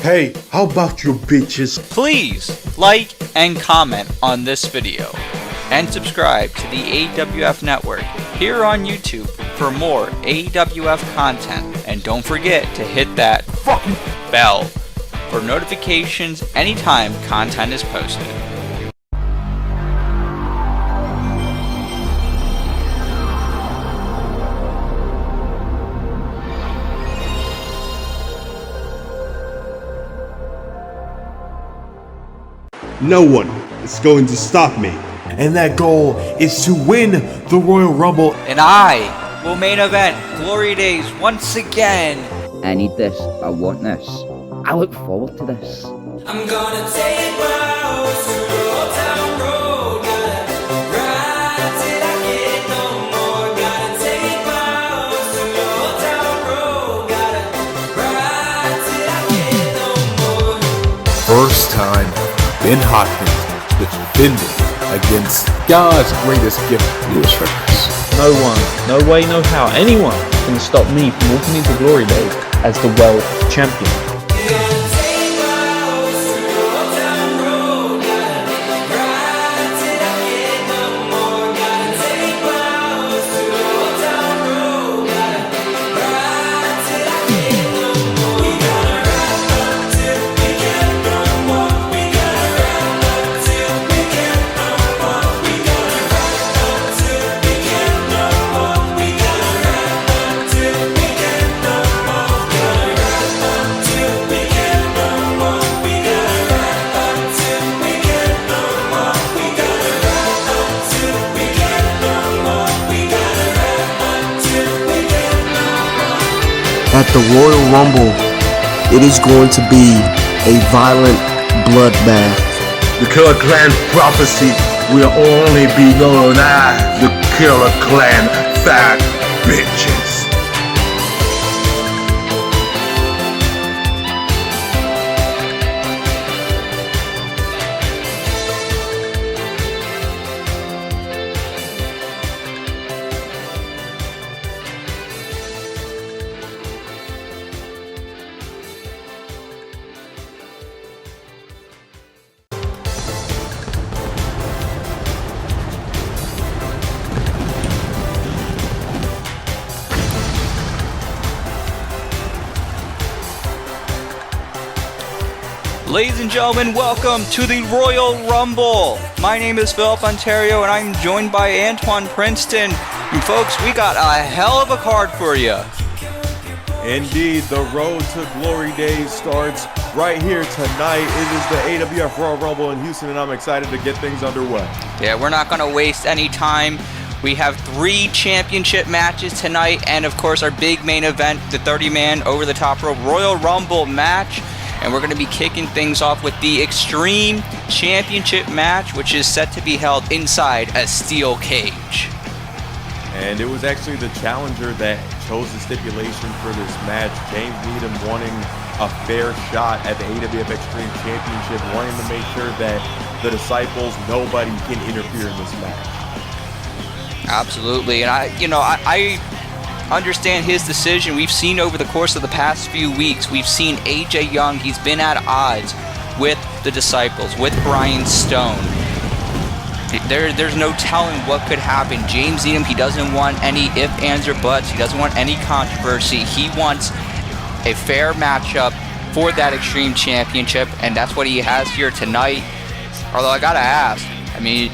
Hey, how about you bitches? Please like and comment on this video and subscribe to the AWF network here on YouTube for more AWF content, and don't forget to hit that fucking bell for notifications anytime content is posted. No one is going to stop me. And that goal is to win the Royal Rumble. And I will main event Glory Days once again. I need this. I want this. I look forward to this. I'm gonna take my horse to the old town road. Gotta ride till I get no more. Gotta take my horse to the old town road. Gotta ride till I get no more. First time Ben Hopkins defending against God's greatest gift, Lewis Rivers. No one, no way, no how, anyone can stop me from walking into Glory Days as the world champion. Gotta take my horse to the old town road. Gotta ride till I get no more. Gotta take my horse to the old town road. Gotta ride till I get no more. We gotta ride until we get no more. We gotta ride until we get no more. We gotta ride until we get no more. We gotta ride until we get no more. Gotta ride until we get no more. We gotta ride until we get no more. We gotta ride until we get no more. We gotta ride until we get no more. At the Royal Rumble, it is going to be a violent bloodbath. The Killer Clan prophecy will only be known as the Killer Clan fat bitches. Ladies and gentlemen, welcome to the Royal Rumble. My name is Philip Ontario and I'm joined by Antoine Princeton. And folks, we got a hell of a card for you. Indeed, the road to Glory Days starts right here tonight. It is the AWF Royal Rumble in Houston, and I'm excited to get things underway. Yeah, we're not going to waste any time. We have 3 championship matches tonight, and of course our big main event, the 30-man over-the-top rope Royal Rumble match. And we're going to be kicking things off with the Extreme Championship match, which is set to be held inside a steel cage. And it was actually the challenger that chose the stipulation for this match. James Needham wanting a fair shot at the AWF Extreme Championship, wanting to make sure that the Disciples, nobody can interfere in this match. Absolutely, and I understand his decision. We've seen over the course of the past few weeks, we've seen AJ Young. He's been at odds with the Disciples, with Brian Stone. There's no telling what could happen. James Needham, he doesn't want any ifs, ands, or buts. He doesn't want any controversy. He wants a fair matchup for that Extreme Championship, and that's what he has here tonight. Although I gotta ask, I mean,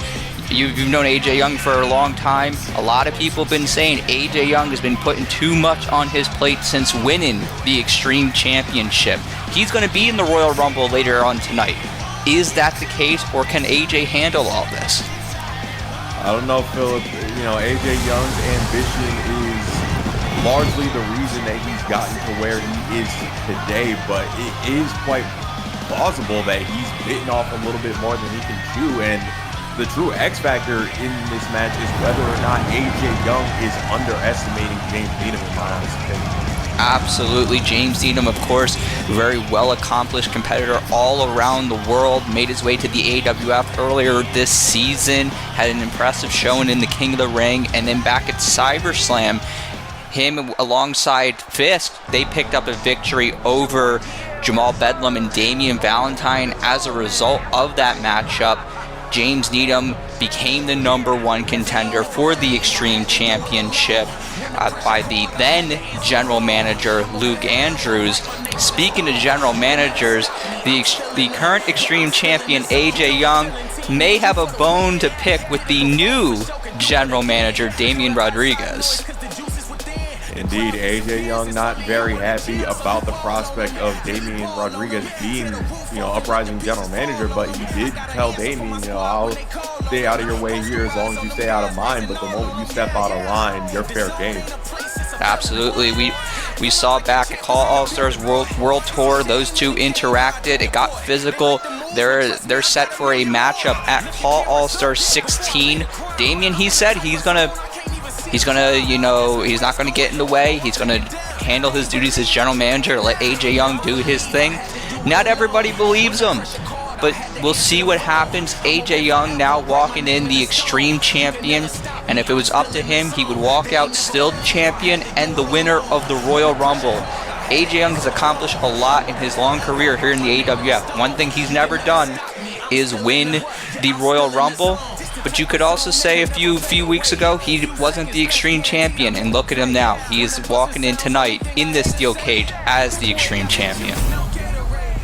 you've known AJ Young for a long time. A lot of people have been saying AJ Young has been putting too much on his plate since winning the Extreme Championship. He's going to be in the Royal Rumble later on tonight. Is that the case, or can AJ handle all this? I don't know, Philip. AJ Young's ambition is largely the reason that he's gotten to where he is today, but it is quite plausible that he's bitten off a little bit more than he can chew, and the true X factor in this match is whether or not AJ Young is underestimating James Needham, in my honest opinion. Absolutely. James Needham, of course, very well-accomplished competitor all around the world, made his way to the AWF earlier this season, had an impressive showing in the King of the Ring, and then back at CyberSlam, him alongside Fisk, they picked up a victory over Jamal Bedlam and Damian Valentine. As a result of that matchup, James Needham became the #1 contender for the Extreme Championship by the then general manager Luke Andrews. Speaking of general managers, the current Extreme champion AJ Young may have a bone to pick with the new general manager Damian Rodriguez. Indeed, AJ Young not very happy about the prospect of Damian Rodriguez being, uprising general manager, but he did tell Damian, I'll stay out of your way here as long as you stay out of mine, but the moment you step out of line, you're fair game. Absolutely. We saw back at Call All-Stars World Tour, those two interacted. It got physical. They're set for a matchup at Call All-Stars 16. Damian, he said he's not gonna get in the way. He's gonna handle his duties as general manager, let AJ Young do his thing. Not everybody believes him, but we'll see what happens. AJ Young now walking in the Extreme Champion, and if it was up to him, he would walk out still champion and the winner of the Royal Rumble. AJ Young has accomplished a lot in his long career here in the AWF. One thing he's never done is win the Royal Rumble, but you could also say a few weeks ago he wasn't the Extreme Champion, and look at him now. He is walking in tonight in this steel cage as the Extreme Champion.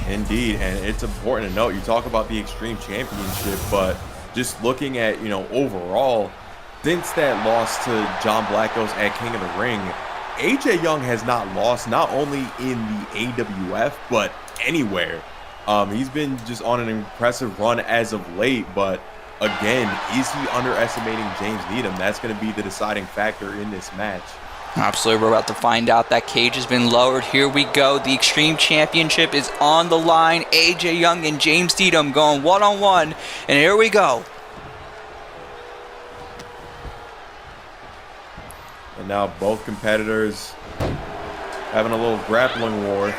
Indeed, and it's important to note, you talk about the Extreme Championship, but just looking at, overall, since that loss to John Blackos at King of the Ring, AJ Young has not lost, not only in the AWF, but anywhere. He's been just on an impressive run as of late, but again, is he underestimating James Needham? That's going to be the deciding factor in this match. Absolutely, we're about to find out. That cage has been lowered. Here we go. The Extreme Championship is on the line. AJ Young and James Needham going one-on-one, and here we go. And now both competitors having a little grappling war.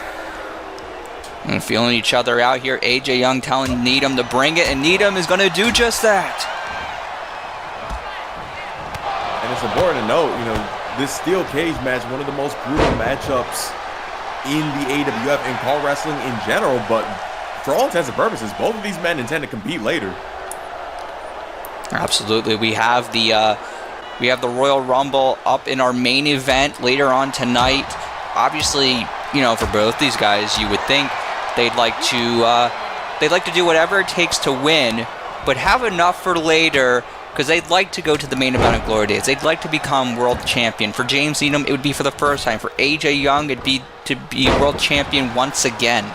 And feeling each other out here. AJ Young telling Needham to bring it, and Needham is going to do just that. And it's important to note, this steel cage match, one of the most brutal matchups in the AWF and call wrestling in general, but for all intents and purposes, both of these men intend to compete later. Absolutely. We have the Royal Rumble up in our main event later on tonight. Obviously, for both these guys, you would think they'd like to do whatever it takes to win, but have enough for later, because they'd like to go to the main event of Glory Days. They'd like to become world champion. For James Needham, it would be for the first time. For AJ Young, it'd be to be world champion once again.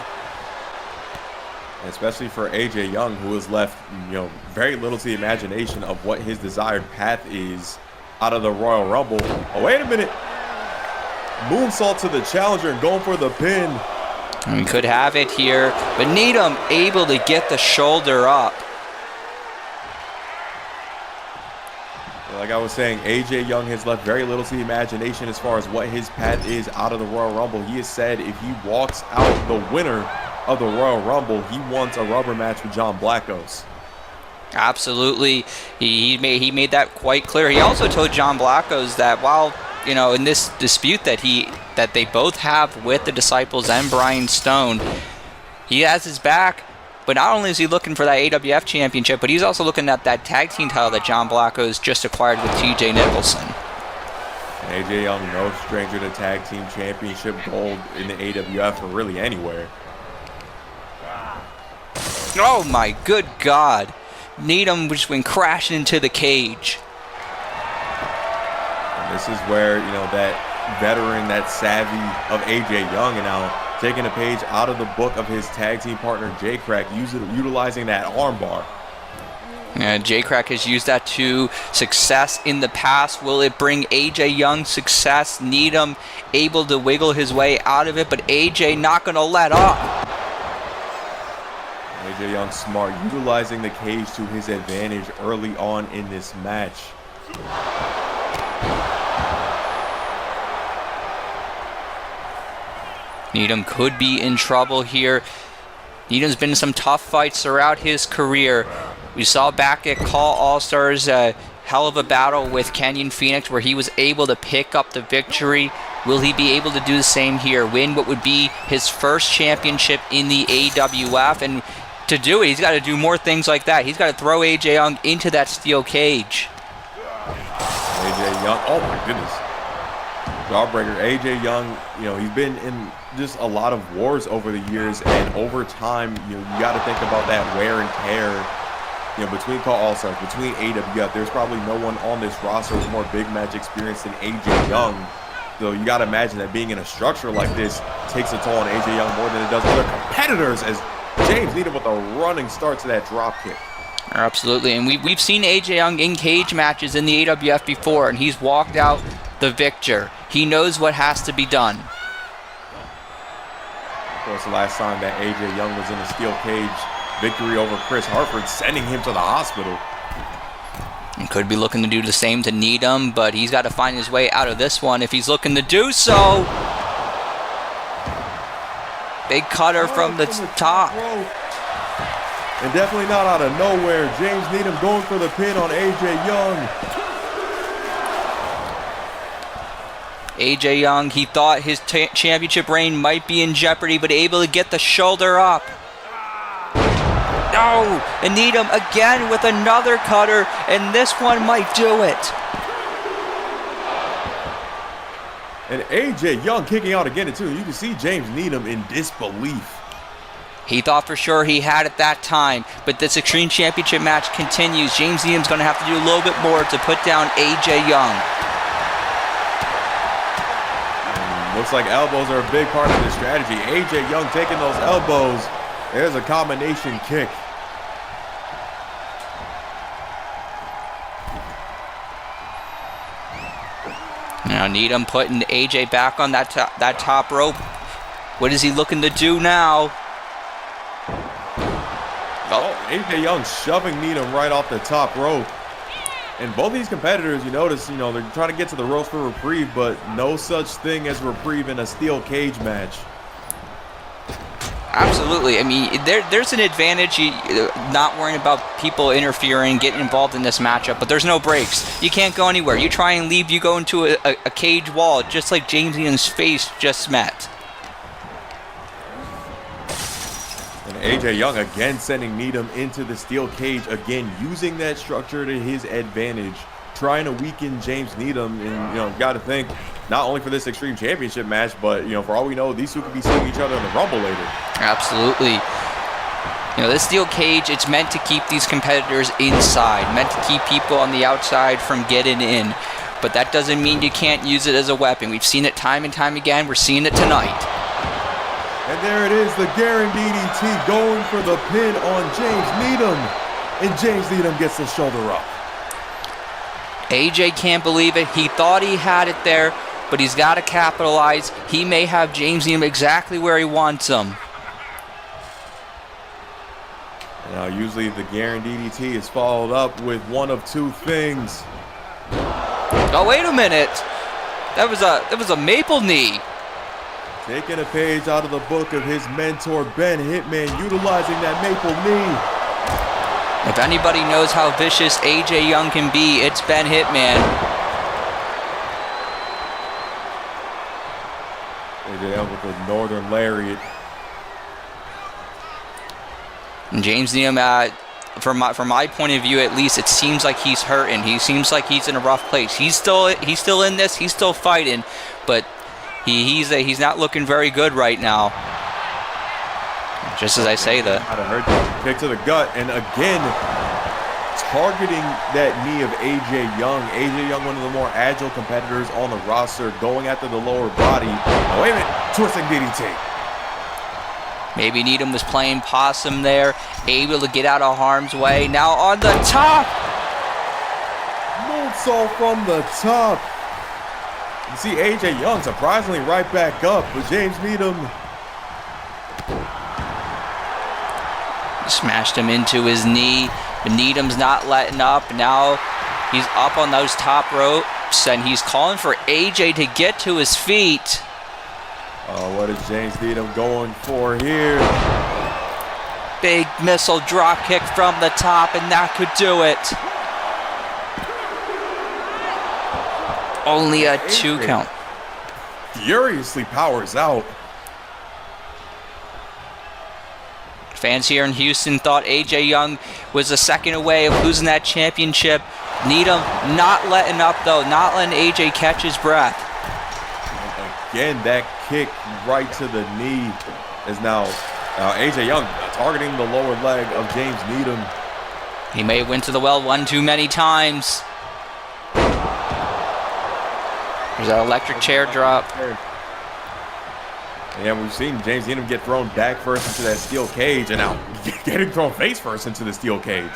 Especially for AJ Young, who has left, very little to the imagination of what his desired path is out of the Royal Rumble. Oh, wait a minute. Moonsault to the challenger and going for the pin. And we could have it here, but Needham able to get the shoulder up. Like I was saying, AJ Young has left very little to the imagination as far as what his path is out of the Royal Rumble. He has said if he walks out the winner of the Royal Rumble, he wants a rubber match with John Blackos. Absolutely. He made that quite clear. He also told John Blackos that while, in this dispute that they both have with the Disciples and Brian Stone, he has his back. But not only is he looking for that AWF championship, but he's also looking at that tag team title that John Blackos just acquired with TJ Nicholson. AJ Young, no stranger to tag team championship gold in the AWF or really anywhere. Oh my good God. Needham just went crashing into the cage. And this is where, that veteran, that savvy of AJ Young, and now taking a page out of the book of his tag team partner, J-Crack, utilizing that armbar. And J-Crack has used that to success in the past. Will it bring AJ Young success? Needham able to wiggle his way out of it, but AJ not going to let up. AJ Young smart, utilizing the cage to his advantage early on in this match. Needham could be in trouble here. Needham's been in some tough fights throughout his career. We saw back at Call All-Stars a hell of a battle with Canyon Phoenix where he was able to pick up the victory. Will he be able to do the same here? Win what would be his first championship in the AWF? And to do it, he's got to do more things like that. He's got to throw AJ Young into that steel cage. AJ Young, oh my goodness. Jawbreaker. AJ Young, you know, he's been in just a lot of wars over the years, and over time, you know, you got to think about that wear and tear. You know, between Call All-Stars, between AWF, there's probably no one on this roster with more big match experience than AJ Young. So you got to imagine that being in a structure like this takes a toll on AJ Young more than it does other competitors, as James Needham with a running start to that drop kick. Absolutely, and we've seen AJ Young in cage matches in the AWF before, and he's walked out the victor. He knows what has to be done. Of course, the last time that AJ Young was in a steel cage, victory over Chris Hartford, sending him to the hospital. And could be looking to do the same to Needham, but he's got to find his way out of this one if he's looking to do so. Big cutter from the top. And definitely not out of nowhere. James Needham going for the pin on AJ Young. AJ Young, he thought his championship reign might be in jeopardy, but able to get the shoulder up. No! And Needham again with another cutter, and this one might do it. And AJ Young kicking out again, too. You can see James Needham in disbelief. He thought for sure he had it that time, but this Extreme Championship match continues. James Needham's going to have to do a little bit more to put down AJ Young. Looks like elbows are a big part of this strategy. AJ Young taking those elbows. There's a combination kick. Now Needham putting AJ back on that top rope. What is he looking to do now? Oh, AJ Young shoving Needham right off the top rope. And both these competitors, you notice, you know, they're trying to get to the ropes for reprieve, but no such thing as reprieve in a steel cage match. Absolutely. I mean, there's an advantage not worrying about people interfering, getting involved in this matchup, but there's no breaks. You can't go anywhere. You try and leave, you go into a cage wall, just like James Needham's face just met. AJ Young again sending Needham into the steel cage, again using that structure to his advantage, trying to weaken James Needham. And, you know, got to think not only for this Extreme Championship match, but, you know, for all we know, these two could be seeing each other in the Rumble later. Absolutely. You know, this steel cage, it's meant to keep these competitors inside, meant to keep people on the outside from getting in. But that doesn't mean you can't use it as a weapon. We've seen it time and time again. We're seeing it tonight. And there it is, the guaranteed DDT going for the pin on James Needham. And James Needham gets the shoulder up. AJ can't believe it. He thought he had it there, but he's got to capitalize. He may have James Needham exactly where he wants him. Now, usually the guaranteed DDT is followed up with one of two things. Oh, wait a minute. That was a maple knee. Taking a page out of the book of his mentor, Ben Hitman, utilizing that maple knee. If anybody knows how vicious AJ Young can be, it's Ben Hitman. AJ Young with the Northern Lariat. And James Needham, from my point of view at least, it seems like he's hurting. He seems like he's in a rough place. He's still in this. He's still fighting, but he's not looking very good right now. Just as I say that. Kick to the gut, and again, targeting that knee of AJ Young. AJ Young, one of the more agile competitors on the roster, going after the lower body. Oh, wait a minute, twisting DDT. Maybe Needham was playing possum there, able to get out of harm's way. Now on the top. Moonsault from the top. You see AJ Young surprisingly right back up, but James Needham smashed him into his knee, but Needham's not letting up. Now he's up on those top ropes, and he's calling for AJ to get to his feet. Oh, what is James Needham going for here? Big missile drop kick from the top, and that could do it. Only a 2 count. furiously powers out. Fans here in Houston thought AJ Young was a second away of losing that championship. Needham not letting up though, not letting AJ catch his breath. Again, that kick right to the knee is now AJ Young targeting the lower leg of James Needham. He may have went to the well one too many times. There's that electric chair drop. Yeah, we've seen James Needham get thrown back first into that steel cage, and now getting thrown face first into the steel cage.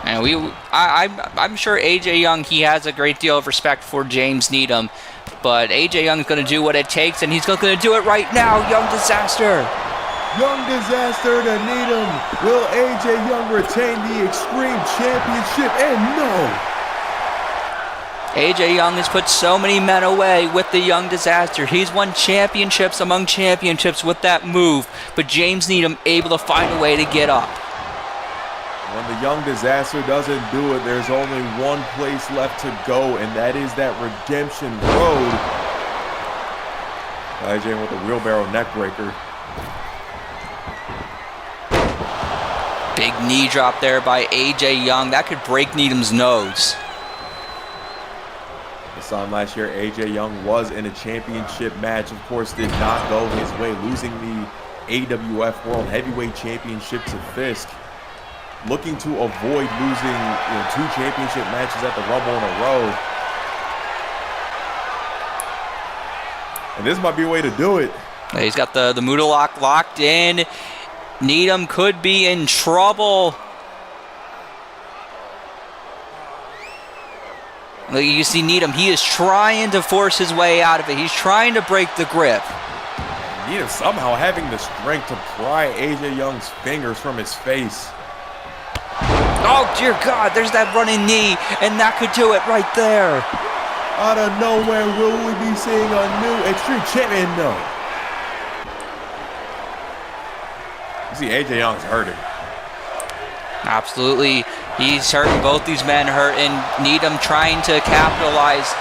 And I'm sure AJ Young, he has a great deal of respect for James Needham, but AJ Young is going to do what it takes, and he's going to do it right now. Young Disaster. Young Disaster to Needham. Will AJ Young retain the Extreme Championship? And no. AJ Young has put so many men away with the Young Disaster. He's won championships among championships with that move, but James Needham able to find a way to get up. When the Young Disaster doesn't do it, there's only one place left to go, and that is that Redemption Road. AJ with a wheelbarrow neckbreaker. Big knee drop there by AJ Young. That could break Needham's nose. This time last year, AJ Young was in a championship match. Of course, did not go his way, losing the AWF World Heavyweight Championship to Fisk. Looking to avoid losing 2 championship matches at the Rumble in a row. And this might be a way to do it. He's got the Muda lock locked in. Needham could be in trouble. You see Needham, he is trying to force his way out of it. He's trying to break the grip. Needham somehow having the strength to pry AJ Young's fingers from his face. Oh, dear God, there's that running knee, and that could do it right there. Out of nowhere, will we be seeing a new Extreme Champion? No. You see AJ Young's hurting. Absolutely. He's hurting. Both these men hurt, and Needham trying to capitalize.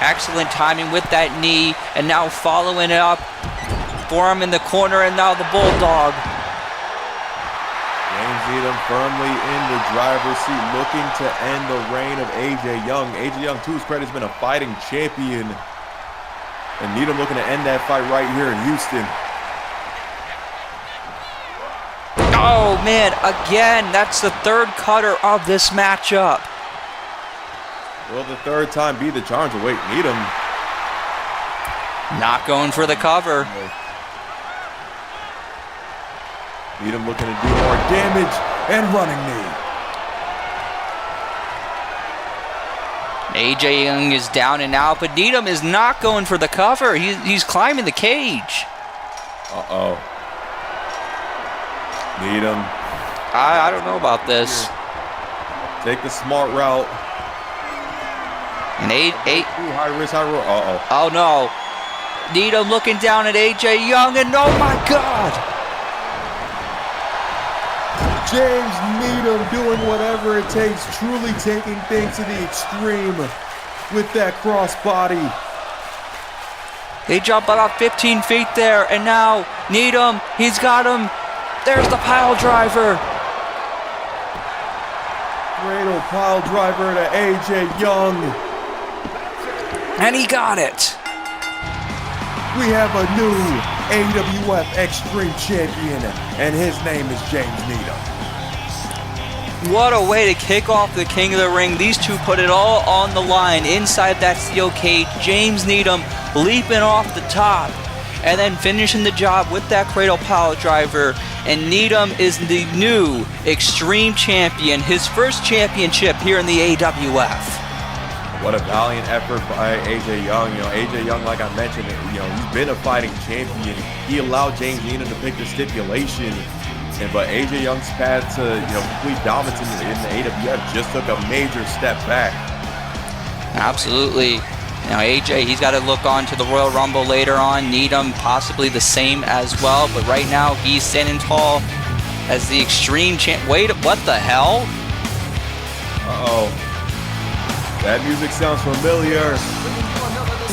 Excellent timing with that knee, and now following it up for him in the corner, and now the Bulldog. James Needham firmly in the driver's seat, looking to end the reign of AJ Young. AJ Young, to his credit, has been a fighting champion. And Needham looking to end that fight right here in Houston. Oh, man, again, that's the third cutter of this matchup. Will the third time be the charm to wait? Needham not going for the cover. Needham looking to do more damage and running knee. AJ Young is down and out, but Needham is not going for the cover. He's climbing the cage. Uh-oh. Needham. I don't know about this. Take the smart route. And High risk, high roll. Uh-oh. Oh, no. Needham looking down at AJ Young, and oh, my God. James Needham doing whatever it takes, truly taking things to the extreme with that crossbody. They jump about 15 feet there, and now Needham, he's got him. There's the pile driver. Cradle pile driver to AJ Young. And he got it. We have a new AWF Extreme Champion, and his name is James Needham. What a way to kick off the King of the Ring. These two put it all on the line inside that steel cage. James Needham leaping off the top and then finishing the job with that cradle pile driver. And Needham is the new Extreme Champion, his first championship here in the AWF. What a valiant effort by AJ Young. AJ Young, like I mentioned, he's been a fighting champion. He allowed James Needham to pick the stipulation. But AJ Young's path to complete dominance in the AWF just took a major step back. Absolutely. Now AJ, he's got to look on to the Royal Rumble later on. Needham possibly the same as well. But right now he's standing tall as the Extreme Champ. Wait, what the hell? Uh-oh. That music sounds familiar.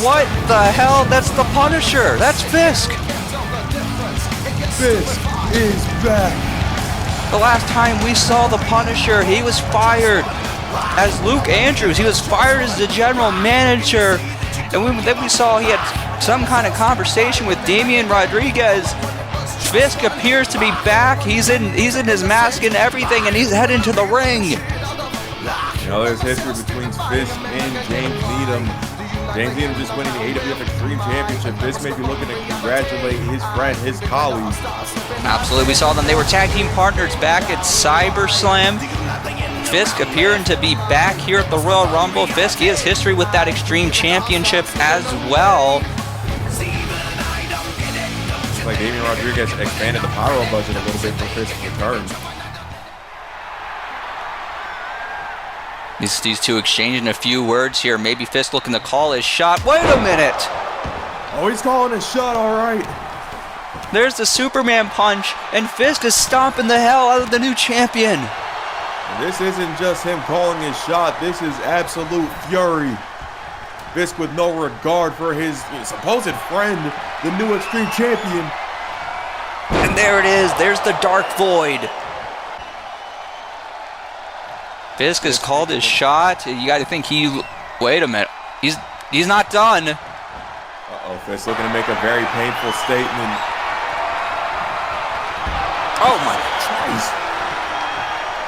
What the hell? That's the Punisher. That's Fisk. Fisk is back. The last time we saw the Punisher, he was fired as Luke Andrews. He was fired as the general manager. And then we saw he had some kind of conversation with Damian Rodriguez. Fisk appears to be back. He's in his mask and everything, and he's heading to the ring. You know, there's history between Fisk and James Needham. James Needham just winning the AWF Extreme Championship. Fisk may be looking to congratulate his friend, his colleague. Absolutely, we saw them. They were tag team partners back at ScyberSlam. Fisk appearing to be back here at the Royal Rumble. Fisk, he has history with that Extreme Championship as well. Looks like Damian Rodriguez expanded the pyro budget a little bit for Fisk's return. These two exchanging a few words here. Maybe Fisk looking to call his shot. Wait a minute! Oh, he's calling his shot, all right. There's the Superman punch, and Fisk is stomping the hell out of the new champion. This isn't just him calling his shot. This is absolute fury. Fisk with no regard for his supposed friend, the new Extreme Champion. And there it is. There's the Dark Void. Fisk has called his shot. You got to think wait a minute. He's not done. Uh-oh, Fisk looking to make a very painful statement. Oh my Christ.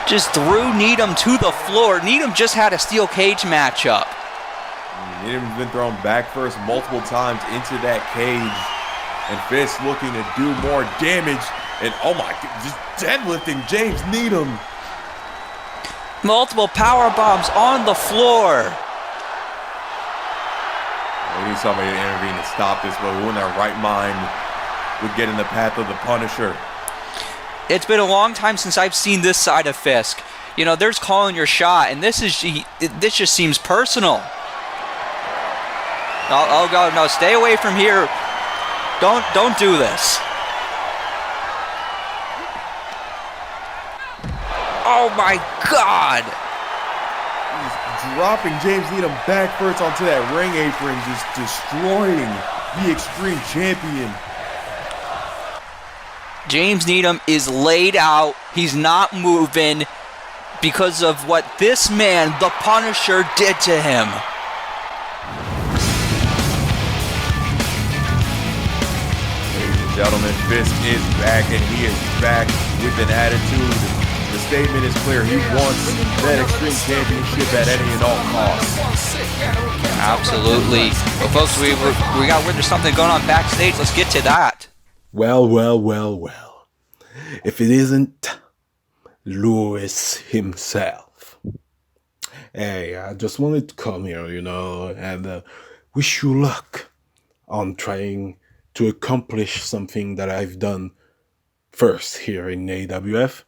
Just threw Needham to the floor. Needham just had a steel cage matchup. Needham's been thrown back first multiple times into that cage. And Fisk looking to do more damage. And oh my God, just deadlifting James Needham. Multiple power bombs on the floor. We need somebody to intervene to stop this, but who in their right mind would get in the path of the Punisher? It's been a long time since I've seen this side of Fisk. You know, there's calling your shot, and this just seems personal. Oh God, no, stay away from here. Don't do this. Oh my God! He's dropping James Needham back first onto that ring apron, just destroying the Extreme Champion. James Needham is laid out. He's not moving because of what this man, the Punisher, did to him. Ladies and gentlemen, Fisk is back, and he is back with an attitude. The statement is clear. He wants that Extreme Championship at any and all costs. Absolutely. Well, folks, we got there's something going on backstage. Let's get to that. Well. If it isn't Lewis himself. Hey, I just wanted to come here, and wish you luck on trying to accomplish something that I've done first here in AWF.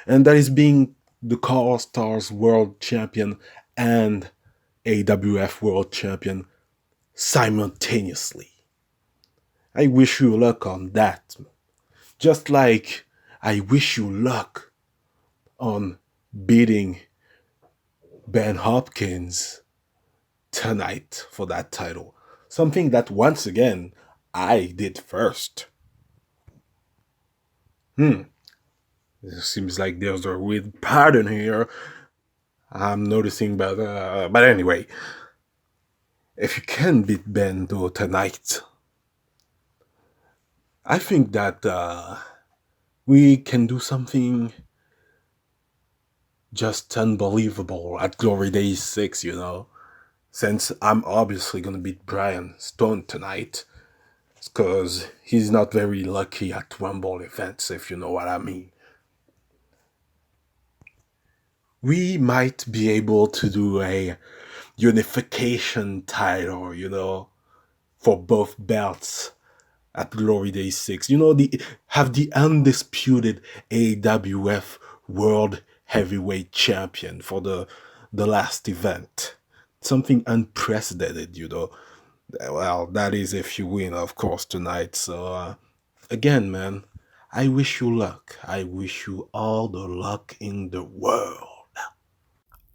And that is being the Call Stars World Champion and AWF World Champion simultaneously. I wish you luck on that. Just like I wish you luck on beating Ben Hopkins tonight for that title. Something that, once again, I did first. It seems like there's a weird pattern here I'm noticing, but anyway, if you can beat Ben though tonight, I think that we can do something just unbelievable at Glory Days 6, since I'm obviously gonna beat Brian Stone tonight, because he's not very lucky at Rumble events, if you know what I mean. We might be able to do a unification title, for both belts at Glory Day 6. Have the undisputed AWF World Heavyweight Champion for the last event. Something unprecedented, Well, that is if you win, of course, tonight. So, again, man, I wish you luck. I wish you all the luck in the world.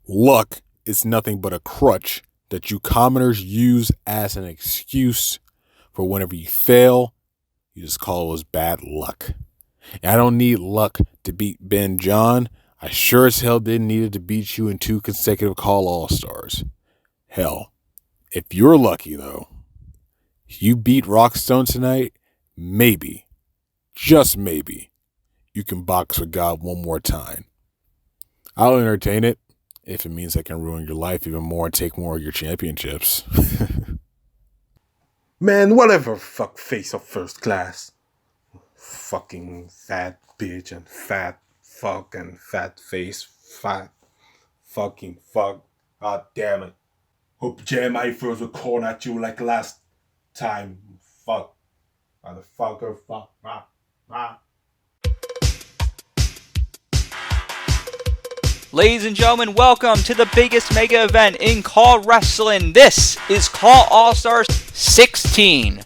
Luck it's nothing but a crutch that you commoners use as an excuse for whenever you fail, you just call it was bad luck. And I don't need luck to beat Ben John. I sure as hell didn't need it to beat you in 2 consecutive Call All-Stars. Hell, if you're lucky though, you beat Rockstone tonight, maybe, just maybe, you can box with God one more time. I'll entertain it if it means I can ruin your life even more and take more of your championships. Man, whatever, fuck face of first class. Fucking fat bitch and fat fuck and fat face, fat fucking fuck. God damn it. Hope JMI throws a corn at you like last time. Fuck. Motherfucker, fuck. Ladies and gentlemen, welcome to the biggest mega event in Call Wrestling. This is Call All-Stars 16.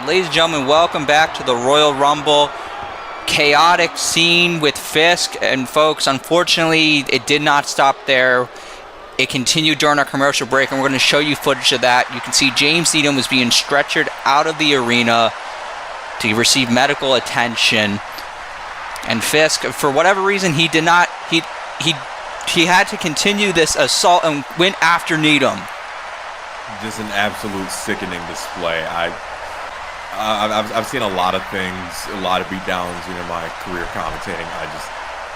Ladies and gentlemen, welcome back to the Royal Rumble. Chaotic scene with Fisk, and folks, unfortunately, it did not stop there. It continued during our commercial break, and we're going to show you footage of that. You can see James Needham was being stretchered out of the arena to receive medical attention. And Fisk, for whatever reason, he did not. He had to continue this assault and went after Needham. Just an absolute sickening display. I've seen a lot of things, a lot of beatdowns in my career commentating.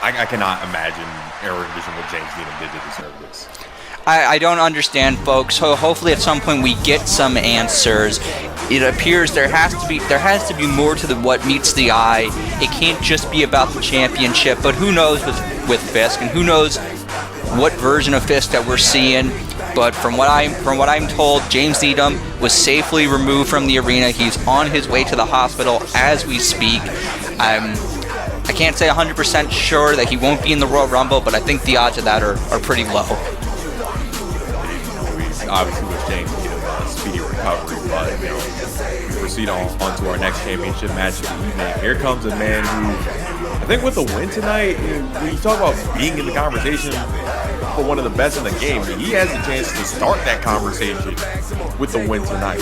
I cannot imagine Aero Division what James Needham did to deserve this. I don't understand, folks. So hopefully at some point we get some answers. It appears there has to be more to what meets the eye. It can't just be about the championship. But who knows with Fisk, and who knows what version of Fisk that we're seeing. But from what I'm told, James Needham was safely removed from the arena. He's on his way to the hospital as we speak. I can't say 100% sure that he won't be in the Royal Rumble, but I think the odds of that are pretty low. We obviously wish James Needham a speedy recovery, but we proceed on to our next championship match of the evening. Here comes a man who, I think with the win tonight, when you talk about being in the conversation for one of the best in the game, he has a chance to start that conversation with the win tonight.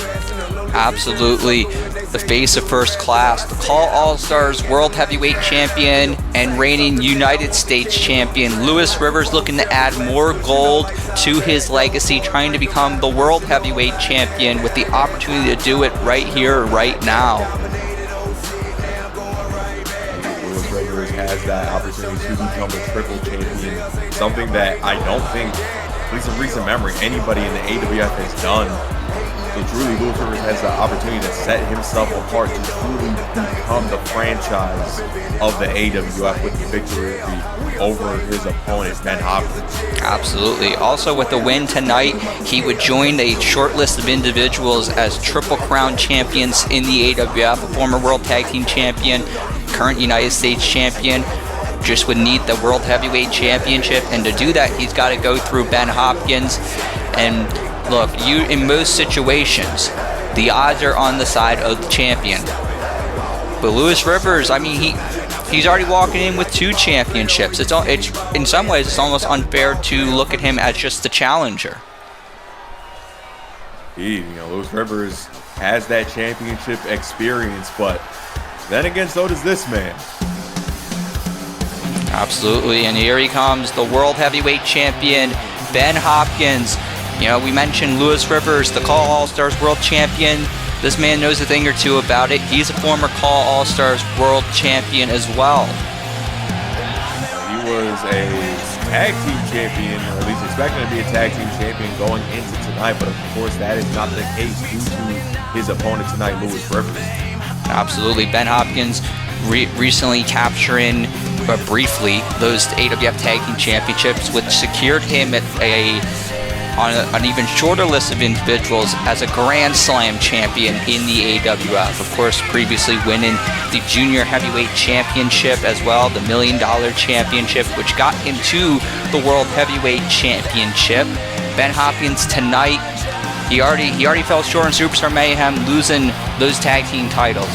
Absolutely. The face of first class, the Call All-Stars World Heavyweight Champion and reigning United States Champion. Lewis Rivers looking to add more gold to his legacy, trying to become the World Heavyweight Champion with the opportunity to do it right here, right now. Lewis Rivers has that opportunity to become a triple champion, something that I don't think, at least in recent memory, anybody in the AWF has done. So truly, Lewis Rivers has the opportunity to set himself apart to truly become the franchise of the AWF with the victory over his opponent, Ben Hopkins. Absolutely. Also, with the win tonight, he would join a short list of individuals as Triple Crown champions in the AWF, a former World Tag Team Champion, current United States Champion. Just would need the World Heavyweight Championship, and to do that, he's got to go through Ben Hopkins. And look, in most situations, the odds are on the side of the champion. But Lewis Rivers, I mean, he's already walking in with 2 championships. It's in some ways it's almost unfair to look at him as just the challenger. Lewis Rivers has that championship experience, but then again, so does this man. Absolutely, and here he comes, the world heavyweight champion, Ben Hopkins. We mentioned Lewis Rivers, the Call All-Stars world champion. This man knows a thing or two about it. He's a former Call All-Stars world champion as well. He was a tag team champion, or at least expecting to be a tag team champion going into tonight, but of course that is not the case due to his opponent tonight, Lewis Rivers. Absolutely, Ben Hopkins recently capturing briefly those AWF Tag Team Championships, which secured him at on an even shorter list of individuals as a Grand Slam champion in the AWF. Of course, previously winning the Junior Heavyweight Championship as well, the $1 Million Championship, which got him to the World Heavyweight Championship. Ben Hopkins tonight, he already fell short in Superstar Mayhem, losing those tag team titles.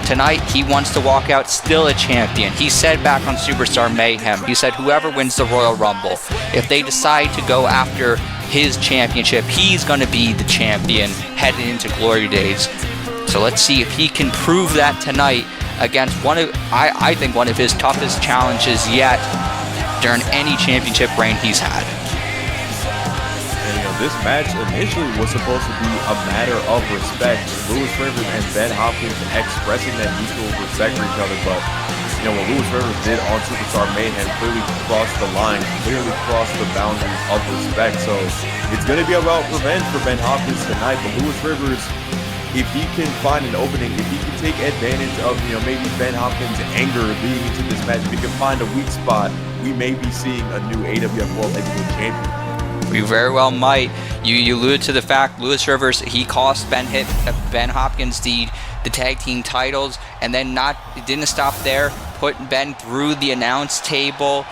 Tonight, he wants to walk out still a champion. He said back on Superstar Mayhem, he said whoever wins the Royal Rumble, if they decide to go after his championship, he's going to be the champion heading into Glory Days. So let's see if he can prove that tonight against I think one of his toughest challenges yet during any championship reign he's had. This match initially was supposed to be a matter of respect. Lewis Rivers and Ben Hopkins expressing that mutual respect for each other, but what Lewis Rivers did on Superstar Mayhem clearly crossed the line, clearly crossed the boundaries of respect. So it's going to be about revenge for Ben Hopkins tonight, but Lewis Rivers, if he can find an opening, if he can take advantage of maybe Ben Hopkins' anger leading into this match, if he can find a weak spot, we may be seeing a new AWF World Heavyweight Champion. We very well might. You alluded to the fact Lewis Rivers, he cost Ben Hopkins the tag team titles, and then it didn't stop there, putting Ben through the announce table.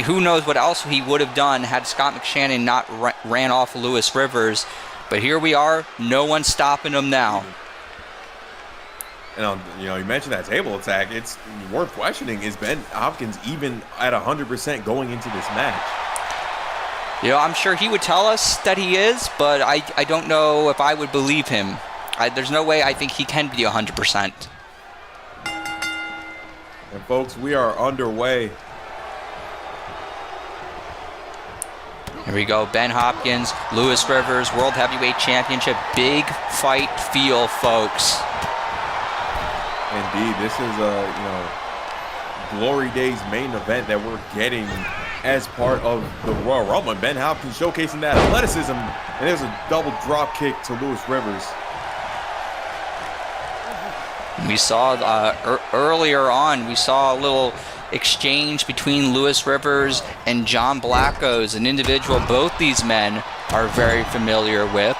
Who knows what else he would have done had Scott McShannon not ran off Lewis Rivers. But here we are, no one's stopping him now. And you mentioned that table attack. It's worth questioning, is Ben Hopkins even at 100% going into this match? I'm sure he would tell us that he is, but I don't know if I would believe him. There's no way I think he can be 100%. And folks, we are underway. Here we go, Ben Hopkins, Lewis Rivers, World Heavyweight Championship. Big fight feel, folks. Indeed, this is a Glory Days main event that we're getting as part of the Royal Rumble. And Ben Hopkins showcasing that athleticism, and there's a double drop kick to Lewis Rivers. We saw earlier on, we saw a little exchange between Lewis Rivers and John Blackos, an individual both these men are very familiar with.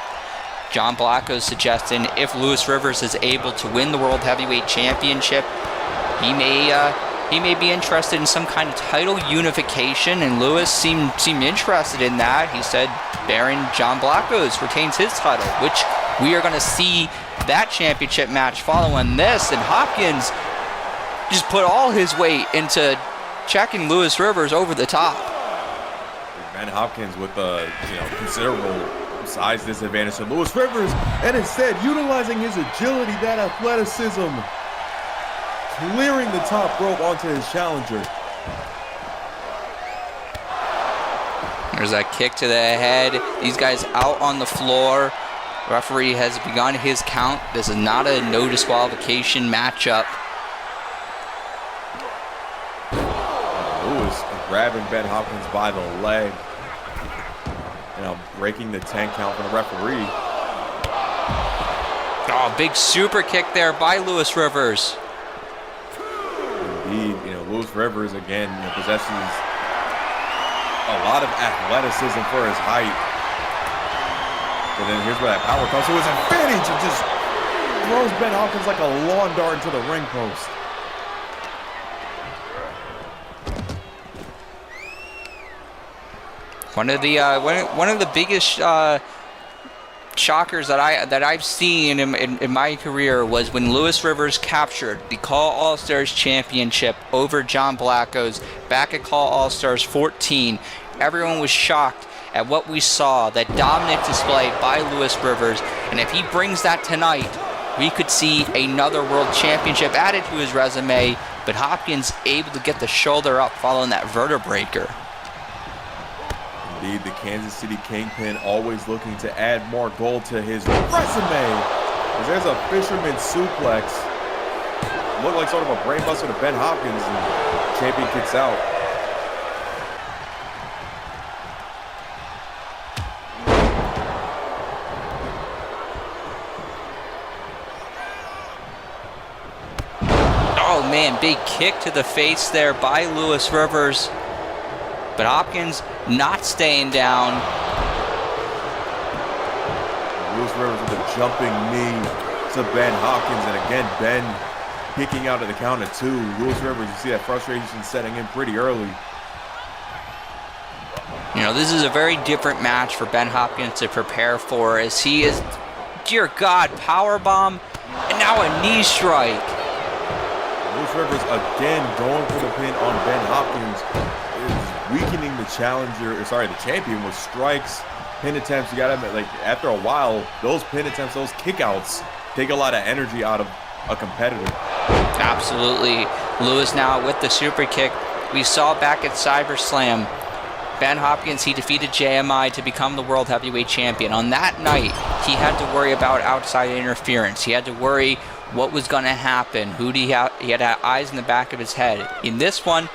John Blackos suggesting if Lewis Rivers is able to win the World Heavyweight Championship, he may be interested in some kind of title unification, and Lewis seemed interested in that. He said Baron John Blackos retains his title, which we are going to see that championship match following this, and Hopkins just put all his weight into checking Lewis Rivers over the top. Ben Hopkins with a considerable size disadvantage to Lewis Rivers, and instead utilizing his agility, that athleticism, clearing the top rope onto his challenger. There's that kick to the head. These guys out on the floor. Referee has begun his count. This is not a no disqualification matchup. Lewis grabbing Ben Hopkins by the leg. Breaking the 10 count from the referee. Oh, big super kick there by Lewis Rivers. Indeed, Lewis Rivers again possesses a lot of athleticism for his height. But then here's where that power comes to his advantage and just throws Ben Hopkins like a lawn dart into the ring post. One of the biggest shockers that I've seen in my career was when Lewis Rivers captured the Call All-Stars Championship over John Blackos back at Call All-Stars 14. Everyone was shocked at what we saw, that dominant display by Lewis Rivers, and if he brings that tonight, we could see another World Championship added to his resume, but Hopkins able to get the shoulder up following that vertebreaker. Indeed, the Kansas City Kingpin always looking to add more gold to his resume. As there's a fisherman suplex. Looked like sort of a brain buster to Ben Hopkins, and champion kicks out. Oh man, big kick to the face there by Lewis Rivers. But Hopkins not staying down. Lewis Rivers with a jumping knee to Ben Hopkins, and again, Ben kicking out at the count of 2. Lewis Rivers, you see that frustration setting in pretty early. You know, this is a very different match for Ben Hopkins to prepare for, as he is, dear God, powerbomb, and now a knee strike. Lewis Rivers again going for the pin on Ben Hopkins. Weakening the the champion with strikes, pin attempts. You gotta admit, like, after a while, those pin attempts, those kickouts take a lot of energy out of a competitor. Absolutely. Lewis now with the super kick. We saw back at SummerSlam, Ben Hopkins, he defeated JMI to become the World Heavyweight Champion. On that night, he had to worry about outside interference. He had to worry what was going to happen. He had eyes in the back of his head. In this one,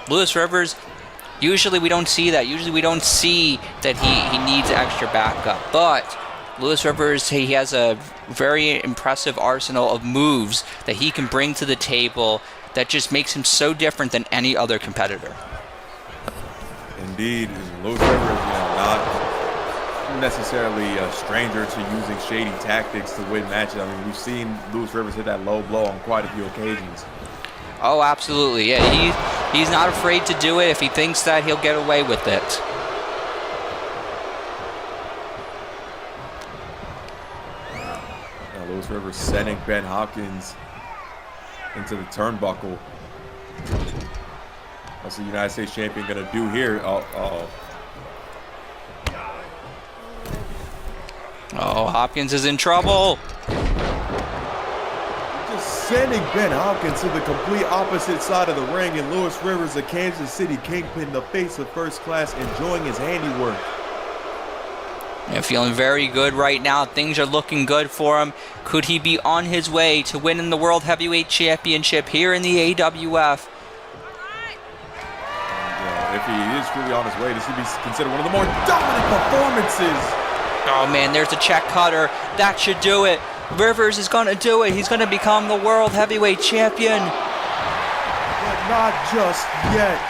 Lewis Rivers, usually we don't see that. Usually we don't see that he needs extra backup. But Lewis Rivers, he has a very impressive arsenal of moves that he can bring to the table that just makes him so different than any other competitor. Indeed, Lewis Rivers, not necessarily a stranger to using shady tactics to win matches. I mean, we've seen Lewis Rivers hit that low blow on quite a few occasions. Oh, absolutely. Yeah, he's not afraid to do it if he thinks that he'll get away with it. Now Lewis Rivers sending Ben Hopkins into the turnbuckle. What's the United States champion gonna do here? Oh, Hopkins is in trouble. Just sending Ben Hopkins to the complete opposite side of the ring, and Lewis Rivers, the Kansas City Kingpin, the face of First Class, enjoying his handiwork. Yeah, feeling very good right now. Things are looking good for him. Could he be on his way to winning the World Heavyweight Championship here in the AWF? If he is truly on his way, this would be considered one of the more dominant performances. Oh man, there's a check cutter. That should do it. Rivers is going to do it. He's going to become the World Heavyweight Champion. But not just yet.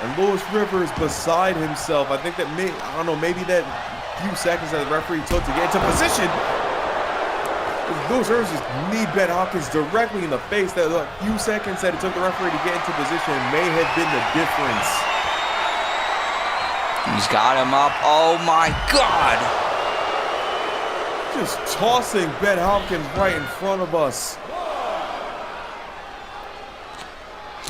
And Lewis Rivers beside himself. I think that maybe that few seconds that the referee took to get into position. Lewis Rivers just kneed Ben Hopkins directly in the face. That few seconds that it took the referee to get into position may have been the difference. He's got him up. Oh my God. Just tossing Ben Hopkins right in front of us.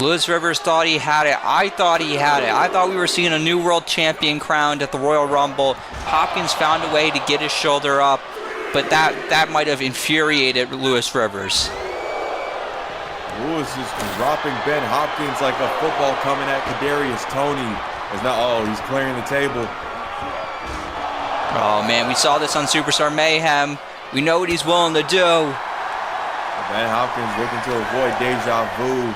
Lewis Rivers thought he had it. I thought he had it. I thought we were seeing a new world champion crowned at the Royal Rumble. Hopkins found a way to get his shoulder up, but that might have infuriated Lewis Rivers. Lewis is dropping Ben Hopkins like a football coming at Kadarius Toney. It's not, he's clearing the table. Oh man, we saw this on Superstar Mayhem. We know what he's willing to do. Ben Hopkins looking to avoid deja vu.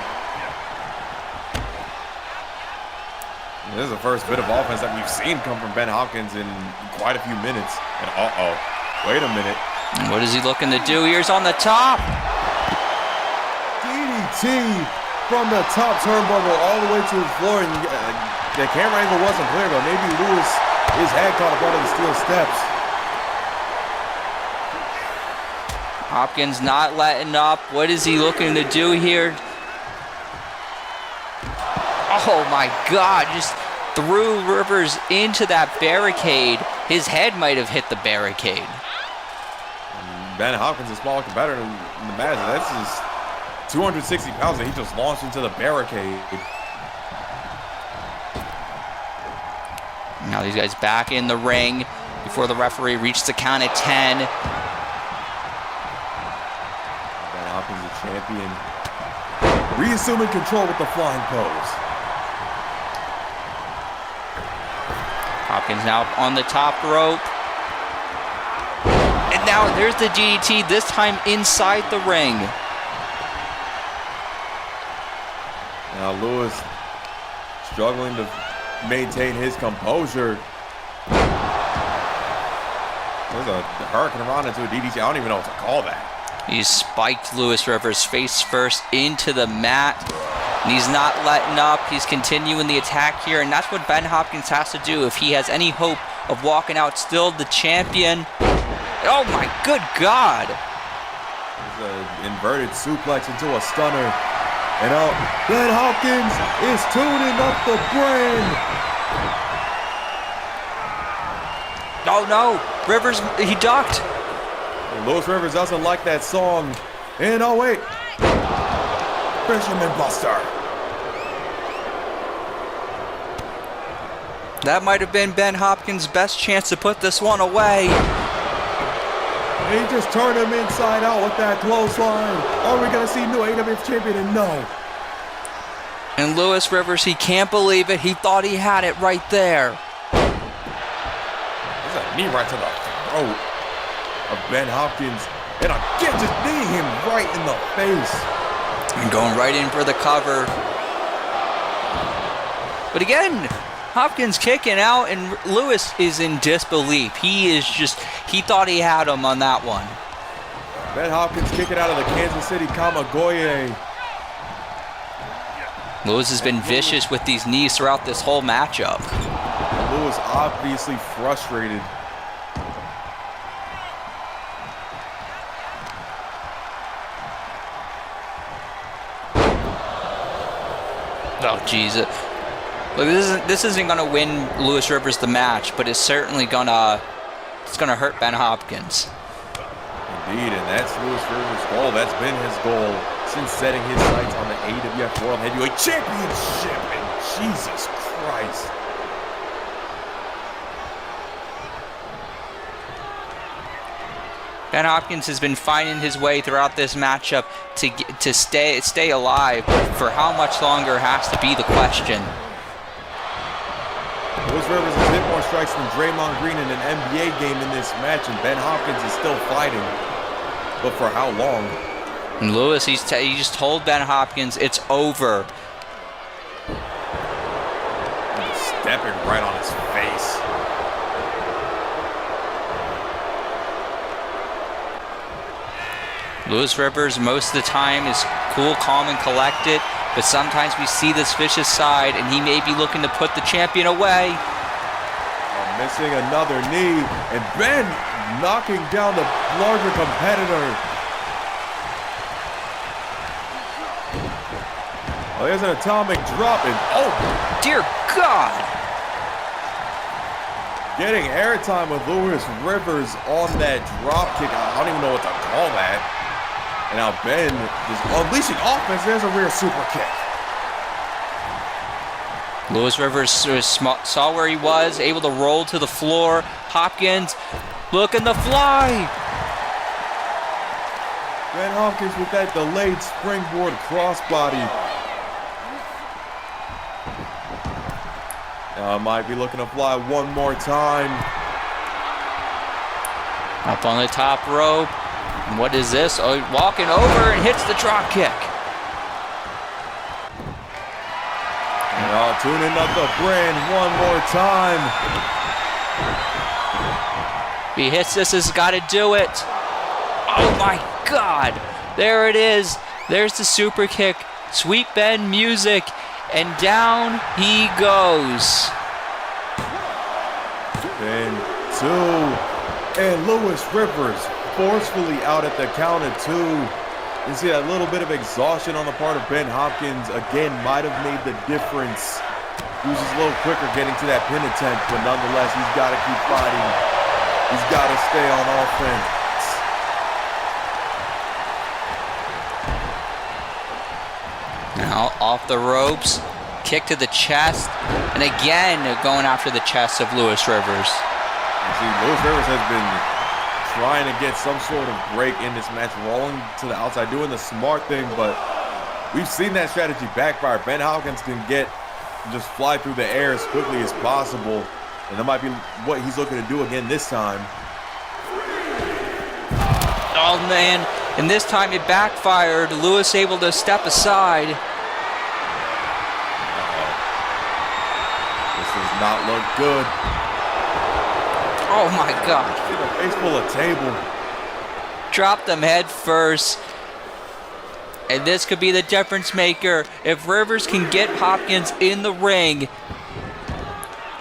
This is the first bit of offense that we've seen come from Ben Hopkins in quite a few minutes. And wait a minute. What is he looking to do? Here's on the top. DDT from the top turnbuckle all the way to the floor. And the camera angle wasn't clear, but maybe his head caught up under the steel steps. Hopkins not letting up. What is he looking to do here? Oh my God, just threw Rivers into that barricade. His head might have hit the barricade. Ben Hopkins is smaller competitor in the match. That's just 260 pounds that he just launched into the barricade. Now these guys back in the ring before the referee reached the count at 10. Ben Hopkins, the champion, reassuming control with the flying pose. Hopkins now on the top rope. And now there's the DDT, this time inside the ring. Now Lewis struggling to maintain his composure. There's a hurricane run into a DDT. I don't even know what to call that. He spiked Lewis Rivers face first into the mat. And he's not letting up. He's continuing the attack here. And that's what Ben Hopkins has to do if he has any hope of walking out still the champion. Oh my good God. There's an inverted suplex into a stunner. And Ben Hopkins is tuning up the brand. Oh no, Rivers, he ducked. And Lewis Rivers doesn't like that song. And oh wait, Fisherman Buster. That might have been Ben Hopkins' best chance to put this one away. And he just turned him inside out with that clothesline. Are we gonna see new AWF champion? And no. And Lewis Rivers, he can't believe it. He thought he had it right there. There's a knee right to the throat of Ben Hopkins. And again, just kneeing him right in the face. And going right in for the cover. But again, Hopkins kicking out, and Lewis is in disbelief. He thought he had him on that one. Ben Hopkins kicking out of the Kansas City Kamagoye. Lewis has been vicious with these knees throughout this whole matchup. Lewis obviously frustrated. Oh, Jesus. Look, this isn't gonna win Lewis Rivers the match, but it's certainly gonna hurt Ben Hopkins. Indeed, and that's Lewis Rivers' goal. That's been his goal since setting his sights on the AWF World Heavyweight Championship. And Jesus Christ. Ben Hopkins has been finding his way throughout this matchup to stay alive, but for how much longer has to be the question. Lewis Rivers has hit more strikes than Draymond Green in an NBA game in this match, and Ben Hopkins is still fighting. But for how long? And Lewis, he just told Ben Hopkins it's over. And stepping right on his face. Lewis Rivers most of the time is cool, calm, and collected, but sometimes we see this vicious side, and he may be looking to put the champion away. Missing another knee, and Ben knocking down the larger competitor. Oh, there's an atomic drop, and oh, dear God! Getting airtime with Lewis Rivers on that drop kick. I don't even know what to call that. And now Ben is unleashing offense. There's a rear super kick. Lewis Rivers saw where he was, able to roll to the floor. Hopkins looking to fly. Ben Hopkins with that delayed springboard crossbody. Now might be looking to fly one more time. Up on the top rope. And what is this? Oh, walking over and hits the drop kick. And tuning up the brand one more time. If he hits this, has got to do it. Oh my God. There it is. There's the super kick. Sweet Ben music. And down he goes. And two. And Lewis Rivers forcefully out at the count of two. You see that little bit of exhaustion on the part of Ben Hopkins again might have made the difference He was just a little quicker getting to that pin attempt, but nonetheless, he's got to keep fighting. He's got to stay on offense. Now off the ropes, kick to the chest, and again going after the chest of Lewis Rivers. See, Lewis Rivers has been trying to get some sort of break in this match, rolling to the outside, doing the smart thing, but we've seen that strategy backfire. Ben Hopkins can just fly through the air as quickly as possible, and that might be what he's looking to do again this time. Oh man, and this time it backfired. Lewis able to step aside. This does not look good. Oh my God. A face full of table. Dropped him head first. And this could be the difference maker. If Rivers can get Hopkins in the ring,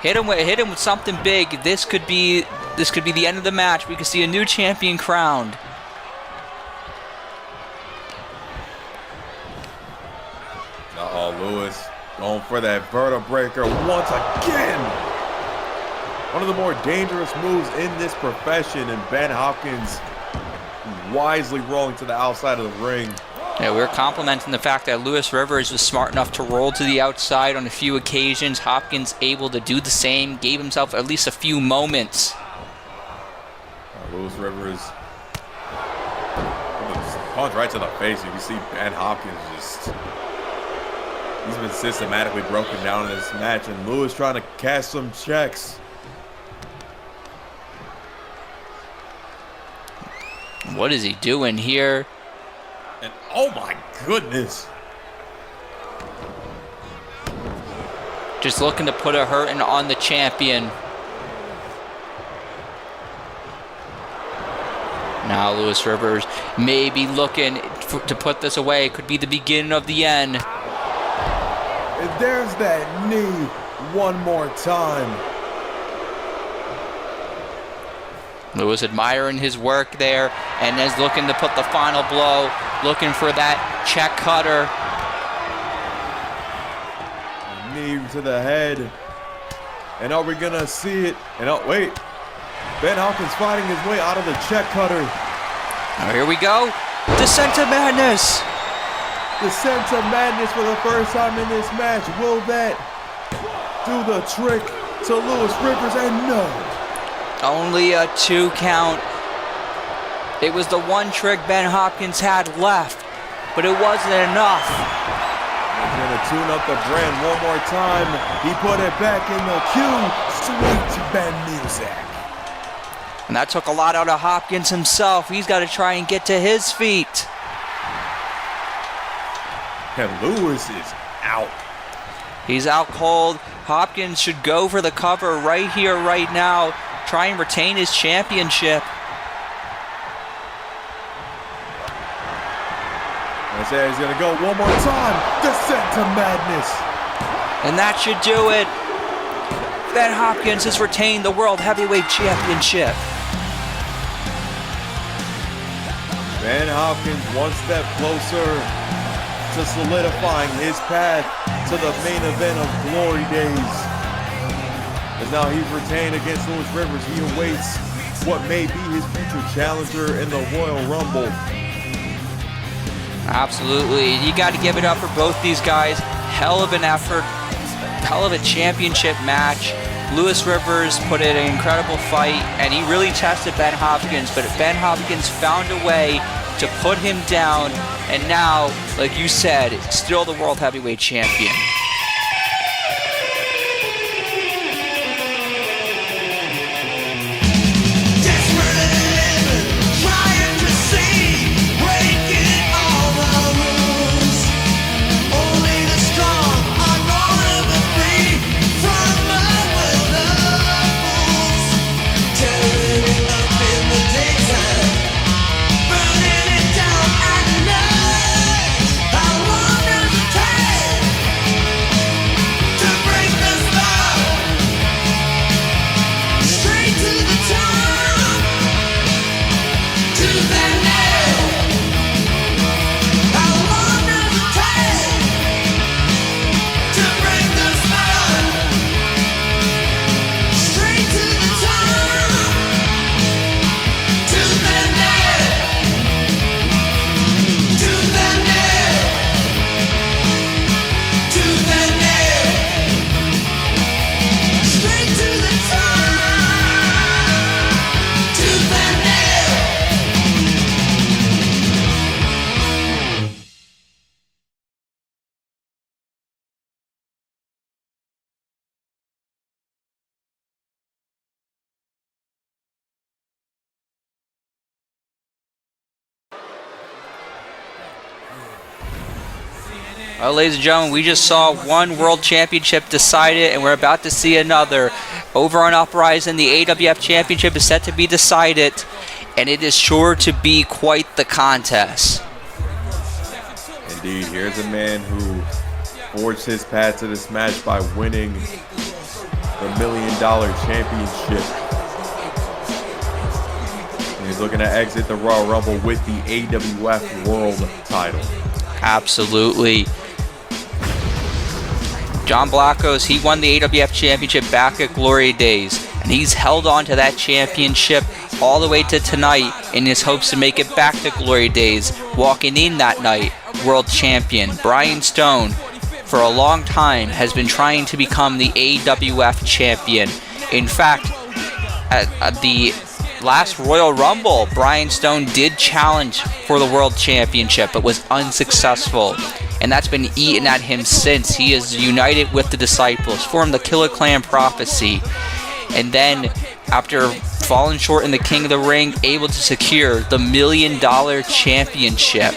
hit him with something big, this could be the end of the match. We could see a new champion crowned. Uh-oh, Lewis going for that vertebreaker once again. One of the more dangerous moves in this profession, and Ben Hopkins wisely rolling to the outside of the ring. Yeah, we're complimenting the fact that Lewis Rivers was smart enough to roll to the outside on a few occasions. Hopkins able to do the same, gave himself at least a few moments. Lewis Rivers, punch right to the face. You can see Ben Hopkins he's been systematically broken down in this match, and Lewis trying to cash some checks. What is he doing here? And oh my goodness. Just looking to put a hurting on the champion. Now Lewis Rivers may be looking to put this away. Could be the beginning of the end. And there's that knee one more time. Lewis admiring his work there and is looking to put the final blow, looking for that check cutter. Knee to the head. And are we going to see it? And oh, wait. Ben Hopkins fighting his way out of the check cutter. Now here we go. Descent to Madness. Descent to Madness for the first time in this match. Will that do the trick to Lewis Rivers? And no. Only a 2 count. It was the one trick Ben Hopkins had left, but it wasn't enough. He's gonna tune up the brand one more time. He put it back in the queue. Sweet Ben music. And that took a lot out of Hopkins himself. He's got to try and get to his feet. And Lewis is out. He's out cold. Hopkins should go for the cover right here, right now. Try and retain his championship. I say he's gonna go one more time. Descent to Madness. And that should do it. Ben Hopkins has retained the World Heavyweight Championship. Ben Hopkins one step closer to solidifying his path to the main event of Glory Days. As now he's retained against Lewis Rivers, he awaits what may be his future challenger in the Royal Rumble. Absolutely. You got to give it up for both these guys. Hell of an effort. Hell of a championship match. Lewis Rivers put in an incredible fight, and he really tested Ben Hopkins, but Ben Hopkins found a way to put him down, and now, like you said, still the World Heavyweight Champion. Burning it down. Well, ladies and gentlemen, we just saw one World Championship decided, and we're about to see another. Over on Uprising, the AWF Championship is set to be decided, and it is sure to be quite the contest. Indeed, here's a man who forged his path to this match by winning the $1 Million Championship. And he's looking to exit the Royal Rumble with the AWF World title. Absolutely. John Blackos, he won the AWF Championship back at Glory Days, and he's held on to that championship all the way to tonight in his hopes to make it back to Glory Days, walking in that night world champion. Brian Stone, for a long time, has been trying to become the AWF champion. In fact, at the last Royal Rumble, Brian Stone did challenge for the World Championship, but was unsuccessful. And that's been eaten at him since. He is united with the Disciples, formed the Killer Clan Prophecy, and then, after falling short in the King of the Ring, able to secure the $1 Million Championship,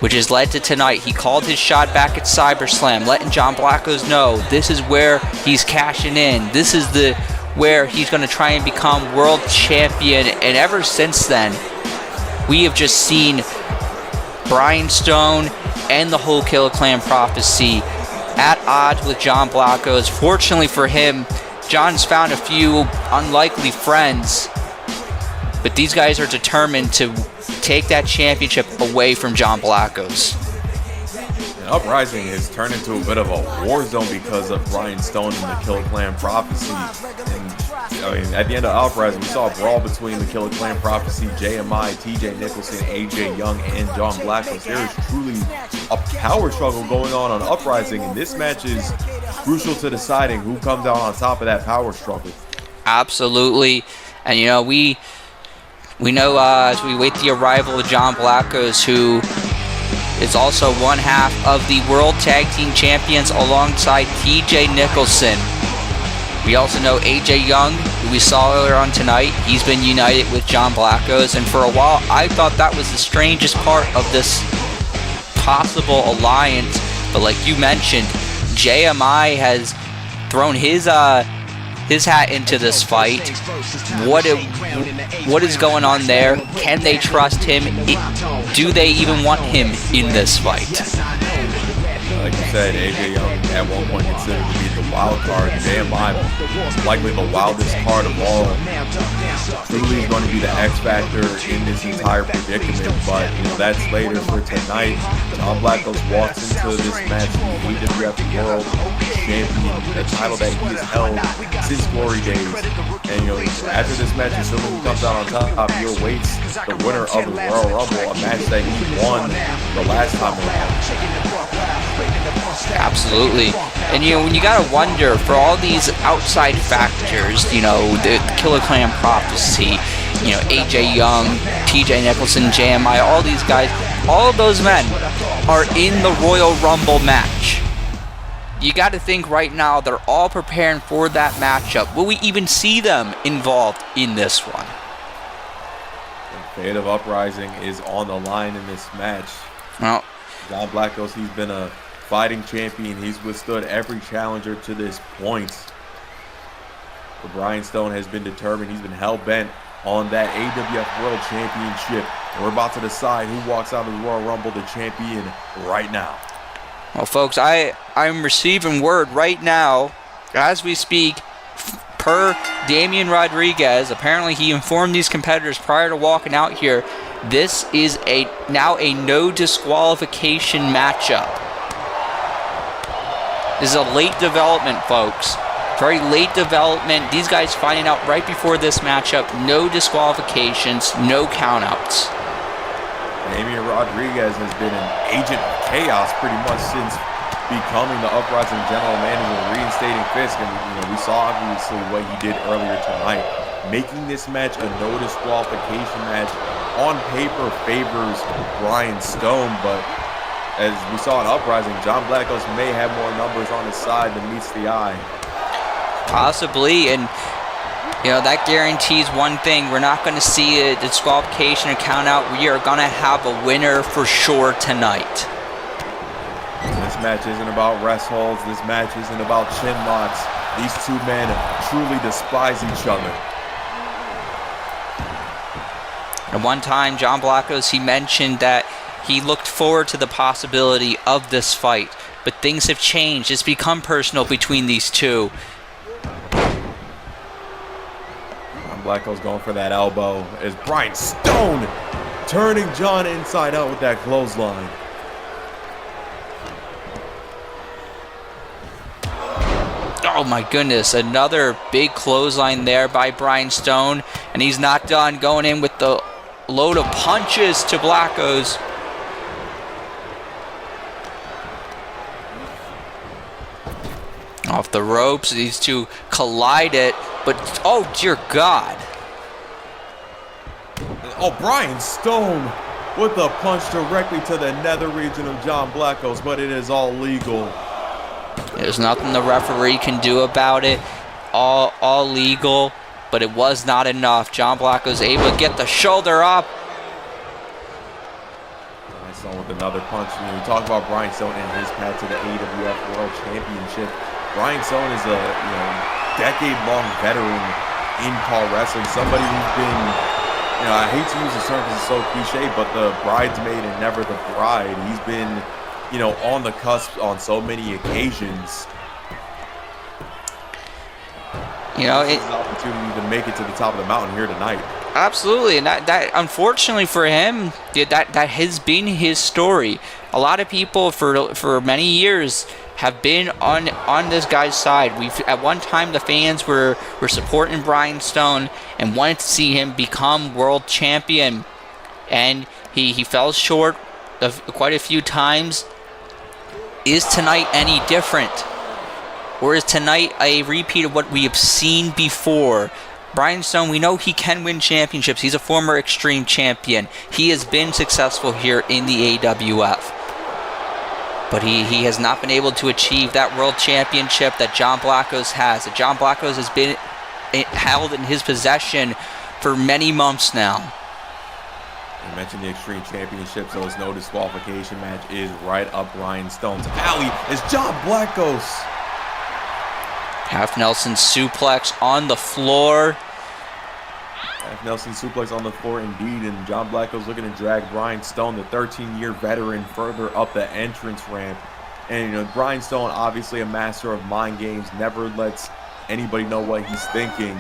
which has led to tonight. He called his shot back at CyberSlam, letting John Blackos know this is where he's cashing in. This is where he's going to try and become world champion. And ever since then, we have just seen Brian Stone and the whole Killer Clan Prophecy at odds with John Blackos. Fortunately for him, John's found a few unlikely friends, but these guys are determined to take that championship away from John Blackos. And Uprising has turned into a bit of a war zone because of Brian Stone and the Killer Clan Prophecy. And I mean, at the end of Uprising, we saw a brawl between the Killer Clan Prophecy, JMI, TJ Nicholson, AJ Young, and John Blackos. There is truly a power struggle going on Uprising, and this match is crucial to deciding who comes out on top of that power struggle. Absolutely. And you know, we know as we wait the arrival of John Blackos, who is also one half of the World Tag Team Champions alongside TJ Nicholson. We also know AJ Young, who we saw earlier on tonight. He's been united with John Blackos, and for a while I thought that was the strangest part of this possible alliance. But like you mentioned, JMI has thrown his hat into this fight. What is going on there? Can they trust him? Do they even want him in this fight? Like you said, AJ Young at one point considered to be the wild card. JMI, likely the wildest card of all. Truly is going to be the X factor in this entire predicament, but you know, that's later for tonight. John Blackos walks into this match with the AWF World Champion, the title that he has held since Glory Days. And you know, after this match, assuming he comes out on top, he awaits the winner of the Royal Rumble, a match that he won the last time around. Absolutely. And you know, when you gotta wonder, for all these outside factors, you know, the Killer Clan Prophecy, you know, AJ Young, TJ Nicholson, JMI, all these guys, all of those men are in the Royal Rumble match. You gotta think right now they're all preparing for that matchup. Will we even see them involved in this one? The fate of Uprising is on the line in this match. Well, John Blackos, he's been a fighting champion. He's withstood every challenger to this point. But Brian Stone has been determined. He's been hell-bent on that AWF World Championship. And we're about to decide who walks out of the Royal Rumble the champion right now. well, folks, I'm receiving word right now, as we speak, per Damian Rodriguez. Apparently, he informed these competitors prior to walking out here. This is now a no disqualification matchup. This is a late development, folks. Very late development. These guys finding out right before this matchup. No disqualifications, no countouts. Damian Rodriguez has been an agent of chaos pretty much since becoming the Uprising general manager and reinstating Fisk. And you know, we saw obviously what he did earlier tonight. Making this match a no disqualification match on paper favors Brian Stone, but as we saw in Uprising, John Blackos may have more numbers on his side than meets the eye. Possibly, and you know, that guarantees one thing. We're not going to see a disqualification or count out. We are going to have a winner for sure tonight. match isn't about rest holds. This match isn't about chin locks. These two men truly despise each other. At one time, John Blackos, he mentioned that he looked forward to the possibility of this fight, but things have changed. It's become personal between these two. John Blackos going for that elbow as Brian Stone turning John inside out with that clothesline. Oh my goodness, another big clothesline there by Brian Stone, and he's not done, going in with the load of punches to Blackos. Off the ropes, these two collided, but oh dear God. Oh, Brian Stone with a punch directly to the nether region of John Blackos, but it is all legal. There's nothing the referee can do about it. All legal, but it was not enough. John Blackos able to get the shoulder up. Brian Stone with another punch. When we talk about Brian Stone and his path to the AWF World Championship, Brian Stone is a decade-long veteran in pro wrestling. Somebody who's been, I hate to use the term because it's so cliche, but the bridesmaid and never the bride. He's been, on the cusp on so many occasions. It's an opportunity to make it to the top of the mountain here tonight. Absolutely, and that unfortunately for him, that has been his story. A lot of people for many years have been on this guy's side. At one time the fans were supporting Brian Stone and wanted to see him become world champion, and he fell short of quite a few times. Is tonight any different? Or is tonight a repeat of what we have seen before? Brian Stone, we know he can win championships. He's a former Extreme Champion. He has been successful here in the AWF. But he has not been able to achieve that World Championship that John Blackos has. That John Blackos has been held in his possession for many months now. You mentioned the Extreme Championship, so his no disqualification match is right up Brian Stone's alley. It's John Blackos. Half Nelson suplex on the floor. Half Nelson suplex on the floor indeed, and John Blackos looking to drag Brian Stone, the 13-year veteran, further up the entrance ramp. And Brian Stone, obviously a master of mind games, never lets anybody know what he's thinking.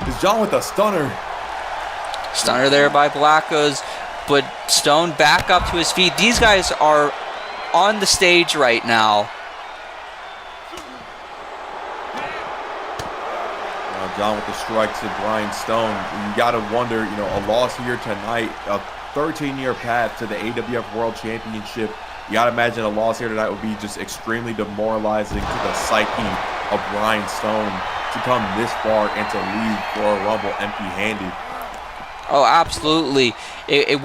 It's John with a stunner. Stunner there by Blackos, but Stone back up to his feet. These guys are on the stage right now. John with the strike to Brian Stone. You got to wonder, a loss here tonight, a 13-year path to the AWF World Championship. You got to imagine a loss here tonight would be just extremely demoralizing to the psyche of Brian Stone to come this far and to leave Royal Rumble empty-handed. Oh, absolutely. It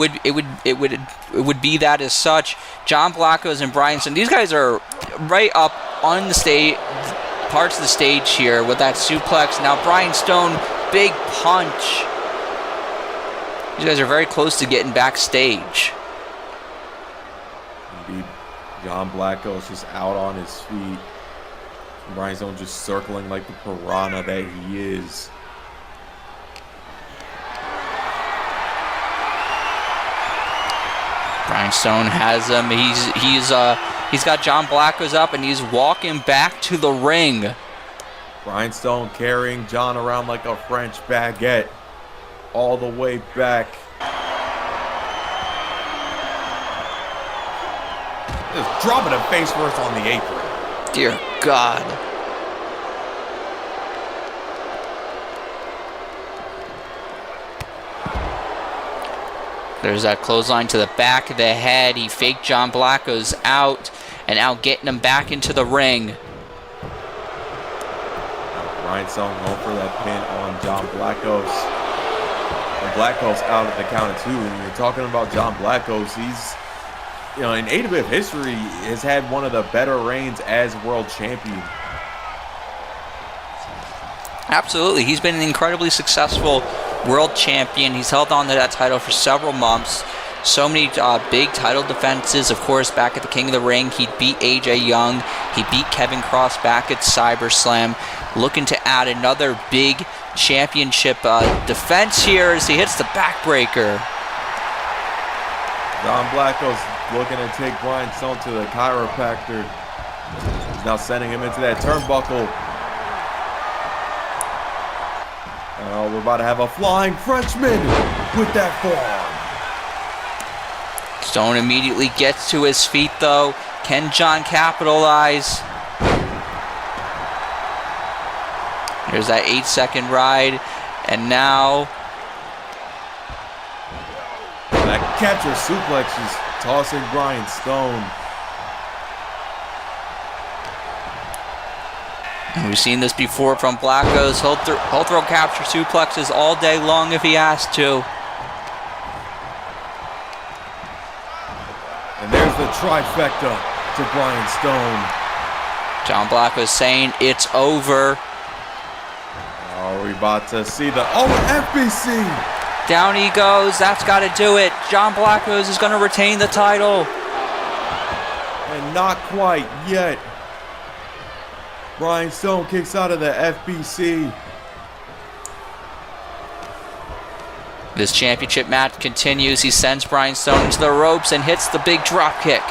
would be that as such. John Blackos and Brian Stone, these guys are right up on the stage, parts of the stage here with that suplex. Now Brian Stone, big punch. These guys are very close to getting backstage. Indeed, John Blackos just out on his feet. Brian Stone just circling like the piranha that he is. Brian Stone has him. He's got John Blackos up, and he's walking back to the ring. Brian Stone carrying John around like a French baguette all the way back. Just dropping him face first on the apron. Dear God. There's that clothesline to the back of the head. He faked John Blackos out, and now getting him back into the ring. Brian Stone going for that pin on John Blackos. And Blackos out at the count of two. And you're talking about John Blackos, he's, in AWF history, has had one of the better reigns as world champion. Absolutely. He's been an incredibly successful world champion. He's held on to that title for several months. So many big title defenses. Of course, back at the King of the Ring, he beat AJ Young. He beat Kevin Cross back at CyberSlam. Looking to add another big championship defense here as he hits the backbreaker. John Blackos looking to take Brian Stone to the chiropractor. He's now sending him into that turnbuckle. We're about to have a flying Frenchman with that forearm. Stone immediately gets to his feet, though. Can John capitalize? There's that 8-second ride. And now... that catcher suplex is tossing Brian Stone. And we've seen this before from Blackos. He'll throw capture suplexes all day long if he has to. And there's the trifecta to Brian Stone. John Blackos saying it's over. Are we about to see the FBC? Down he goes. That's got to do it. John Blackos is going to retain the title. And not quite yet. Brian Stone kicks out of the FBC. This championship match continues. He sends Brian Stone into the ropes and hits the big drop kick.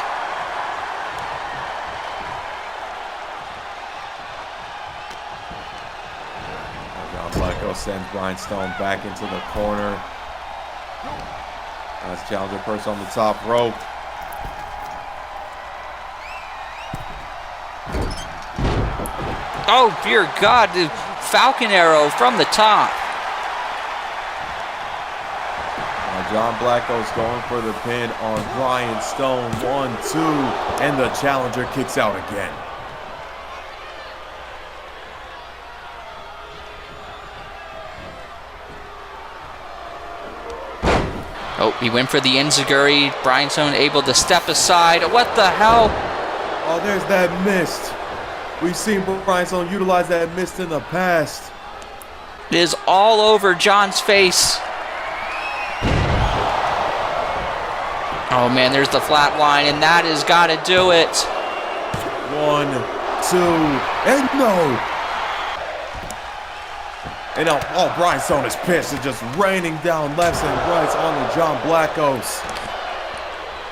John Blackos sends Brian Stone back into the corner. Nice challenger perch on the top rope. Oh, dear God. The Falcon Arrow from the top. John Blackos going for the pin on Brian Stone. 1, 2, and the challenger kicks out again. Oh, he went for the enziguri. Brian Stone able to step aside. What the hell? Oh, there's that mist. We've seen Brian Stone utilize that mist in the past. It is all over John's face. Oh man, there's the flat line, and that has got to do it. 1, 2, and no. And now, Brian Stone is pissed. It's just raining down lefts and rights on the John Blackos.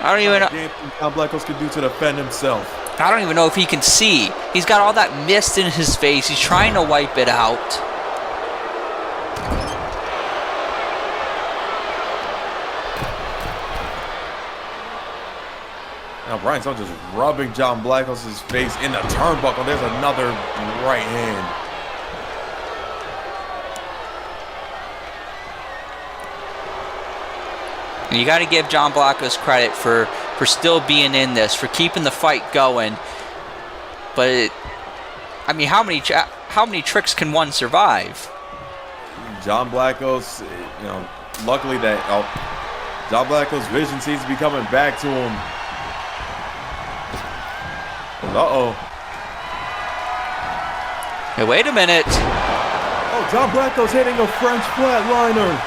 I don't even know. John Blackos could do to defend himself. I don't even know if he can see. He's got all that mist in his face. He's trying to wipe it out. Now Brian Stone just rubbing John Blackos' face in the turnbuckle. There's another right hand. And you got to give John Blackos credit for still being in this, for keeping the fight going. But I mean, how many tricks can one survive? John Blackos, luckily that John Blackos' vision seems to be coming back to him. Uh-oh. Hey, wait a minute. Oh, John Blackos hitting a French flatliner.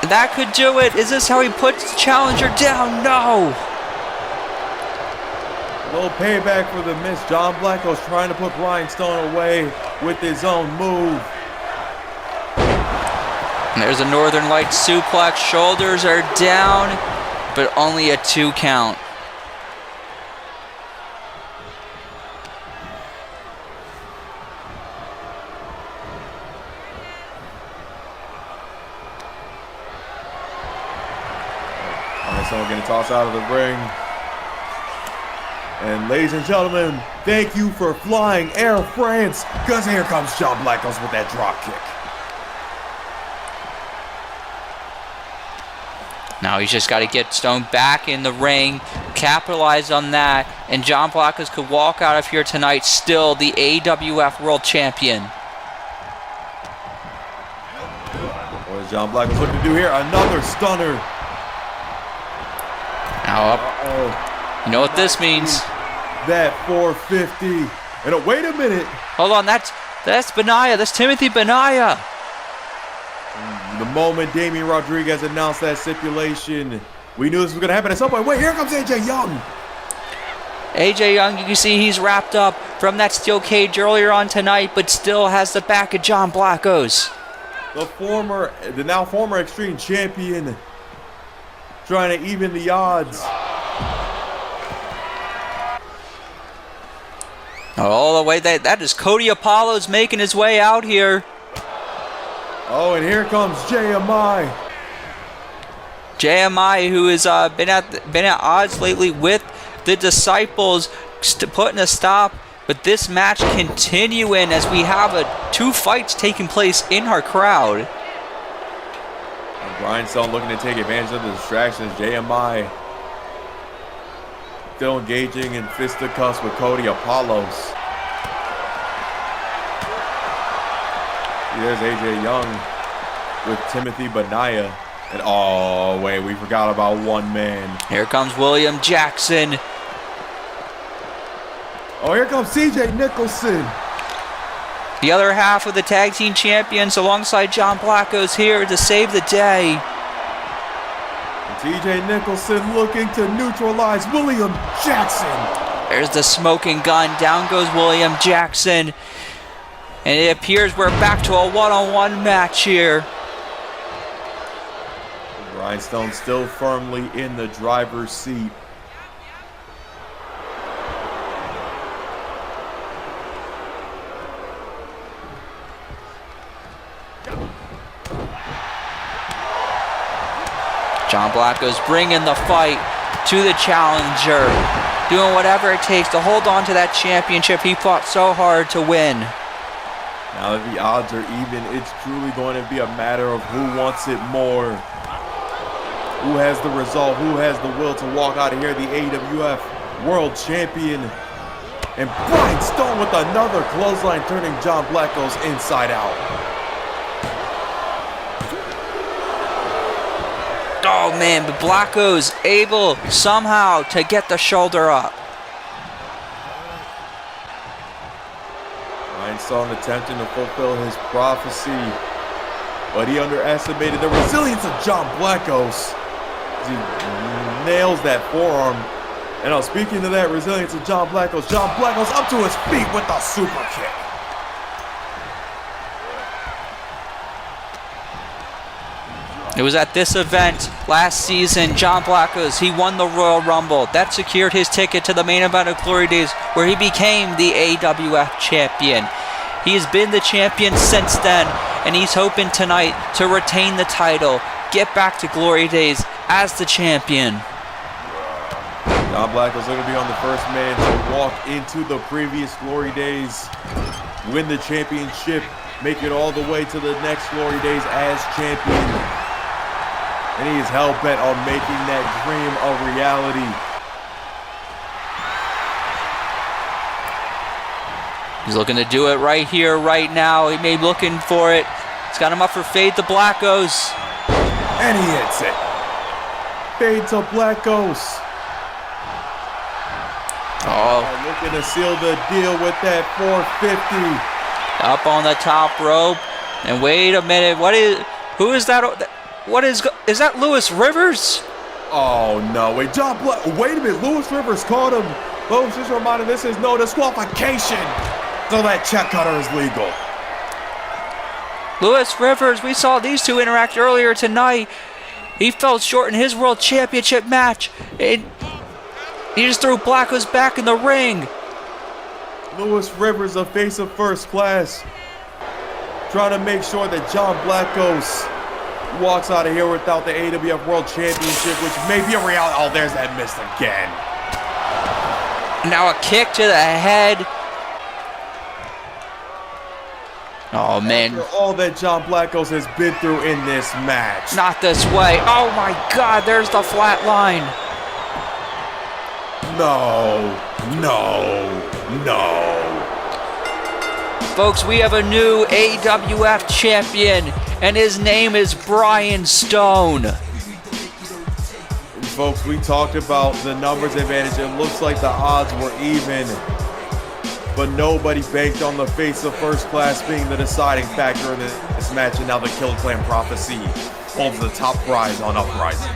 That could do it. Is this how he puts the challenger down? No. A little payback for the miss. John Blackos trying to put Brian Stone away with his own move. And there's a Northern Lights suplex. Shoulders are down, but only a 2 count. Someone getting tossed out of the ring. And ladies and gentlemen, thank you for flying Air France, because here comes John Blackos with that drop kick. Now he's just got to get Stone back in the ring, capitalize on that, and John Blackos could walk out of here tonight still the AWF World Champion. What is John Blackos looking to do here? Another stunner. Now up. You know what this means. That 450. And wait a minute. Hold on, that's Benaya. That's Timothy Benaya. The moment Damian Rodriguez announced that stipulation, We knew this was going to happen at some point. Wait, here comes AJ Young. AJ Young, you can see he's wrapped up from that steel cage earlier on tonight, but still has the back of John Blackos. The now former Extreme Champion, trying to even the odds. All the way, that is Cody Apollo's making his way out here. Oh, and here comes JMI. JMI, who has been at odds lately with the Disciples, putting a stop. But this match continuing as we have two fights taking place in our crowd. And Brian Stone looking to take advantage of the distractions. JMI still engaging in fisticuffs with Cody Apollos. There's AJ Young with Timothy Benaya. And oh, wait, we forgot about one man. Here comes William Jackson. Oh, here comes CJ Nicholson. The other half of the tag team champions alongside John Blackos here to save the day. And TJ Nicholson looking to neutralize William Jackson. There's the smoking gun. Down goes William Jackson. And it appears we're back to a one-on-one match here. Rhinestone still firmly in the driver's seat. John Blackos bringing the fight to the challenger, doing whatever it takes to hold on to that championship he fought so hard to win. Now that the odds are even, it's truly going to be a matter of who wants it more. Who has the resolve, who has the will to walk out of here, the AWF World Champion. And Brian Stone with another clothesline, turning John Blackos inside out. Oh man, but Blackos able somehow to get the shoulder up. Brian Stone attempting to fulfill his prophecy, but he underestimated the resilience of John Blackos. He nails that forearm. And now speaking of that resilience of John Blackos up to his feet with a super kick. It was at this event last season, John Blackos, he won the Royal Rumble. That secured his ticket to the main event of Glory Days, where he became the AWF champion. He has been the champion since then, and he's hoping tonight to retain the title, get back to Glory Days as the champion. John Blackos going to be on the first man to walk into the previous Glory Days, win the championship, make it all the way to the next Glory Days as champion. And he is hell-bent on making that dream a reality. He's looking to do it right here, right now. He may be looking for it. He's got him up for fade to Blackos. And he hits it. Fade to Blackos. Oh, looking to seal the deal with that 450. up on the top rope. And wait a minute, who is that? Is that Lewis Rivers? Oh no, wait, wait a minute, Lewis Rivers caught him. Folks, just a reminder, this is no disqualification, so that check cutter is legal. Lewis Rivers, we saw these two interact earlier tonight. He fell short in his World Championship match. He just threw Blackos back in the ring. Lewis Rivers, the face of First Class, trying to make sure that John Blackos walks out of here without the AWF World Championship, which may be a reality. Oh, there's that miss again. Now a kick to the head. Oh, man. After all that John Blackos has been through in this match. Not this way. Oh, my God. There's the flat line. No. Folks, we have a new AWF champion, and his name is Brian Stone. Folks, we talked about the numbers advantage. It looks like the odds were even, but nobody banked on the face of First Class being the deciding factor in this match, and now the Kill Clan Prophecy holds the top prize on Uprising.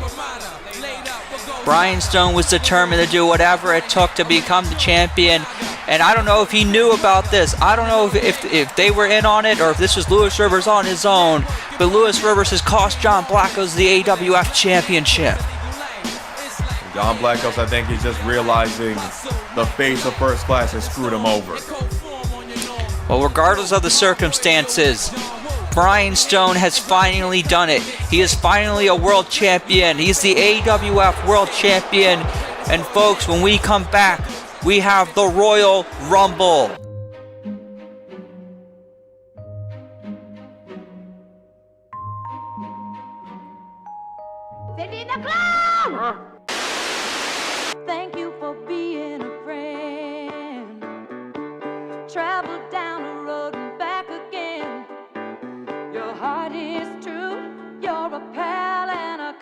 Brian Stone was determined to do whatever it took to become the champion. And I don't know if he knew about this. I don't know if they were in on it or if this was Lewis Rivers on his own. But Lewis Rivers has cost John Blackos the AWF Championship. John Blackos, I think he's just realizing the face of first class has screwed him over. Well, regardless of the circumstances, Brian Stone has finally done it. He is finally a world champion. He's the AWF World Champion. And folks, when we come back, we have the Royal Rumble. Thank you for being a friend. Travel down the road and back again. Your heart is true. You're a pal and a.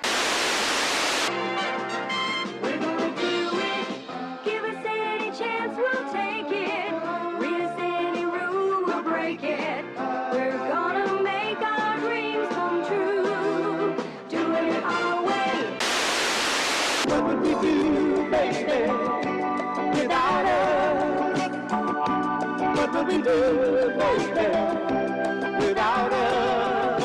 We're gonna do it. Give us any chance, we'll take it. Read us any rule, we'll break it. We're gonna make our dreams come true. Doing it our way. What would we do, baby, without us? What would we do, baby, without us?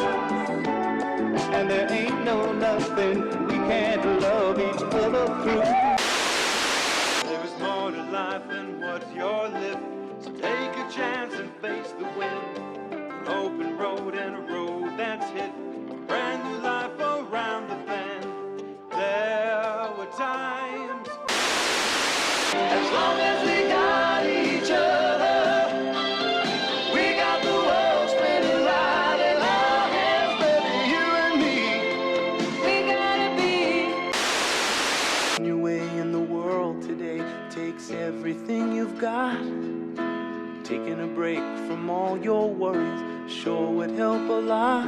And there ain't no nothing we can't love each other through. There is more to life than what you're living. So take a chance and face the wind. An open road and a road that's hit. A brand new life around the bend. There were times. As long as we got each other, we got the world spinning right in our hands, baby, you and me. We gotta be. Your way in the world today takes everything you've got. Taking a break from all your worries sure would help a lot.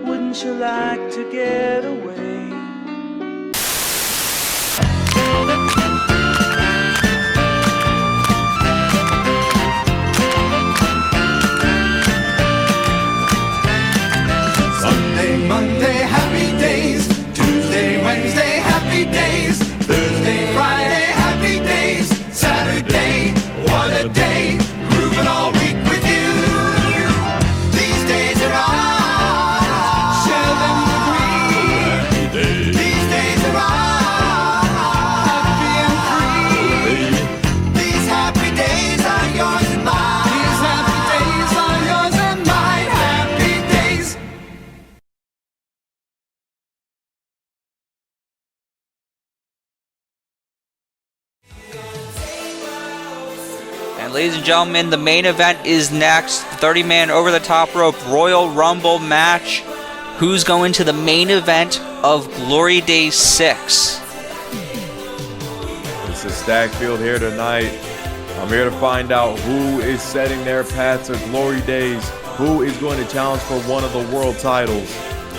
Wouldn't you like to get away? Sunday, Monday, happy days. Tuesday, Wednesday, happy days. Thursday, Friday, happy days. Saturday, what a day. Grooving all week with you. These days are ours. Share them with me. These days are ours. Happy and free. These happy days are yours and mine. These happy days are yours and mine. Happy days. And ladies and gentlemen, the main event is next. The 30-man over-the-top rope Royal Rumble match. Who's going to the main event of Glory Days 6? It's a stacked field here tonight. I'm here to find out who is setting their path to Glory Days, who is going to challenge for one of the world titles.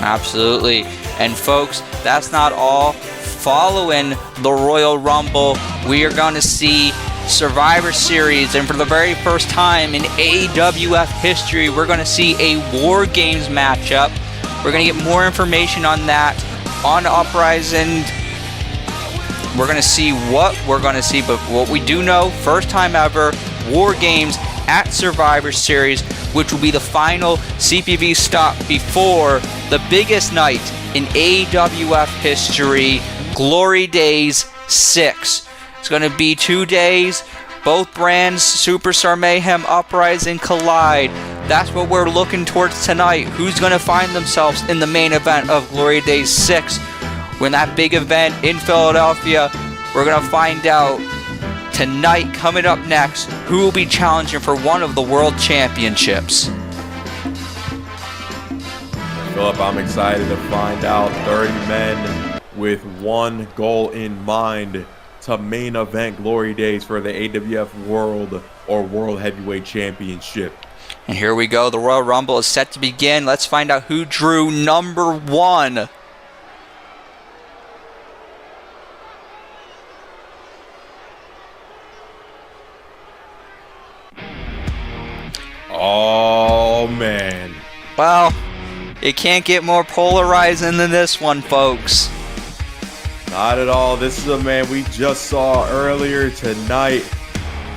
Absolutely. And folks, that's not all. Following the Royal Rumble, we are going to see Survivor Series, and for the very first time in AWF history, we're going to see a War Games matchup. We're going to get more information on that on Uprising. We're going to see what we're going to see, but what we do know, first time ever, War Games at Survivor Series, which will be the final CPV stop before the biggest night in AWF history, Glory Days 6. It's going to be 2 days. Both brands, Superstar Mayhem, Uprising, collide. That's what we're looking towards tonight. Who's going to find themselves in the main event of Glory Days 6? When that big event in Philadelphia, we're going to find out tonight, coming up next, who will be challenging for one of the World Championships. Philip, I'm excited to find out 30 men with one goal in mind to main event Glory Days for the AWF World or World Heavyweight Championship. And here we go. The Royal Rumble is set to begin. Let's find out who drew number 1. Oh, man. Well, it can't get more polarizing than this one, folks. Not at all. This is a man we just saw earlier tonight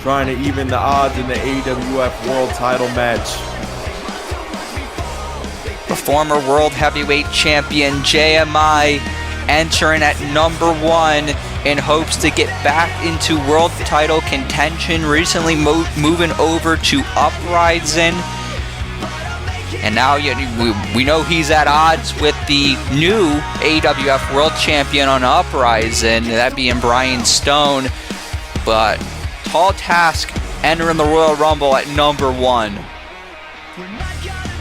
trying to even the odds in the AWF World title match. The former World Heavyweight Champion JMI entering at number 1 in hopes to get back into world title contention. Recently moving over to Uprising. And now we know he's at odds with the new AWF World Champion on Uprising, that being Brian Stone. But tall task entering the Royal Rumble at number 1.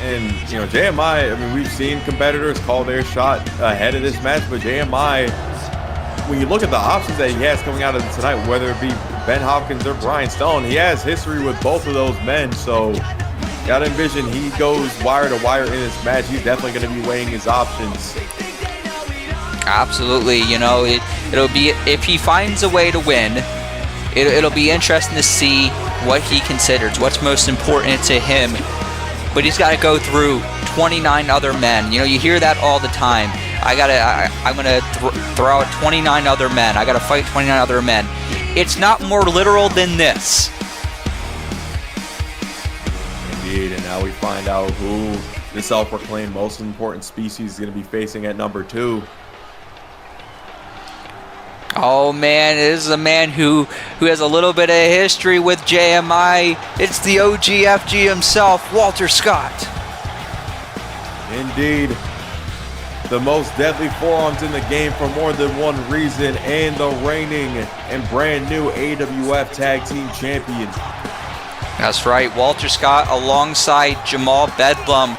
And, you know, JMI, I mean, we've seen competitors call their shot ahead of this match, but JMI, when you look at the options that he has coming out of tonight, whether it be Ben Hopkins or Brian Stone, he has history with both of those men, so gotta envision he goes wire to wire in this match. He's definitely going to be weighing his options. Absolutely, you know, it'll be, if he finds a way to win, it'll be interesting to see what he considers, what's most important to him. But he's got to go through 29 other men. You know, you hear that all the time. I'm gonna throw out 29 other men. I gotta fight 29 other men. It's not more literal than this. Indeed, and now we find out who the self-proclaimed most important species is going to be facing at number 2. Oh man, this is a man who has a little bit of history with JMI. It's the OGFG himself, Walter Scott. Indeed. The most deadly forearms in the game for more than one reason, and the reigning and brand new AWF Tag Team Champion. That's right, Walter Scott alongside Jamal Bedlam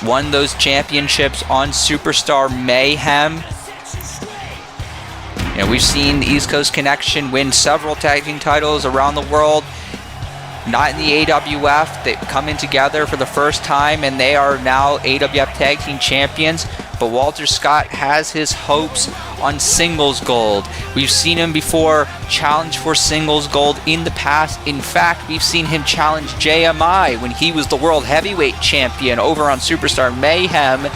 won those championships on Superstar Mayhem. You know, we've seen the East Coast Connection win several tag team titles around the world. Not in the AWF. They've come in together for the first time, and they are now AWF Tag Team Champions. But Walter Scott has his hopes on singles gold. We've seen him before challenge for singles gold in the past. In fact, we've seen him challenge JMI when he was the World Heavyweight Champion over on Superstar Mayhem,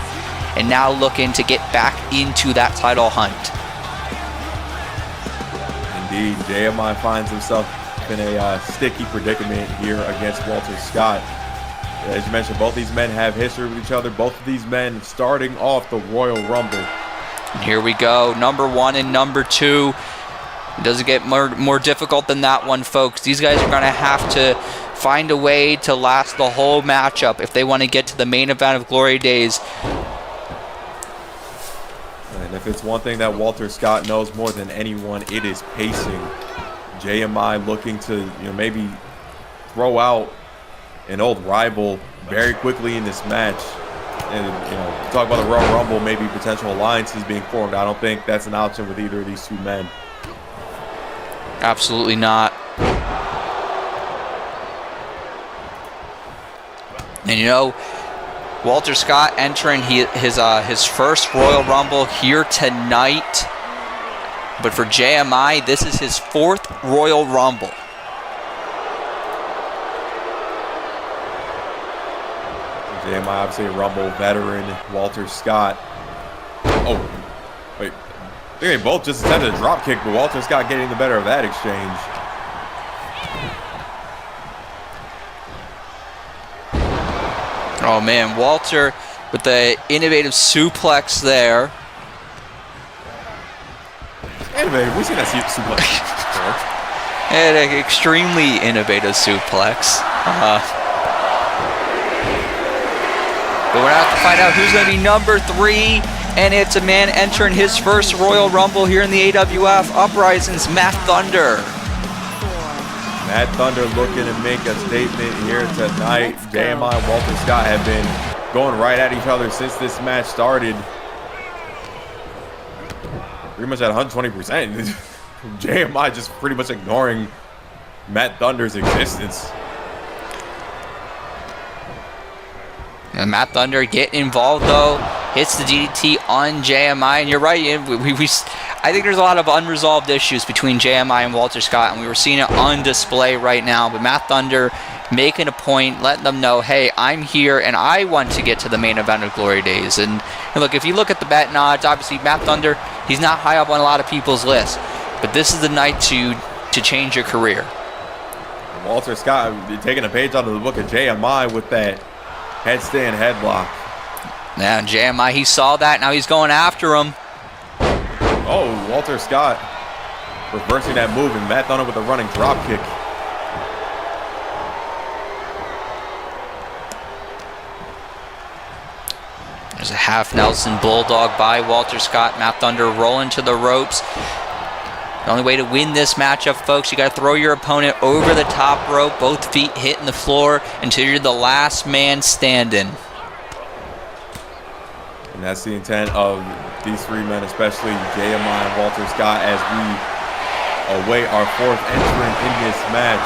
and now looking to get back into that title hunt. Indeed, JMI finds himself in a sticky predicament here against Walter Scott. As you mentioned, both these men have history with each other. Both of these men starting off the Royal Rumble. Here we go, number 1 and number 2. It doesn't get more difficult than that one, folks. These guys are going to have to find a way to last the whole matchup if they want to get to the main event of Glory Days. And if it's one thing that Walter Scott knows more than anyone, it is pacing. JMI looking to, maybe throw out an old rival very quickly in this match. And, talk about the Royal Rumble, maybe potential alliances being formed. I don't think that's an option with either of these two men. Absolutely not. And Walter Scott entering his first Royal Rumble here tonight. But for JMI, this is his 4th Royal Rumble. JMI, obviously a Rumble veteran, Walter Scott. Oh, wait. I think they both just attempted a drop kick, but Walter Scott getting the better of that exchange. Oh man, Walter with the innovative suplex there. Innovative, we've seen that suplex before. And an extremely innovative suplex. But we're going to have to find out who's going to be number 3. And it's a man entering his first Royal Rumble here in the AWF. Uprising's Matt Thunder. Matt Thunder looking to make a statement here tonight. JMI and Walter Scott have been going right at each other since this match started. Pretty much at 120%. JMI just pretty much ignoring Matt Thunder's existence. And Matt Thunder getting involved though, hits the DDT on JMI, and you're right. I think there's a lot of unresolved issues between JMI and Walter Scott, and we were seeing it on display right now. But Matt Thunder making a point, letting them know, hey, I'm here and I want to get to the main event of Glory Days. And look, if you look at the betting odds, obviously Matt Thunder, He's not high up on a lot of people's lists, but this is the night to change your career. Walter Scott taking a page out of the book of JMI with that headstand headlock. Now JMI, he saw that. Now he's going after him. Oh, Walter Scott reversing that move, and Matt Thunder with a running drop kick. There's a half Nelson Bulldog by Walter Scott. Matt Thunder rolling to the ropes. The only way to win this matchup, folks, you got to throw your opponent over the top rope, both feet hitting the floor until you're the last man standing. And that's the intent of these three men, especially JMI and Walter Scott, as we await our fourth entrant in this match.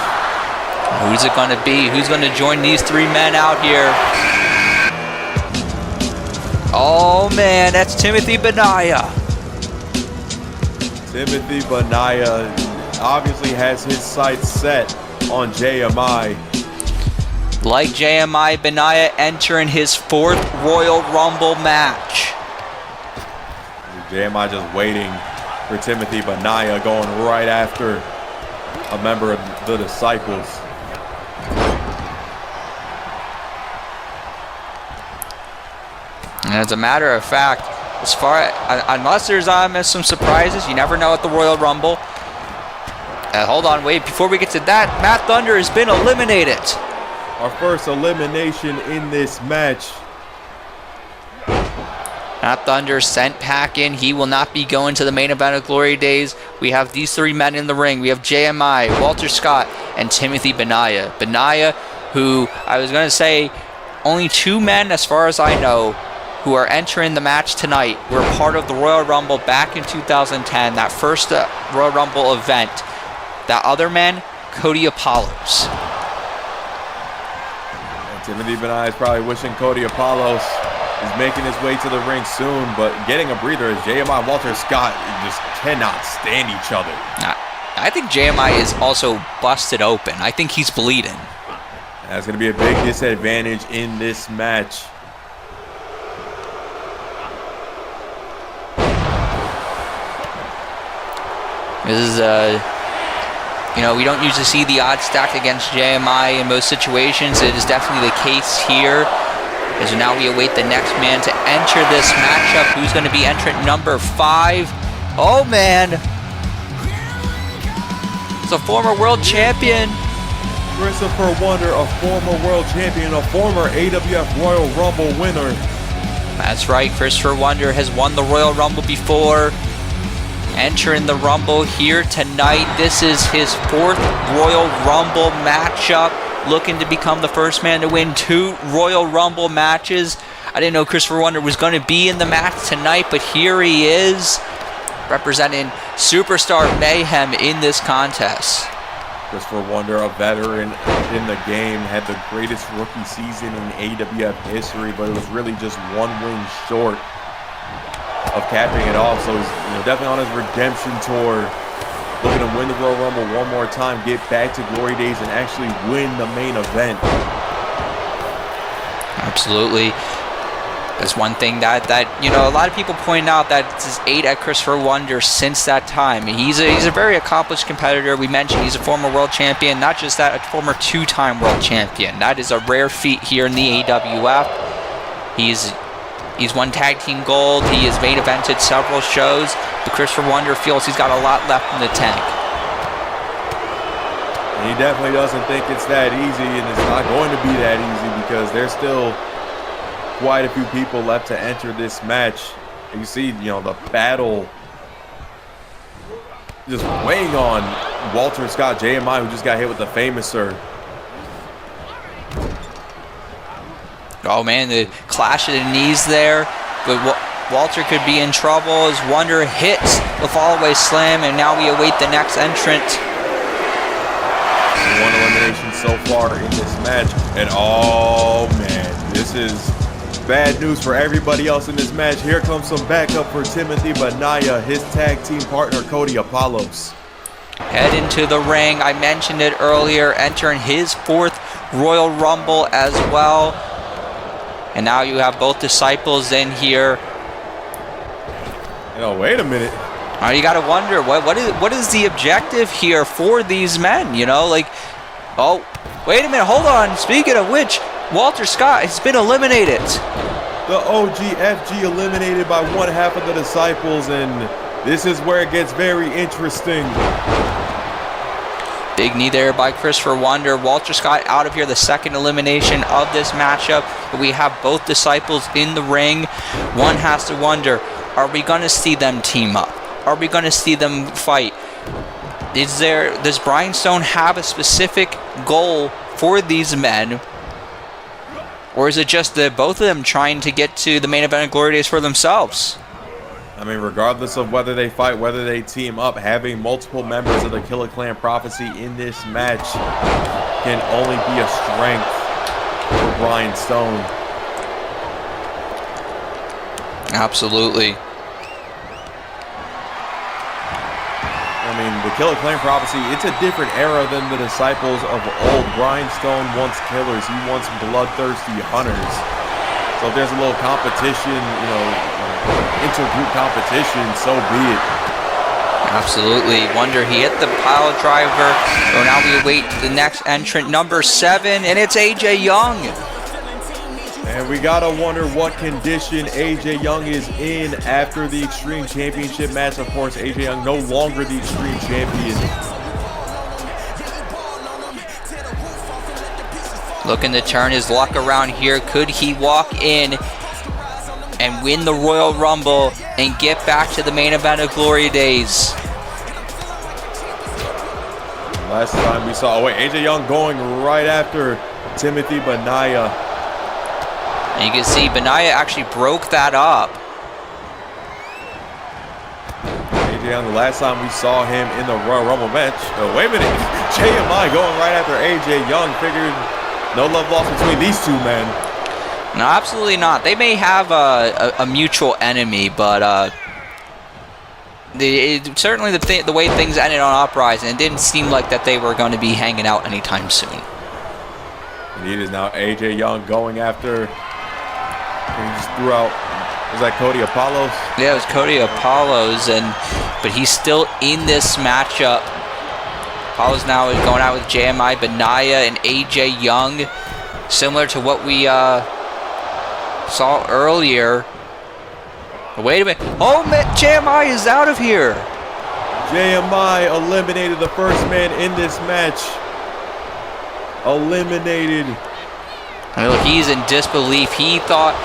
Who's it going to be? Who's going to join these three men out here? Oh, man, that's Timothy Benaya. Timothy Benaya obviously has his sights set on JMI. Like JMI, Benaya entering his fourth Royal Rumble match. JMI just waiting for Timothy Benaya, going right after a member of the Disciples. And as a matter of fact, unless there's some surprises, you never know at the Royal Rumble. Hold on, wait, before we get to that, Matt Thunder has been eliminated. Our first elimination in this match. Matt Thunder sent packing. He will not be going to the main event of Glory Days. We have these three men in the ring. We have JMI, Walter Scott, and Timothy Benaya. Benaya, who I was going to say, only two men, as far as I know, who are entering the match tonight were part of the Royal Rumble back in 2010, that first Royal Rumble event. That other man, Cody Apollos. And Timothy Benaya is probably wishing Cody Apollos is making his way to the ring soon, but getting a breather as JMI and Walter Scott just cannot stand each other. I think JMI is also busted open. I think he's bleeding. That's going to be a big disadvantage in this match. This is, we don't usually see the odds stacked against JMI in most situations. It is definitely the case here. As now we await the next man to enter this matchup. Who's going to be entrant number 5? Oh, man. It's a former world champion. Christopher Wonder, a former world champion, a former AWF Royal Rumble winner. That's right. Christopher Wonder has won the Royal Rumble before. Entering the Rumble here tonight. This is his 4th Royal Rumble matchup. Looking to become the first man to win 2 Royal Rumble matches. I didn't know Christopher Wonder was going to be in the match tonight, but here he is, representing Superstar Mayhem in this contest. Christopher Wonder, a veteran in the game, had the greatest rookie season in AWF history, but it was really just one win short of capping it off. So he's definitely on his redemption tour, looking to win the Royal Rumble one more time, get back to Glory Days, and actually win the main event. Absolutely. That's one thing that a lot of people point out that it's 8 at Christopher Wonder since that time. He's a very accomplished competitor. We mentioned he's a former world champion. Not just that, a former 2-time world champion. That is a rare feat here in the AWF. He's won tag team gold. He has main evented several shows. But Christopher Wonder feels he's got a lot left in the tank. And he definitely doesn't think it's that easy, and it's not going to be that easy because there's still quite a few people left to enter this match. And you see, the battle just weighing on Walter Scott, JMI, who just got hit with the Famouser. Oh man, the clash of the knees there, but Walter could be in trouble as Wonder hits the fallaway slam, and now we await the next entrant. One elimination so far in this match, and oh man, this is bad news for everybody else in this match. Here comes some backup for Timothy Benaya, his tag team partner Cody Apollos. Head into the ring, I mentioned it earlier, entering his 4th Royal Rumble as well. And now you have both Disciples in here. You know, wait a minute. You got to wonder what is the objective here for these men? You know, like, oh, wait a minute, hold on. Speaking of which, Walter Scott has been eliminated. The OGFG eliminated by one half of the Disciples, and this is where it gets very interesting. Big knee there by Christopher Wonder. Walter Scott out of here, the second elimination of this matchup. But we have both Disciples in the ring. One has to wonder, are we going to see them team up? Are we going to see them fight? Does Brian Stone have a specific goal for these men? Or is it just that both of them trying to get to the main event of Glory Days for themselves? I mean, regardless of whether they fight, whether they team up, having multiple members of the Killer Clan Prophecy in this match can only be a strength for Brian Stone. Absolutely. I mean, the Killer Clan Prophecy, it's a different era than the Disciples of old. Brian Stone wants killers. He wants bloodthirsty hunters. So if there's a little competition, you know, intergroup competition, so be it. Absolutely. Wonder, he hit the pile driver. So now we await the next entrant, number 7, and it's AJ Young. And we gotta wonder what condition AJ Young is in after the Extreme Championship match. Of course, AJ Young no longer the Extreme Champion. Looking to turn his luck around here. Could he walk in and win the Royal Rumble and get back to the main event of Glory Days? Last time we saw, AJ Young going right after Timothy Benaya. And you can see Benaya actually broke that up. AJ Young, the last time we saw him in the Royal Rumble match. Oh, wait a minute. JMI going right after AJ Young. Figured no love lost between these two men. No, absolutely not. They may have a mutual enemy, but certainly the way things ended on Uprising, it didn't seem like that they were going to be hanging out anytime soon. And it is now AJ Young going after. He just threw out. Was that Cody Apollos? Yeah, it was Cody Apollos, but he's still in this matchup. Apollos now is going out with JMI, Benaya, and AJ Young, similar to what we saw earlier. But wait a minute. Oh, JMI is out of here. JMI eliminated the first man in this match. Eliminated. Well, he's in disbelief. He thought,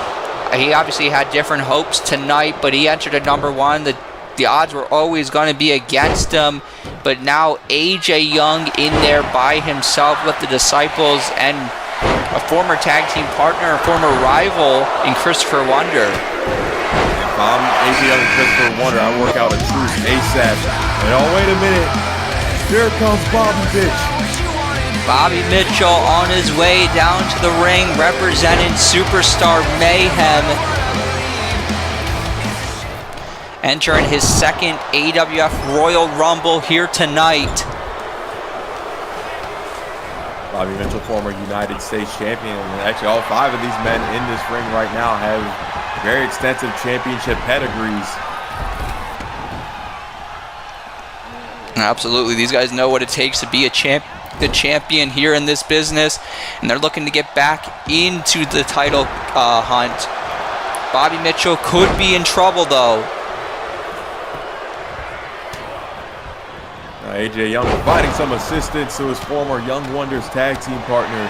he obviously had different hopes tonight, but he entered at number 1. The odds were always going to be against him. But now AJ Young in there by himself with the Disciples and a former tag team partner, a former rival in Christopher Wonder. If I'm AJ Young and Christopher Wonder, I work out a truce ASAP. And oh, wait a minute. Here comes Bobby Bitch. Bobby Mitchell on his way down to the ring, representing Superstar Mayhem. Entering his second AWF Royal Rumble here tonight. Bobby Mitchell, former United States champion. And actually, all 5 of these men in this ring right now have very extensive championship pedigrees. Absolutely. These guys know what it takes to be the champion here in this business. And they're looking to get back into the title hunt. Bobby Mitchell could be in trouble, though. AJ Young providing some assistance to his former Young Wonders tag team partner.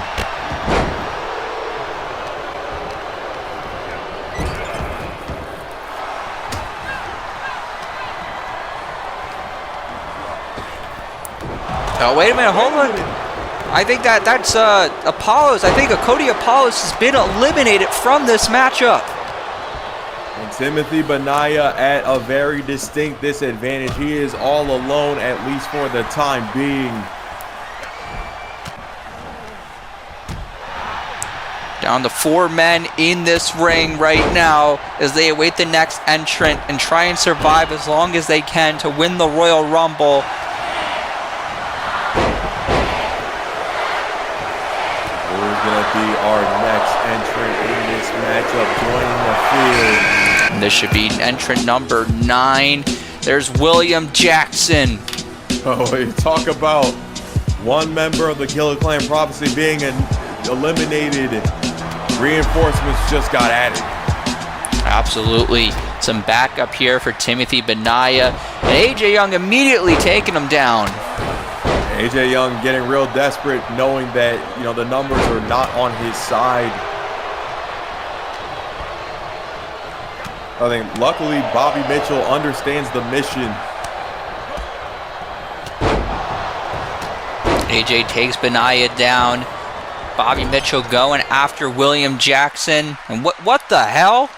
Oh, wait a minute, hold on. I think that's Apollos. I think Cody Apollos has been eliminated from this matchup. And Timothy Benaya at a very distinct disadvantage. He is all alone, at least for the time being. Down to 4 men in this ring right now as they await the next entrant and try and survive as long as they can to win the Royal Rumble. Who's going to be our next entrant in this matchup? Joining the field And this should be entrant number 9. There's William Jackson. Oh, you talk about one member of the Killer Clan Prophecy being eliminated. Reinforcements just got added. Absolutely. Some backup here for Timothy Benaya. And AJ Young immediately taking him down. AJ Young getting real desperate, knowing that, you know, the numbers are not on his side. I think luckily Bobby Mitchell understands the mission. AJ takes Benaya down. Bobby Mitchell going after William Jackson. And what the hell?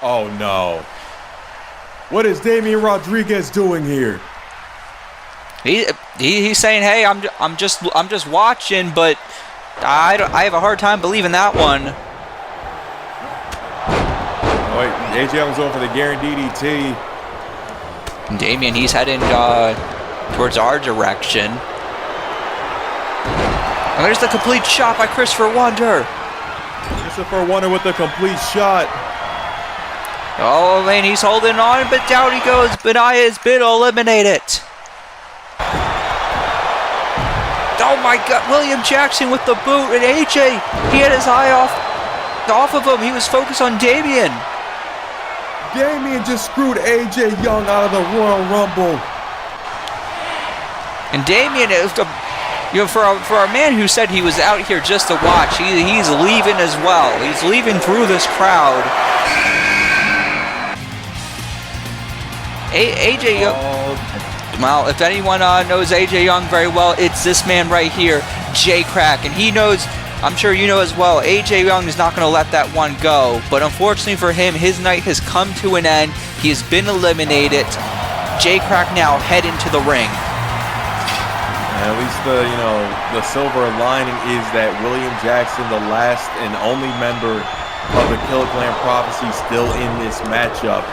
Oh no. What is Damian Rodriguez doing here? He's saying, "Hey, I'm just watching, but I have a hard time believing that one." Oh, wait, AJ Young's going for the guaranteed DDT. And Damian, he's heading towards our direction. And there's the complete shot by Christopher Wonder. Christopher Wonder with the complete shot. Oh, man, he's holding on, but down he goes. Benaya has been eliminated. Oh my God, William Jackson with the boot, and AJ, he had his eye off of him. He was focused on Damian. Damian just screwed AJ Young out of the Royal Rumble. And Damian, for a man who said he was out here just to watch, he's leaving as well. He's leaving through this crowd. AJ Young. Well, if anyone knows AJ Young very well, it's this man right here, Jay Crack, and he knows. I'm sure you know as well, AJ Young is not going to let that one go. But unfortunately for him, his night has come to an end. He has been eliminated. Jay Crack now head into the ring. At least the silver lining is that William Jackson, the last and only member of the Killer Clan Prophecy, still in this matchup.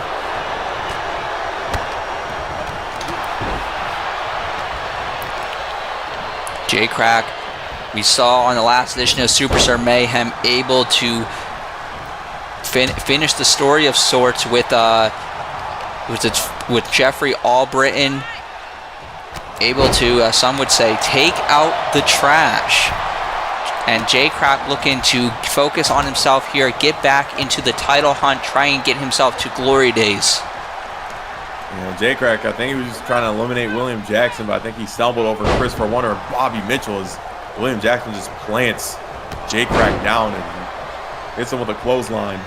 Jay Crack, we saw on the last edition of Superstar Mayhem, able to finish the story of sorts with Jeffrey Albritton, able to, some would say, take out the trash. And Jay Crack looking to focus on himself here, get back into the title hunt, try and get himself to glory days. You know, Jay Crack, I think he was just trying to eliminate William Jackson, but I think he stumbled over Christopher Wonder and Bobby Mitchell as William Jackson just plants Jay Crack down and hits him with a clothesline.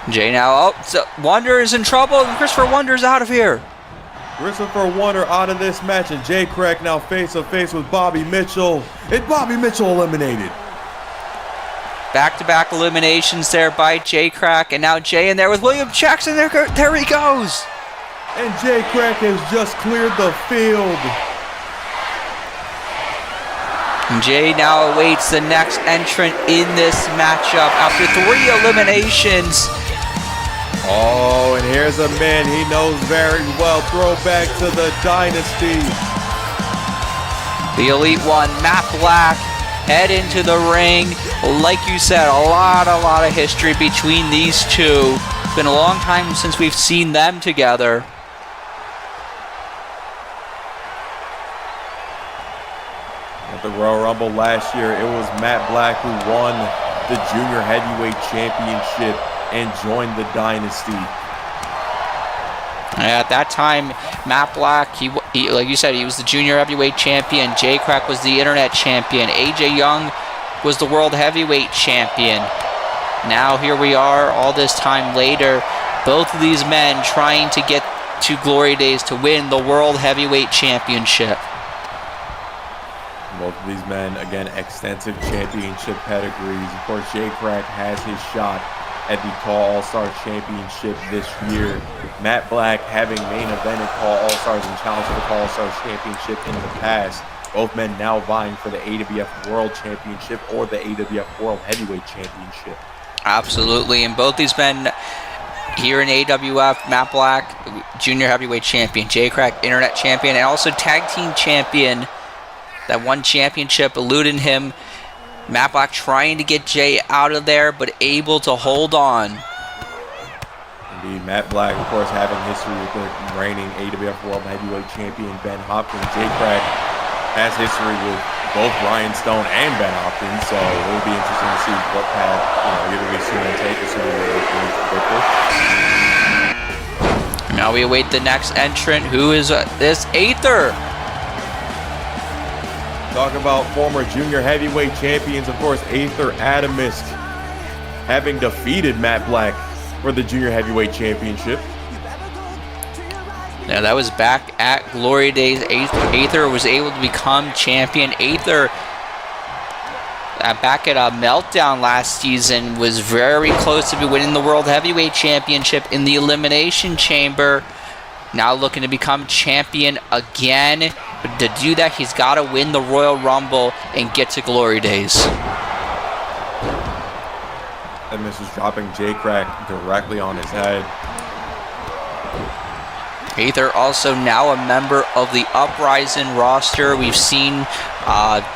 Jay now, so Wonder is in trouble, and Christopher Wonder's out of here. Christopher Wonder out of this match, and Jay Crack now face-to-face with Bobby Mitchell. And Bobby Mitchell eliminated. Back-to-back eliminations there by Jay Crack, and now Jay in there with William Jackson. There he goes. And Jay Crack has just cleared the field. And Jay now awaits the next entrant in this matchup after 3 eliminations. Oh, and here's a man he knows very well. Throwback to the Dynasty. The Elite One, Matt Black, head into the ring. Like you said, a lot of history between these two. It's been a long time since we've seen them together. At the Royal Rumble last year, it was Matt Black who won the Junior Heavyweight Championship and joined the Dynasty. At that time, Matt Black, he like you said, he was the Junior Heavyweight Champion. Jay Crack was the Internet Champion. AJ Young was the World Heavyweight Champion. Now here we are, all this time later, both of these men trying to get to glory days to win the World Heavyweight Championship. Both of these men, again, extensive championship pedigrees. Of course, Jay Crack has his shot at the Call All-Star Championship this year. Matt Black having main evented Call All-Stars and challenged for the Call All-Stars Championship in the past. Both men now vying for the AWF World Championship or the AWF World Heavyweight Championship. Absolutely, and both these men here in AWF, Matt Black, Junior Heavyweight Champion, Jay Crack, Internet Champion, and also Tag Team Champion. That one championship eluding him Matt Black trying to get Jay out of there, but able to hold on. Indeed, Matt Black, of course, having history with the reigning AWF World Heavyweight Champion Ben Hopkins. Jay Crack has history with both Ryan Stone and Ben Hopkins, so it will be interesting to see what path either way soon and take, assuming they Now we await the next entrant, who is this Aether. Talk about former junior heavyweight champions, of course, Aether Adamisk having defeated Matt Black for the junior heavyweight championship. Now that was back at Glory Days. Aether was able to become champion. Aether, back at a Meltdown last season, was very close to winning the World Heavyweight Championship in the Elimination Chamber. Now looking to become champion again. But to do that, he's got to win the Royal Rumble and get to Glory Days. And this is dropping Jay Crack directly on his head. Aether also now a member of the Uprising roster. We've seen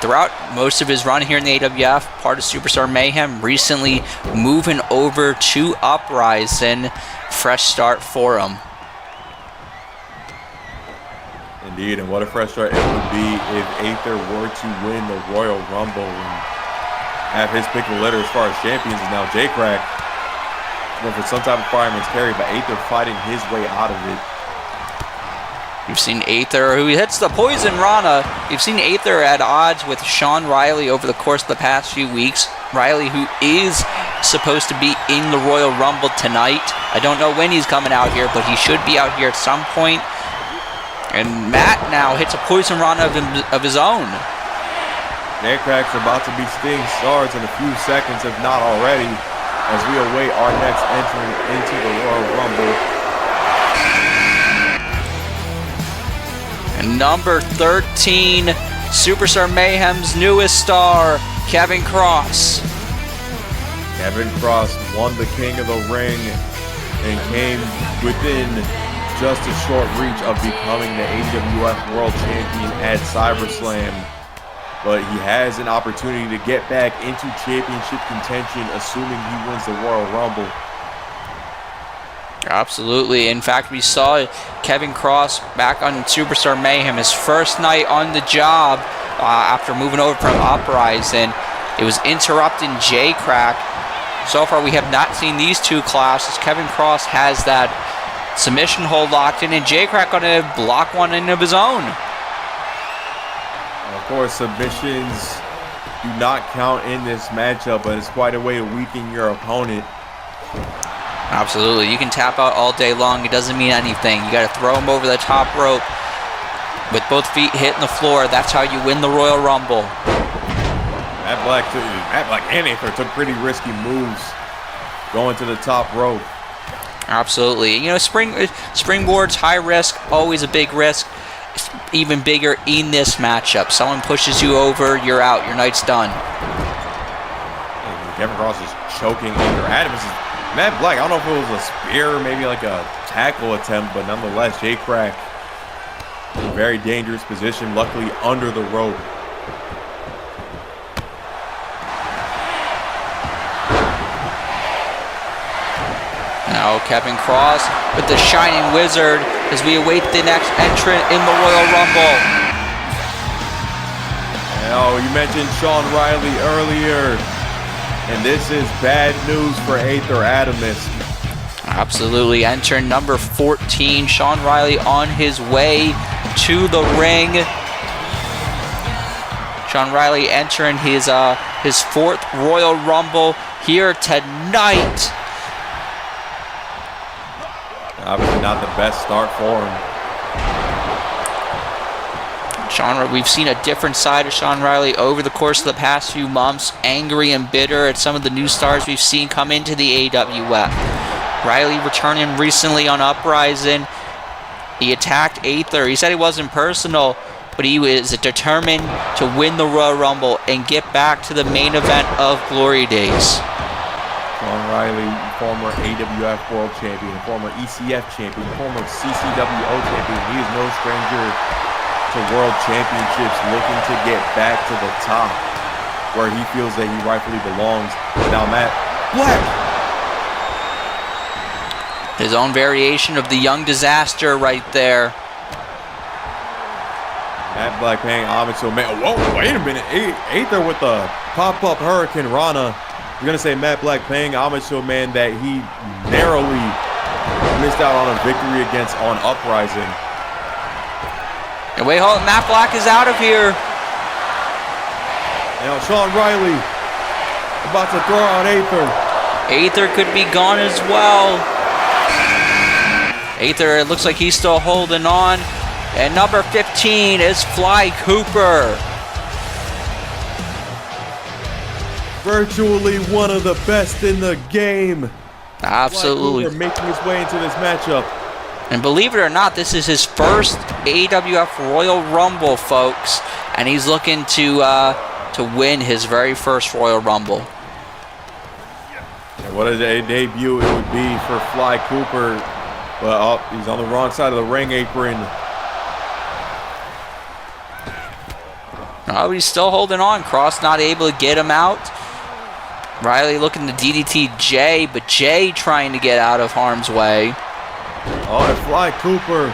throughout most of his run here in the AWF, part of Superstar Mayhem, recently moving over to Uprising. Fresh start for him. Indeed, and what a fresh start it would be if Aether were to win the Royal Rumble and have his pick of the litter as far as champions. And now Jay Crack going for some type of fireman's carry, but Aether fighting his way out of it. We've seen Aether, who hits the Poison Rana. We've seen Aether at odds with Sean Riley over the course of the past few weeks. Riley, who is supposed to be in the Royal Rumble tonight. I don't know when he's coming out here, but he should be out here at some point. And Matt now hits a Poison Rana of his own. Jay Crack's about to be Sting Stars in a few seconds, if not already, as we await our next entrant into the Royal Rumble. And number 13, Superstar Mayhem's newest star, Kevin Cross. Kevin Cross won the King of the Ring and came within just a short reach of becoming the AWF World Champion at SiberSlam. But he has an opportunity to get back into championship contention, assuming he wins the Royal Rumble. Absolutely. In fact, we saw Kevin Cross back on Superstar Mayhem, his first night on the job after moving over from Uprising. It was interrupting Jay Crack. So far, we have not seen these two classes. Kevin Cross has that submission hold locked in, and Jay Crack going to block one in of his own. Of course, submissions do not count in this matchup, but it's quite a way to weaken your opponent. Absolutely. You can tap out all day long. It doesn't mean anything. You got to throw him over the top rope with both feet hitting the floor. That's how you win the Royal Rumble. Matt Black and Aether took pretty risky moves going to the top rope. Absolutely. You know, springboards, high risk, always a big risk. It's even bigger in this matchup. Someone pushes you over, you're out. Your night's done. And Kevin Cross is choking Aether Adams. Matt Black, I don't know if it was a spear, maybe like a tackle attempt, but nonetheless, Jay Crack in a very dangerous position, luckily under the rope. Now Kevin Cross with the Shining Wizard as we await the next entrant in the Royal Rumble. Oh, you mentioned Sean Riley earlier, and this is bad news for Aether Adamisk. Absolutely. Enter number 14, Sean Riley, on his way to the ring. Sean Riley entering his fourth Royal Rumble here tonight. Obviously not the best start for him. We've seen a different side of Sean Riley over the course of the past few months, angry and bitter at some of the new stars we've seen come into the AWF. Riley returning recently on Uprising. He attacked Aether. He said it wasn't personal, but he was determined to win the Royal Rumble and get back to the main event of Glory Days. Sean Riley, former AWF World Champion, former ECF Champion, former CCWO Champion. He is no stranger to World Championships, looking to get back to the top. where he feels that he rightfully belongs. Now Matt Black. His own variation of the young disaster right there. Matt Black paying homage to a man. Whoa, wait a minute. Aether with the pop-up Hurricane Rana. You're going to say Matt Black paying homage to a man that he narrowly missed out on a victory against on Uprising. And wait, hold on. Matt Black is out of here. Now Sean Riley about to throw out Aether. Aether could be gone as well. Aether, it looks like he's still holding on. And number 15 is Fly Cooper. Virtually one of the best in the game. Absolutely. Fly Cooper making his way into this matchup. And believe it or not, this is his first AWF Royal Rumble, folks. And he's looking to win his very first Royal Rumble. And what a debut it would be for Fly Cooper. Well, he's on the wrong side of the ring apron. Oh, he's still holding on. Cross not able to get him out. Riley looking to DDT Jay, but Jay trying to get out of harm's way. Oh, and Fly Cooper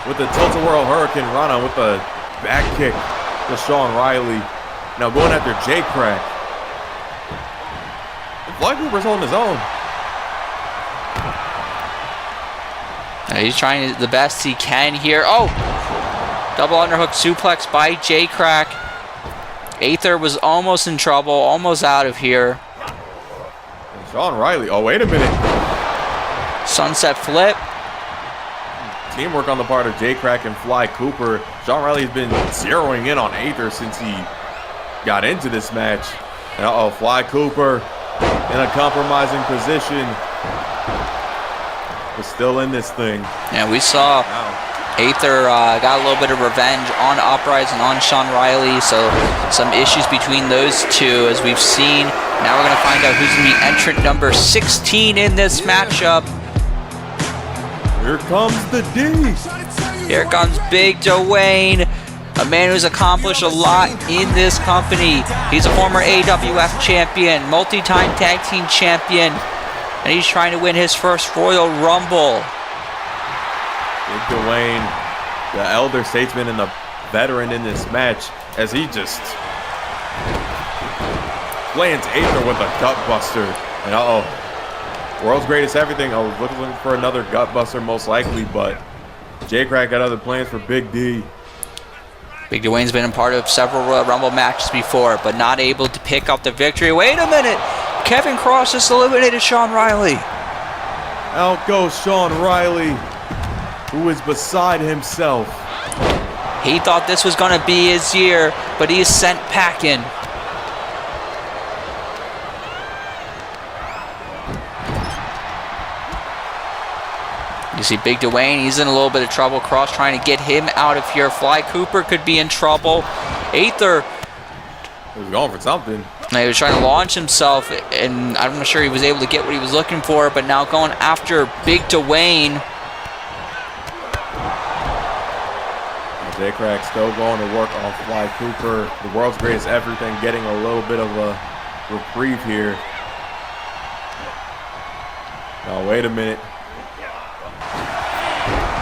with the tilt-a-whirl Hurricane Rana with the back kick to Sean Riley. Now going after Jay Crack. Fly Cooper's holding his own. He's trying the best he can here. Oh! Double underhook suplex by Jay Crack. Aether was almost in trouble, almost out of here. And Sean Riley. Oh, wait a minute. Sunset flip. Teamwork on the part of Jay Crack and Fly Cooper. Sean Riley's been zeroing in on Aether since he got into this match. And uh-oh, Fly Cooper in a compromising position. But still in this thing. Yeah, we saw Aether got a little bit of revenge on Uprising, on Sean Riley, so some issues between those two, as we've seen. Now we're going to find out who's going to be entrant number 16 in this matchup. Here comes the D. Here comes Big Dwayne, a man who's accomplished a lot in this company. He's a former AWF champion, multi-time tag team champion, and he's trying to win his first Royal Rumble. Big Dwayne, the elder statesman and the veteran in this match, as he just lands Aether with a gut buster. And uh-oh, world's greatest everything. I was looking for another gut buster most likely, but Jay Crack got other plans for Big D. Big Dwayne's been a part of several Royal Rumble matches before, but not able to pick up the victory. Wait a minute! Kevin Cross just eliminated Sean Riley. Out goes Sean Riley, who is beside himself. He thought this was going to be his year, but he's sent packing. You see Big Dwayne, he's in a little bit of trouble. Cross trying to get him out of here. Fly Cooper could be in trouble. Aether, he was going for something. He was trying to launch himself, and I'm not sure he was able to get what he was looking for, but now going after Big Dwayne. Jay Crack still going to work on Fly Cooper, the world's greatest everything, getting a little bit of a reprieve here. Now, wait a minute.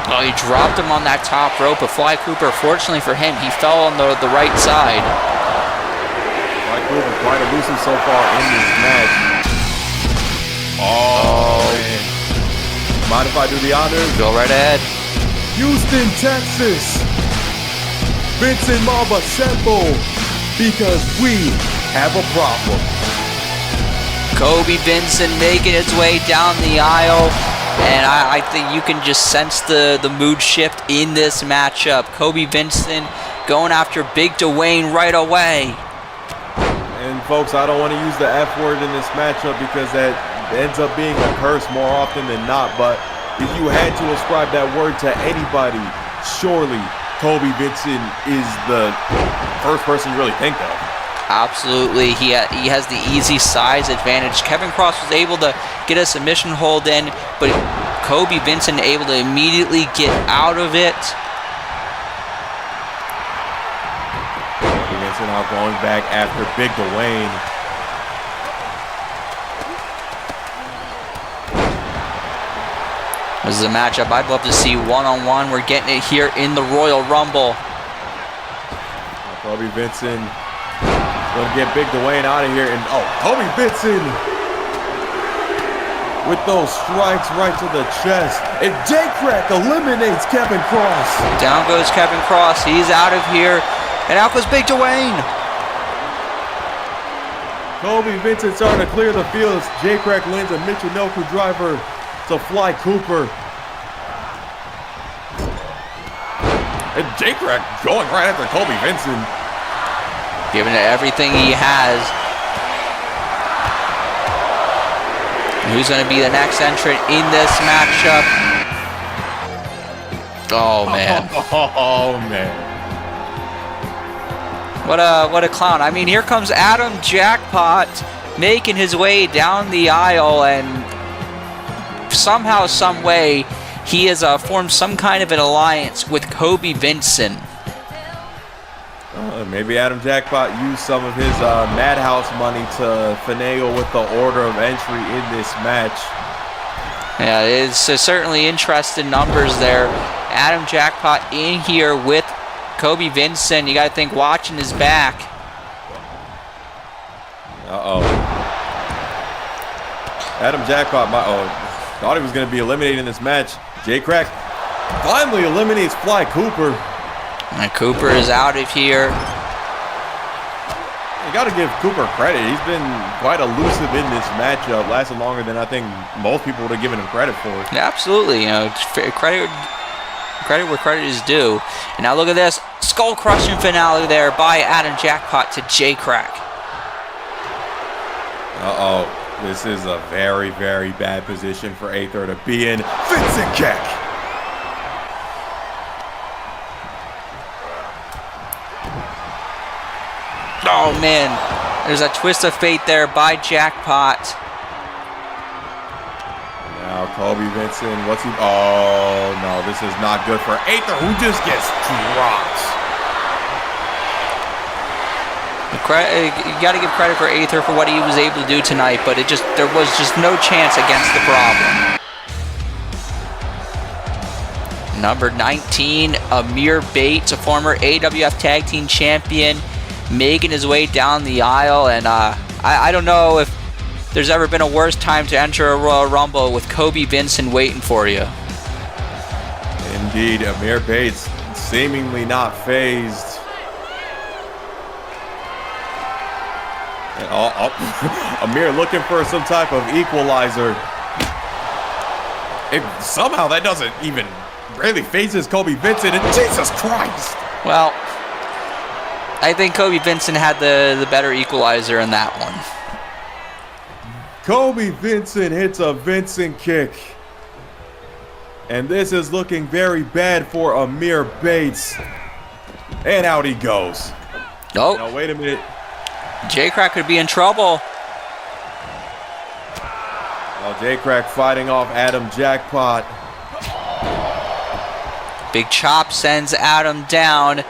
Oh, he dropped him on that top rope, but Fly Cooper, fortunately for him, he fell on the right side. Fly Cooper quite elusive so far in this match. Oh, man. Mind if I do the honors? Go right ahead. Houston, Texas. Vincent Mamba Semple, because we have a problem. Kobe Vincent making its way down the aisle. And I think you can just sense the mood shift in this matchup. Kobe Vincent going after Big Dwayne right away. And folks, I don't want to use the F word in this matchup because that ends up being a curse more often than not. But if you had to ascribe that word to anybody, surely Kobe Vincent is the first person you really think of. Absolutely, he has the easy size advantage. Kevin Cross was able to get a submission hold in, but Kobe Vincent able to immediately get out of it. Kobe Vincent now going back after Big Dwayne. This is a matchup I'd love to see one-on-one. We're getting it here in the Royal Rumble. Kobe Vincent going to get Big Dwayne out of here. And Kobe Vincent with those strikes right to the chest. And J-Crack eliminates Kevin Cross. Down goes Kevin Cross. He's out of here. And out goes Big Dwayne. Kobe Vincent starting to clear the field as J-Crack lands a Michinoku driver to Fly Cooper. And J-Crack going right after Kobe Vincent. Giving it everything he has. Who's going to be the next entrant in this matchup? Oh, man. Oh, man. What a clown. I mean, here comes Adam Jackpot making his way down the aisle, and somehow, some way, he has formed some kind of an alliance with Kobe Vincent. Maybe Adam Jackpot used some of his Madhouse money to finagle with the order of entry in this match. Yeah, it's certainly interesting numbers there. Adam Jackpot in here with Kobe Vincent. You got to think watching his back. Adam Jackpot thought he was going to be eliminated in this match. J-Crack finally eliminates Fly Cooper. And Cooper is out of here. You got to give Cooper credit. He's been quite elusive in this matchup. Lasted longer than I think most people would have given him credit for. Yeah, absolutely. You know, credit where credit is due. And now look at this skull-crushing finale there by Adam Jackpot to J-Crack. This is a very, very bad position for Aether to be in. Vincent Keck. Oh, man. There's a twist of fate there by Jackpot. Now Kobe Vincent, what's he? Oh, no, this is not good for Aether, who just gets dropped. You got to give credit for Aether for what he was able to do tonight, but there was just no chance against the problem. Number 19, Amir Bates, a former AWF Tag Team Champion, making his way down the aisle. And I don't know if there's ever been a worse time to enter a Royal Rumble with Kobe Vincent waiting for you. Indeed, Amir Bates seemingly not phased. Amir looking for some type of equalizer. Somehow that doesn't even really phases Kobe Vincent, and Jesus Christ. Well, I think Kobe Vincent had the better equalizer in that one. Kobe Vincent hits a Vincent kick. And this is looking very bad for Amir Bates. And out he goes. Oh. Now, wait a minute. J-Crack could be in trouble. Well, J-Crack fighting off Adam Jackpot. Big chop sends Adam down.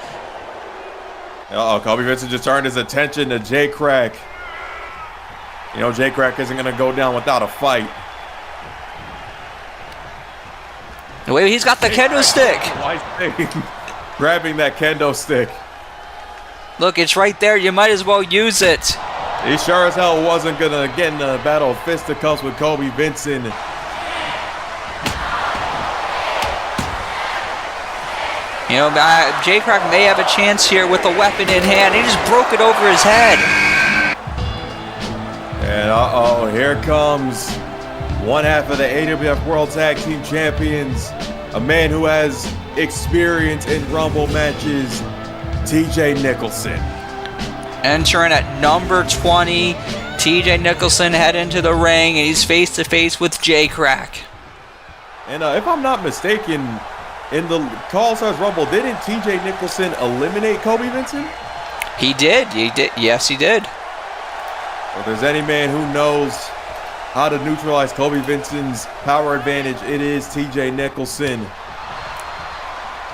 Kobe Vincent just turned his attention to J-Crack. You know, J-Crack isn't going to go down without a fight. Wait, he's got the kendo stick. Grabbing that kendo stick. Look, it's right there. You might as well use it. He sure as hell wasn't going to get in the battle of fisticuffs with Kobe Vincent. You know, J-Crack may have a chance here with a weapon in hand. He just broke it over his head. And here comes one half of the AWF World Tag Team Champions, a man who has experience in Rumble matches, TJ Nicholson. Entering at number 20, TJ Nicholson head into the ring, and he's face to face with J-Crack. And if I'm not mistaken, in the All Stars Rumble, didn't TJ Nicholson eliminate Kobe Vincent? He did. Yes, he did. Well, if there's any man who knows how to neutralize Kobe Vincent's power advantage, it is TJ Nicholson.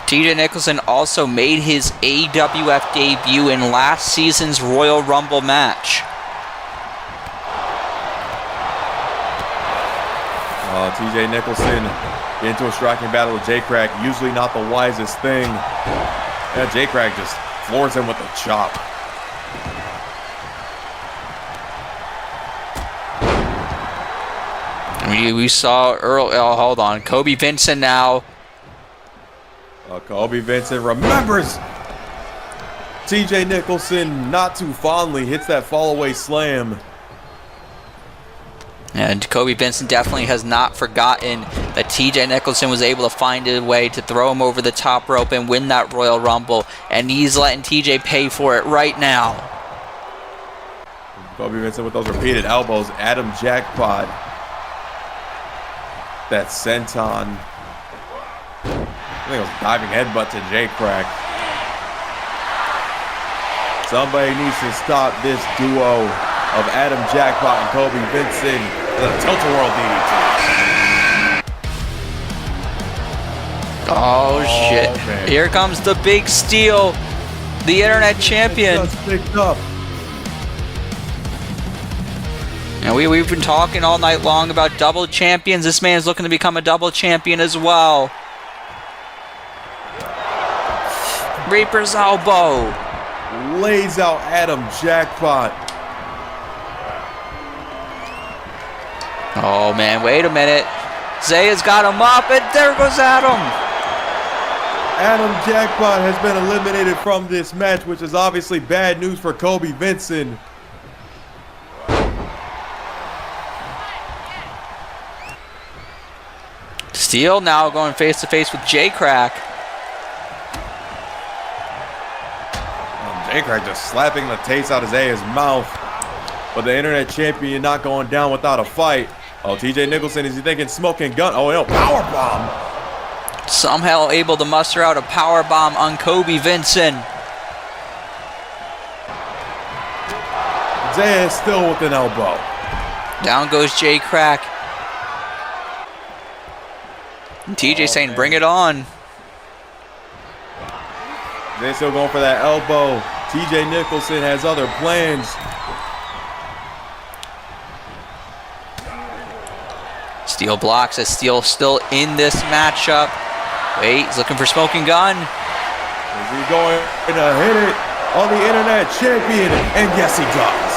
TJ Nicholson also made his AWF debut in last season's Royal Rumble match. TJ Nicholson get into a striking battle with J-Crack. Usually not the wisest thing. Yeah, J-Crack just floors him with a chop. We saw Earl. Oh, hold on. Kobe Vincent now. Kobe Vincent remembers TJ Nicholson not too fondly. Hits that fall-away slam. And Kobe Vincent definitely has not forgotten that TJ Nicholson was able to find a way to throw him over the top rope and win that Royal Rumble. And he's letting TJ pay for it right now. Kobe Vincent with those repeated elbows. Adam Jackpot. That senton. I think it was diving headbutt to J-Crack. Somebody needs to stop this duo of Adam Jackpot and Kobe Vincent. The Tilt-A-Whirl DDT. Oh shit. Man. Here comes the big steal. The internet champion. Just picked up. And we've been talking all night long about double champions. This man's looking to become a double champion as well. Reaper's elbow. Lays out Adam Jackpot. Oh man, wait a minute. Zaya's got him up, and there goes Adam. Adam Jackpot has been eliminated from this match, which is obviously bad news for Kobe Vincent. Steele now going face to face with J-Crack. J-Crack just slapping the taste out of Zaya's mouth. But the internet champion not going down without a fight. Oh, TJ Nicholson, is he thinking smoking gun? Oh, no, powerbomb. Somehow able to muster out a powerbomb on Kobe Vincent. Zaya is still with an elbow. Down goes J-Crack. And TJ saying, bring it on. They're still going for that elbow. TJ Nicholson has other plans. Steele blocks as Steele still in this matchup. Wait, he's looking for smoking gun. Is he going to hit it on the internet champion? And yes, he does.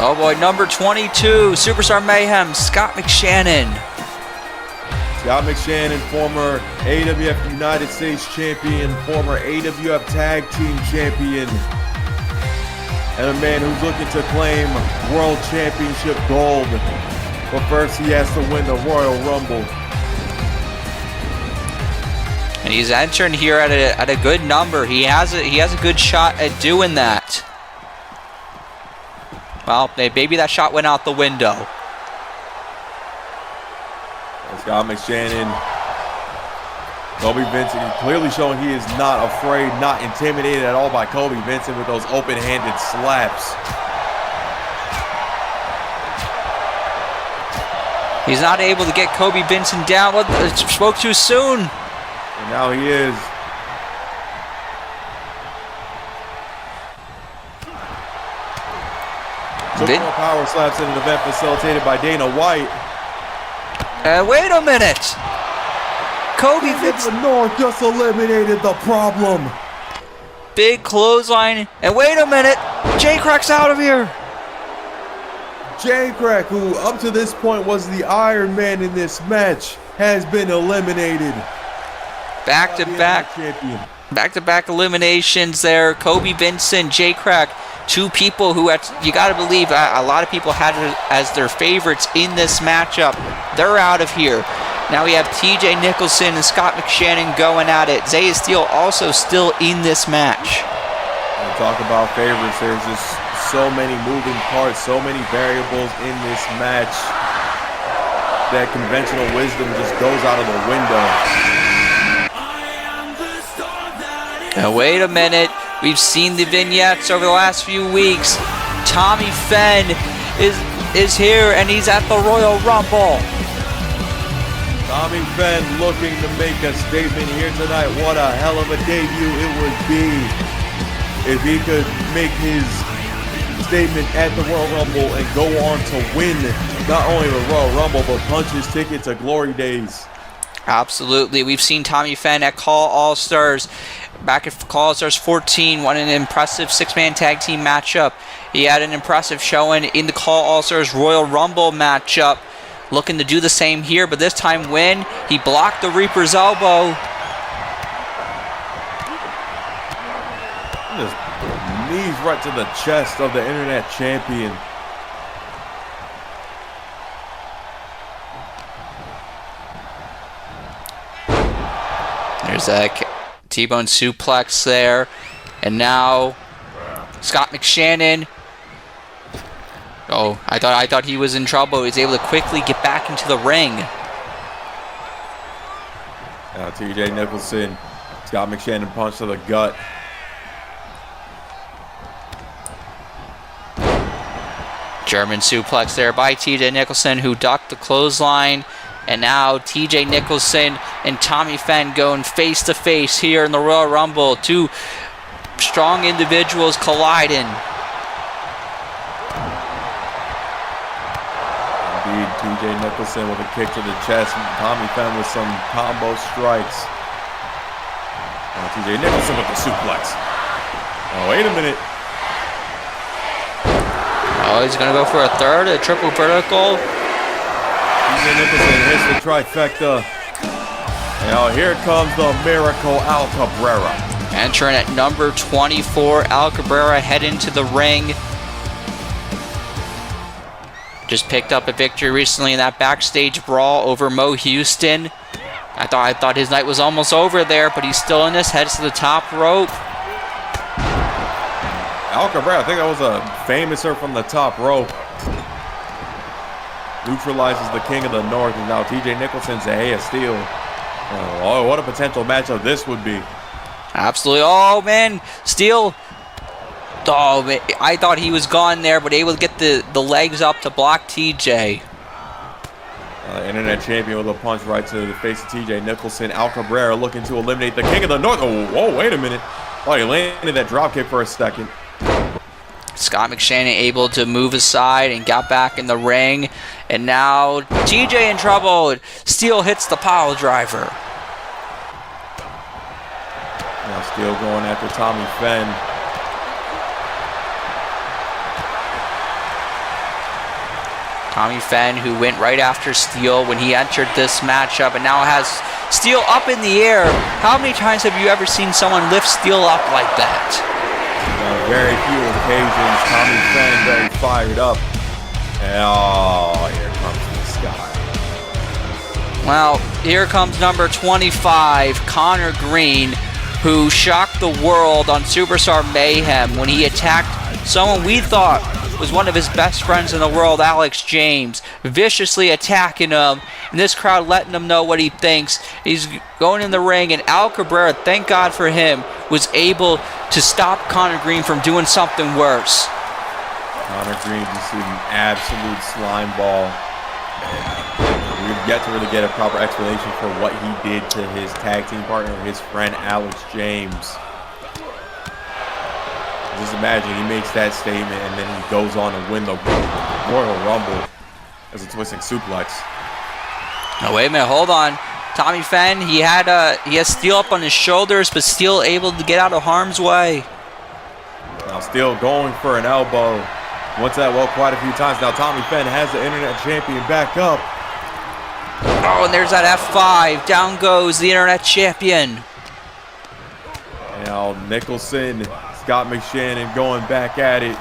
Oh boy, number 22, Superstar Mayhem, Scott McShannon. Scott McShannon, former AWF United States champion, former AWF Tag Team champion, and a man who's looking to claim World Championship gold. But first, he has to win the Royal Rumble. And he's entering here at a good number. He has a good shot at doing that. Well, maybe that shot went out the window. Scott McShannon, Kobe Vincent, clearly showing he is not afraid, not intimidated at all by Kobe Vincent with those open-handed slaps. He's not able to get Kobe Vincent down. Spoke too soon. And now he is. Took more power slaps in an event facilitated by Dana White. Wait a minute. Kobe Vincent. The North just eliminated the problem. Big clothesline. And wait a minute. J-Crack's out of here. J-Crack, who up to this point was the Iron Man in this match, has been eliminated. Back-to-back eliminations there. Kobe Vincent, J-Crack. Two people who you got to believe a lot of people had as their favorites in this matchup. They're out of here. Now we have TJ Nicholson and Scott McShannon going at it. Zaya Steele also still in this match. When we talk about favorites, there's just so many moving parts, so many variables in this match that conventional wisdom just goes out of the window. Now wait a minute. We've seen the vignettes over the last few weeks. Tommy Fenn is here, and he's at the Royal Rumble. Tommy Fenn looking to make a statement here tonight. What a hell of a debut it would be if he could make his statement at the Royal Rumble and go on to win not only the Royal Rumble, but punch his ticket to Glory Days. Absolutely. We've seen Tommy Fenn at Call All-Stars. Back at Call All-Stars 14, won an impressive six-man tag team matchup. He had an impressive showing in the Call All-Stars Royal Rumble matchup. Looking to do the same here, but this time when he blocked the Reaper's elbow. Just knees right to the chest of the Internet Champion. There's a T-bone suplex there. And now Scott McShannon. Oh, I thought he was in trouble. He was able to quickly get back into the ring. Now TJ Nicholson, Scott McShannon punch to the gut. German suplex there by TJ Nicholson, who ducked the clothesline. And now TJ Nicholson and Tommy Fenn going face to face here in the Royal Rumble. Two strong individuals colliding. Indeed, TJ Nicholson with a kick to the chest. Tommy Fenn with some combo strikes. Now TJ Nicholson with the suplex. Oh, wait a minute. Oh, he's going to go for a third, a triple vertical. TJ Nicholson hits the trifecta. Now here comes the Miracle Al Cabrera. Entering at number 24, Al Cabrera head into the ring. Just picked up a victory recently in that backstage brawl over Mo Houston. I thought his night was almost over there, but he's still in this. Heads to the top rope. Al Cabrera, I think that was a famouser from the top rope. Neutralizes the King of the North, and now TJ Nicholson's a hay of steel. Oh, what a potential matchup this would be. Absolutely. Oh, man. Steel. Oh, man. I thought he was gone there, but able to get the legs up to block TJ. Internet Champion with a punch right to the face of TJ Nicholson. Al Cabrera looking to eliminate the King of the North. Oh, whoa, wait a minute. Oh, he landed that dropkick for a second. Scott McShannon able to move aside and got back in the ring. And now TJ in trouble. Steel hits the pile driver. Now Steel going after Tommy Fenn. Tommy Fenn, who went right after Steel when he entered this matchup, and now has Steel up in the air. How many times have you ever seen someone lift Steel up like that? Very few occasions. Tommy Fenn very fired up. And oh, here comes the sky. Well, here comes number 25, Connor Green, who shocked the world on Superstar Mayhem when he attacked someone we thought was one of his best friends in the world, Alex James, viciously attacking him, and this crowd letting him know what he thinks. He's going in the ring, and Al Cabrera, thank God for him, was able to stop Connor Green from doing something worse. Connor Green just an absolute slime ball. We've yet to really get a proper explanation for what he did to his tag team partner, his friend Alex James. Just imagine he makes that statement and then he goes on to win the Royal Rumble as a twisting suplex. No, wait a minute, hold on. Tommy Fenn, he has Steel up on his shoulders, but still able to get out of harm's way. Now Steel going for an elbow. Once that, well, quite a few times. Now Tommy Fenn has the Internet Champion back up. Oh, and there's that F5. Down goes the Internet Champion. Now Nicholson, Scott McShannon going back at it.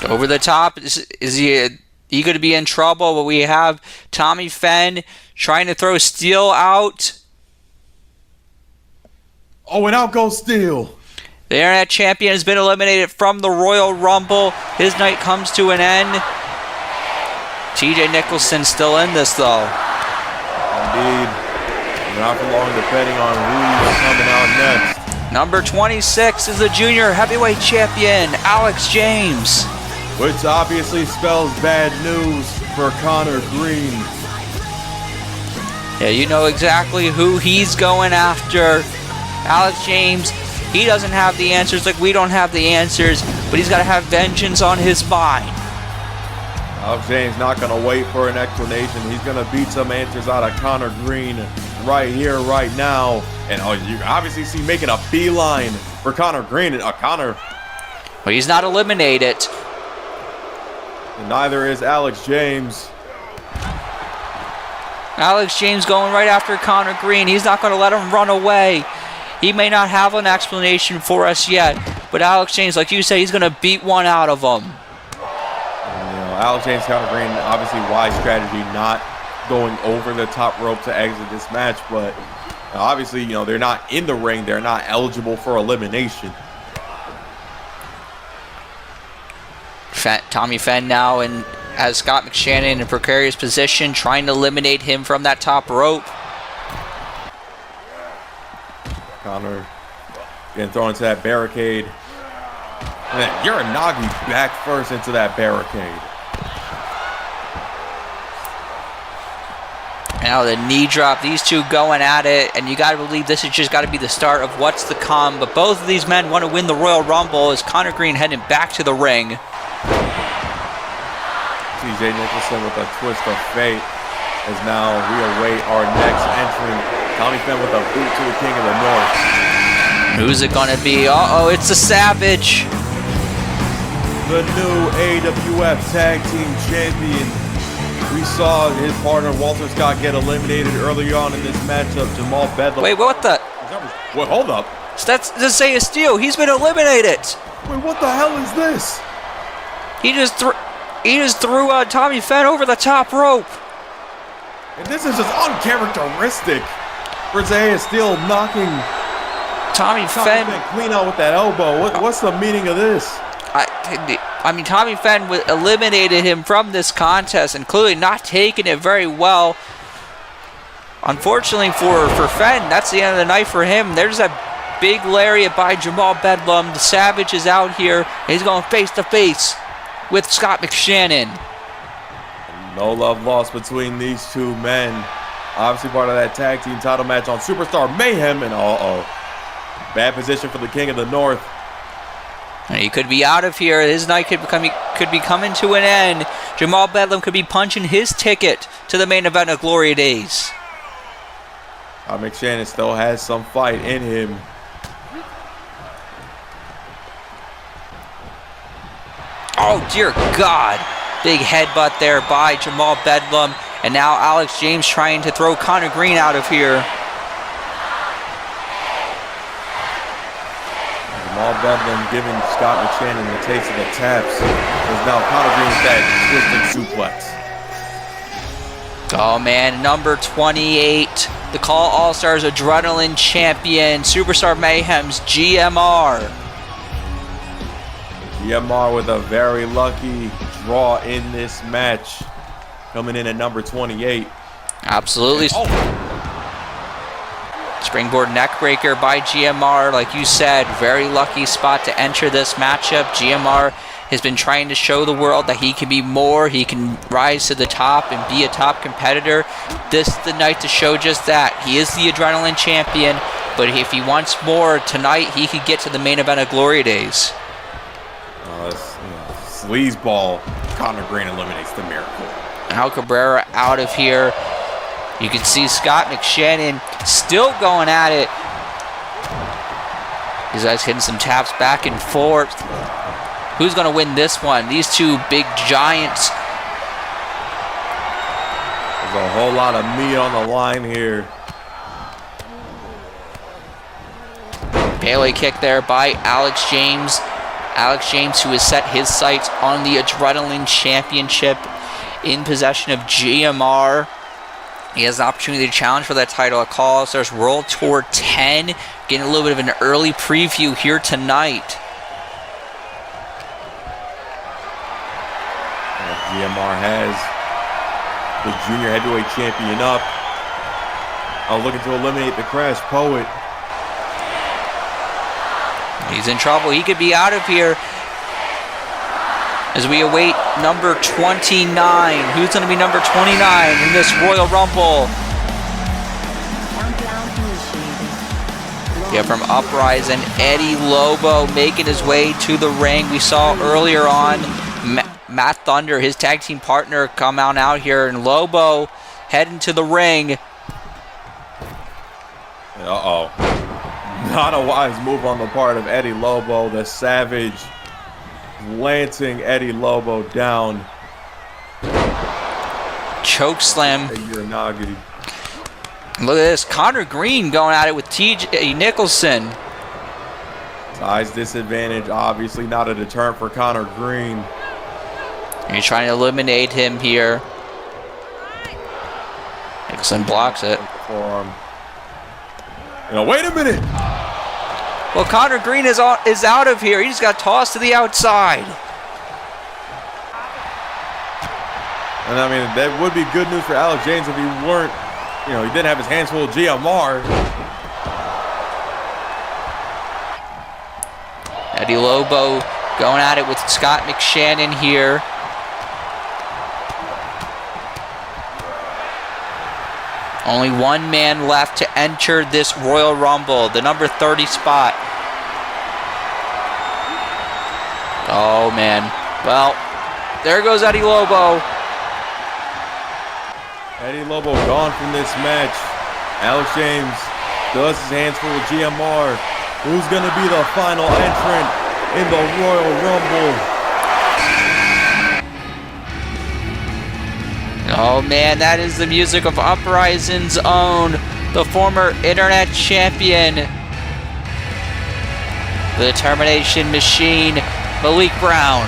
Over the top. Is he going to be in trouble? But we have Tommy Fenn trying to throw Steel out. Oh, and out goes Steel. The Internet Champion has been eliminated from the Royal Rumble. His night comes to an end. TJ Nicholson still in this, though. Indeed. Not for long, depending on who's coming out next. Number 26 is the Junior Heavyweight Champion, Alex James. which obviously spells bad news for Connor Green. Yeah, you know exactly who he's going after. Alex James, he doesn't have the answers like we don't have the answers, but he's got to have vengeance on his mind. Alex James not going to wait for an explanation. He's going to beat some answers out of Connor Green right here, right now. And you obviously see making a beeline for Connor Green. And Connor. Well, he's not eliminated. And neither is Alex James. Alex James going right after Connor Green. He's not going to let him run away. He may not have an explanation for us yet, but Alex James, like you say, he's going to beat one out of him. Alex James, Connor Green, obviously wise strategy, not going over the top rope to exit this match, but obviously, they're not in the ring. They're not eligible for elimination. Tommy Fenn now has Scott McShannon in a precarious position, trying to eliminate him from that top rope. Connor getting thrown into that barricade. And Uranagi back first into that barricade. Now the knee drop, these two going at it, and you got to believe this has just got to be the start of what's to come. But both of these men want to win the Royal Rumble as Connor Green heading back to the ring. TJ Nicholson with a twist of fate as now we await our next entrant. Tommy Fenn with a boot to the King of the North. Who's it going to be? Uh-oh, it's the Savage. The new AWF Tag Team Champion. We saw his partner Walter Scott get eliminated early on in this matchup. Jamal Bedlam. Wait, what the? Wait, hold up. That's Isaiah Steele. He's been eliminated. Wait, what the hell is this? He just threw Tommy Fenn over the top rope. And this is just uncharacteristic for Isaiah Steele knocking Tommy Fenn clean out with that elbow. What's the meaning of this? I mean, Tommy Fenn eliminated him from this contest and clearly not taking it very well. Unfortunately for Fenn, that's the end of the night for him. There's that big lariat by Jamal Bedlam. The Savage is out here. He's going face to face with Scott McShannon. No love lost between these two men. Obviously part of that tag team title match on Superstar Mayhem. And bad position for the King of the North. He could be out of here. His night could be coming to an end. Jamal Bedlam could be punching his ticket to the main event of Glory Days. McShannon still has some fight in him. Oh, dear God. Big headbutt there by Jamal Bedlam. And now Alex James trying to throw Connor Green out of here. Jamal Bedlam giving Scott McShannon the taste of the taps. There's now Connor Green with that twisted suplex. Oh man, number 28, the Call All-Stars Adrenaline Champion, Superstar Mayhem's GMR. GMR with a very lucky draw in this match. Coming in at number 28. Absolutely. Springboard neckbreaker by GMR. Like you said, very lucky spot to enter this matchup. GMR has been trying to show the world that he can be more. He can rise to the top and be a top competitor. This is the night to show just that. He is the Adrenaline Champion, but if he wants more tonight, he could get to the main event of Glory Days. Sleazeball. Connor Green eliminates the Miracle. Al Cabrera out of here. You can see Scott McShannon still going at it. These guys hitting some taps back and forth. Who's going to win this one? These two big giants. There's a whole lot of meat on the line here. Pele kick there by Alex James. Alex James, who has set his sights on the Adrenaline Championship, in possession of GMR. He has the opportunity to challenge for that title at Call All-Stars World Tour 10. Getting a little bit of an early preview here tonight. GMR has the junior heavyweight champion up. Looking to eliminate the Crash Poet. He's in trouble. He could be out of here. as we await number 29. Who's going to be number 29 in this Royal Rumble? Yeah, from Uprising, Eddie Lobo making his way to the ring. We saw earlier on Matt Thunder, his tag team partner, come out here, and Lobo heading to the ring. Uh-oh. Not a wise move on the part of Eddie Lobo. The Savage lancing Eddie Lobo down. Choke slam. Uranagi. Look at this. Connor Green going at it with TJ Nicholson. Size disadvantage, obviously not a deterrent for Connor Green. And you're trying to eliminate him here. Nicholson blocks it. Forearm. Wait a minute. Well, Connor Green is out of here. He just got tossed to the outside. And I mean, that would be good news for Alex James if he weren't, he didn't have his hands full of GMR. Eddie Lobo going at it with Scott McShannon here. Only one man left to enter this Royal Rumble, the number 30 spot. Oh, man. Well, there goes Eddie Lobo. Eddie Lobo gone from this match. Alex James does his hands full of GMR. Who's going to be the final entrant in the Royal Rumble? Oh man, that is the music of Uprising's own, the former internet champion, the Determination Machine, Malik Brown.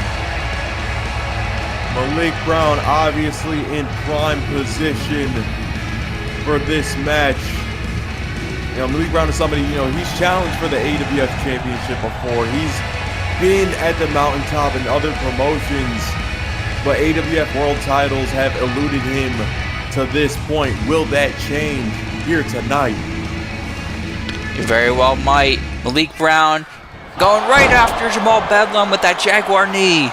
Malik Brown obviously in prime position for this match. Malik Brown is somebody, he's challenged for the AWF Championship before. He's been at the mountaintop in other promotions, but AWF World titles have eluded him to this point. Will that change here tonight? You very well might. Malik Brown going right after Jamal Bedlam with that Jaguar knee.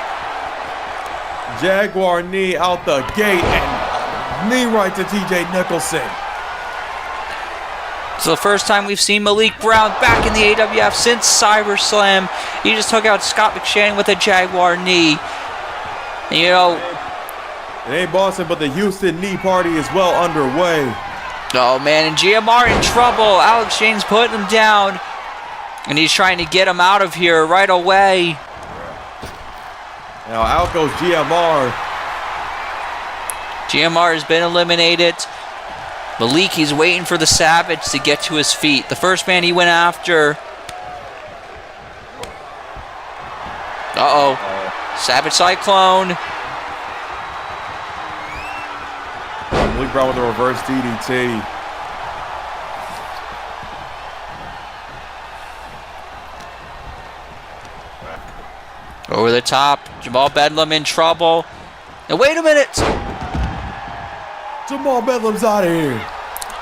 Jaguar knee out the gate and knee right to TJ Nicholson. It's the first time we've seen Malik Brown back in the AWF since CyberSlam. He just took out Scott McShannon with a Jaguar knee. And, it ain't Boston, but the Houston knee party is well underway. Oh man, and GMR in trouble. Alex James putting him down, and he's trying to get him out of here right away. Now out goes GMR. GMR has been eliminated. Malik, he's waiting for the Savage to get to his feet. The first man he went after. Uh-oh. Savage Cyclone. Malik Brown with a reverse DDT. Over the top. Jamal Bedlam in trouble. Now wait a minute. Jamal Bedlam's out of here.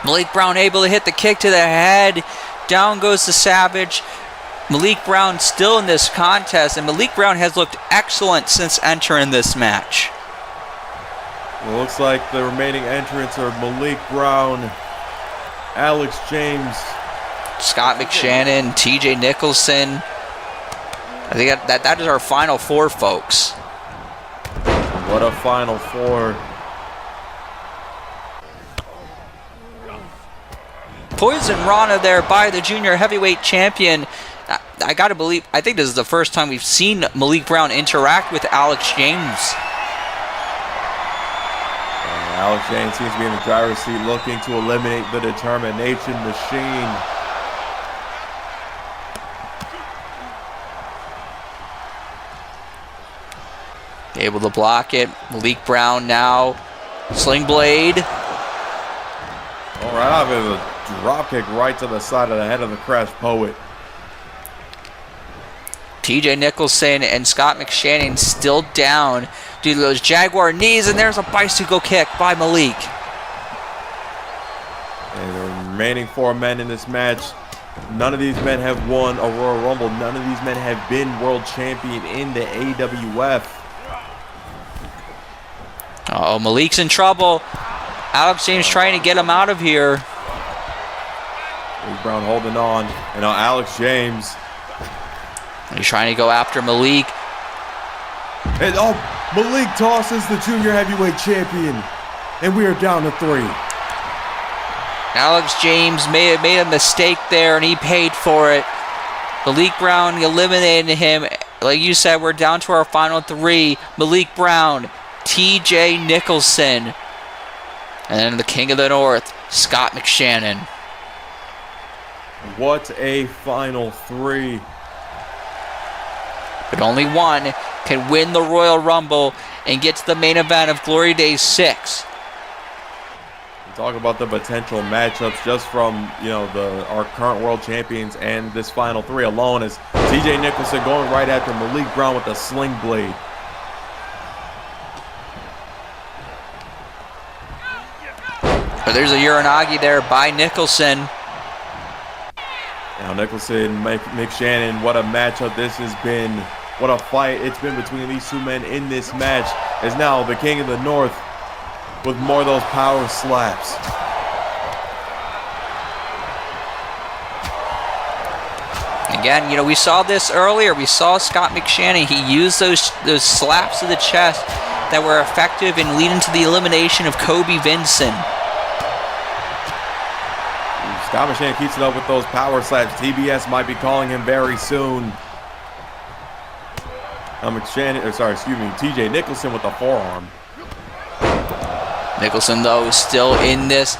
Malik Brown able to hit the kick to the head. Down goes the Savage. Malik Brown still in this contest, and Malik Brown has looked excellent since entering this match. It looks like the remaining entrants are Malik Brown, Alex James, Scott McShannon, TJ Nicholson. I think that is our final four, folks. What a final four. Poison Rana there by the junior heavyweight champion. I gotta believe, I think this is the first time we've seen Malik Brown interact with Alex James. Alex James seems to be in the driver's seat looking to eliminate the Determination Machine. Able to block it. Malik Brown now. Sling Blade. All right, out of a drop kick right to the side of the head of the Crash Poet. TJ Nicholson and Scott McShannon still down due to those Jaguar knees, and there's a bicycle kick by Malik. And the remaining four men in this match, none of these men have won a Royal Rumble. None of these men have been world champion in the AWF. Oh, Malik's in trouble. Alex James trying to get him out of here. Malik Brown holding on. And now Alex James. He's trying to go after Malik. And Malik tosses the junior heavyweight champion. And we are down to 3. Alex James made a mistake there, and he paid for it. Malik Brown eliminated him. Like you said, we're down to our final 3. Malik Brown, TJ Nicholson, and then the King of the North, Scott McShannon. What a final 3. But only one can win the Royal Rumble and get to the main event of Glory Days 6. Talk about the potential matchups just from, our current world champions and this final 3 alone, as TJ Nicholson going right after Malik Brown with a sling blade. But there's a Uranagi there by Nicholson. Now Nicholson, McShannon, what a matchup this has been. What a fight it's been between these two men in this match, as now the King of the North with more of those power slaps. Again, we saw this earlier. We saw Scott McShannon. He used those slaps to the chest that were effective in leading to the elimination of Kobe Vincent. Scott McShannon keeps it up with those power slaps. TBS might be calling him very soon. TJ Nicholson with the forearm. Nicholson, though, is still in this.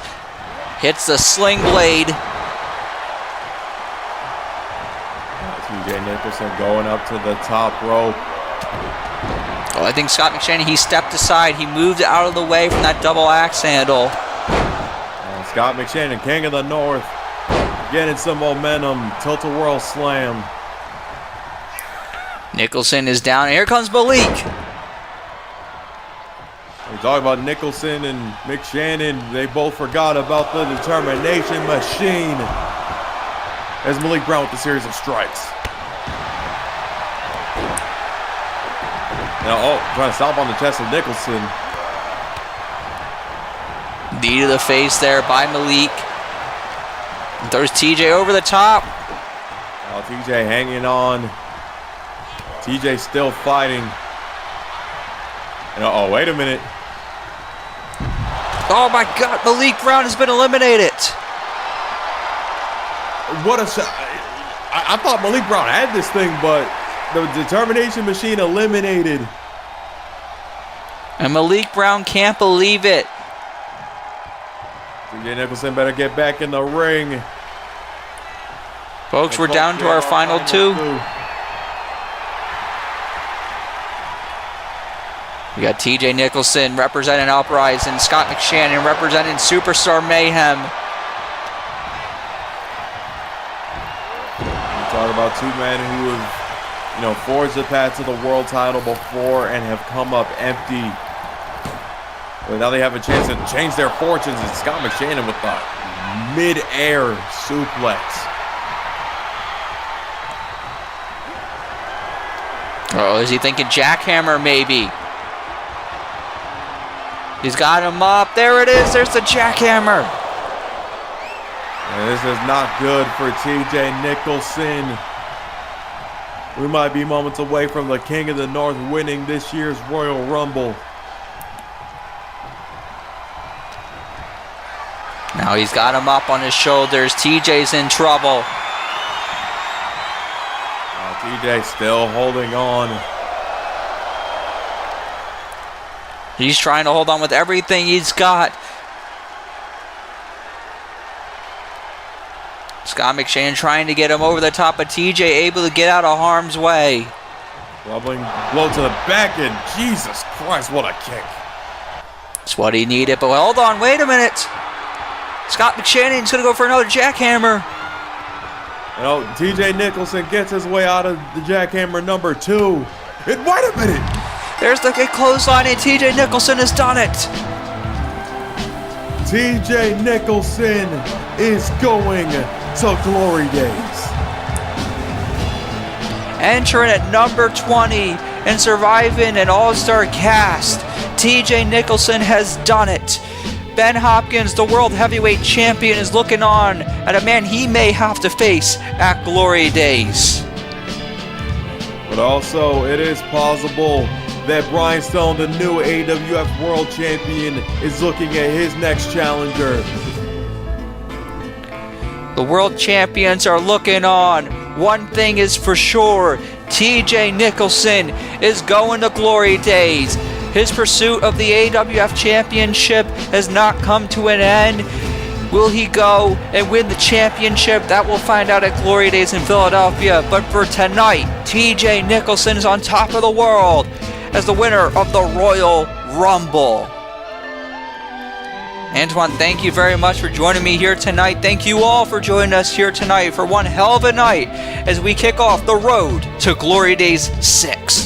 Hits the sling blade. TJ Nicholson going up to the top rope. Oh, I think Scott McShannon, he stepped aside. He moved out of the way from that double axe handle. And Scott McShannon, King of the North, getting some momentum. Tilt-a-whirl slam. Nicholson is down. Here comes Malik. We talk about Nicholson and McShannon. They both forgot about the determination machine. As Malik Brown with a series of strikes. Now, trying to stop on the chest of Nicholson. Knee to the face there by Malik. And throws TJ over the top. Now TJ hanging on. TJ still fighting. And wait a minute. Oh my God, Malik Brown has been eliminated. What a shot. I thought Malik Brown had this thing, but the determination machine eliminated. And Malik Brown can't believe it. TJ Nicholson better get back in the ring. Folks, we're down to our final 2. We got TJ Nicholson representing Uprising, Scott McShannon representing Superstar Mayhem. We talk about 2 men who have, forged the path to the world title before and have come up empty. But now they have a chance to change their fortunes. It's Scott McShannon with the mid-air suplex. Oh, is he thinking jackhammer maybe? He's got him up. There it is. There's the jackhammer. And this is not good for TJ Nicholson. We might be moments away from the King of the North winning this year's Royal Rumble. Now he's got him up on his shoulders. TJ's in trouble. TJ still holding on. He's trying to hold on with everything he's got. Scott McShannon trying to get him over the top, but TJ able to get out of harm's way. Wobbling blow to the back, and Jesus Christ, what a kick. That's what he needed, but hold on, wait a minute. Scott McShannon's going to go for another jackhammer. TJ Nicholson gets his way out of the jackhammer number 2. And wait a minute. There's the clothesline, and TJ Nicholson has done it. TJ Nicholson is going to Glory Days. Entering at number 20 and surviving an all-star cast. TJ Nicholson has done it. Ben Hopkins, the world heavyweight champion, is looking on at a man he may have to face at Glory Days. But also, it is possible that Brian Stone, the new AWF World Champion, is looking at his next challenger. The world champions are looking on. One thing is for sure, TJ Nicholson is going to Glory Days. His pursuit of the AWF Championship has not come to an end. Will he go and win the championship? That we'll find out at Glory Days in Philadelphia. But for tonight, TJ Nicholson is on top of the world as the winner of the Royal Rumble. Antoine, thank you very much for joining me here tonight. Thank you all for joining us here tonight for one hell of a night as we kick off the road to Glory Days 6.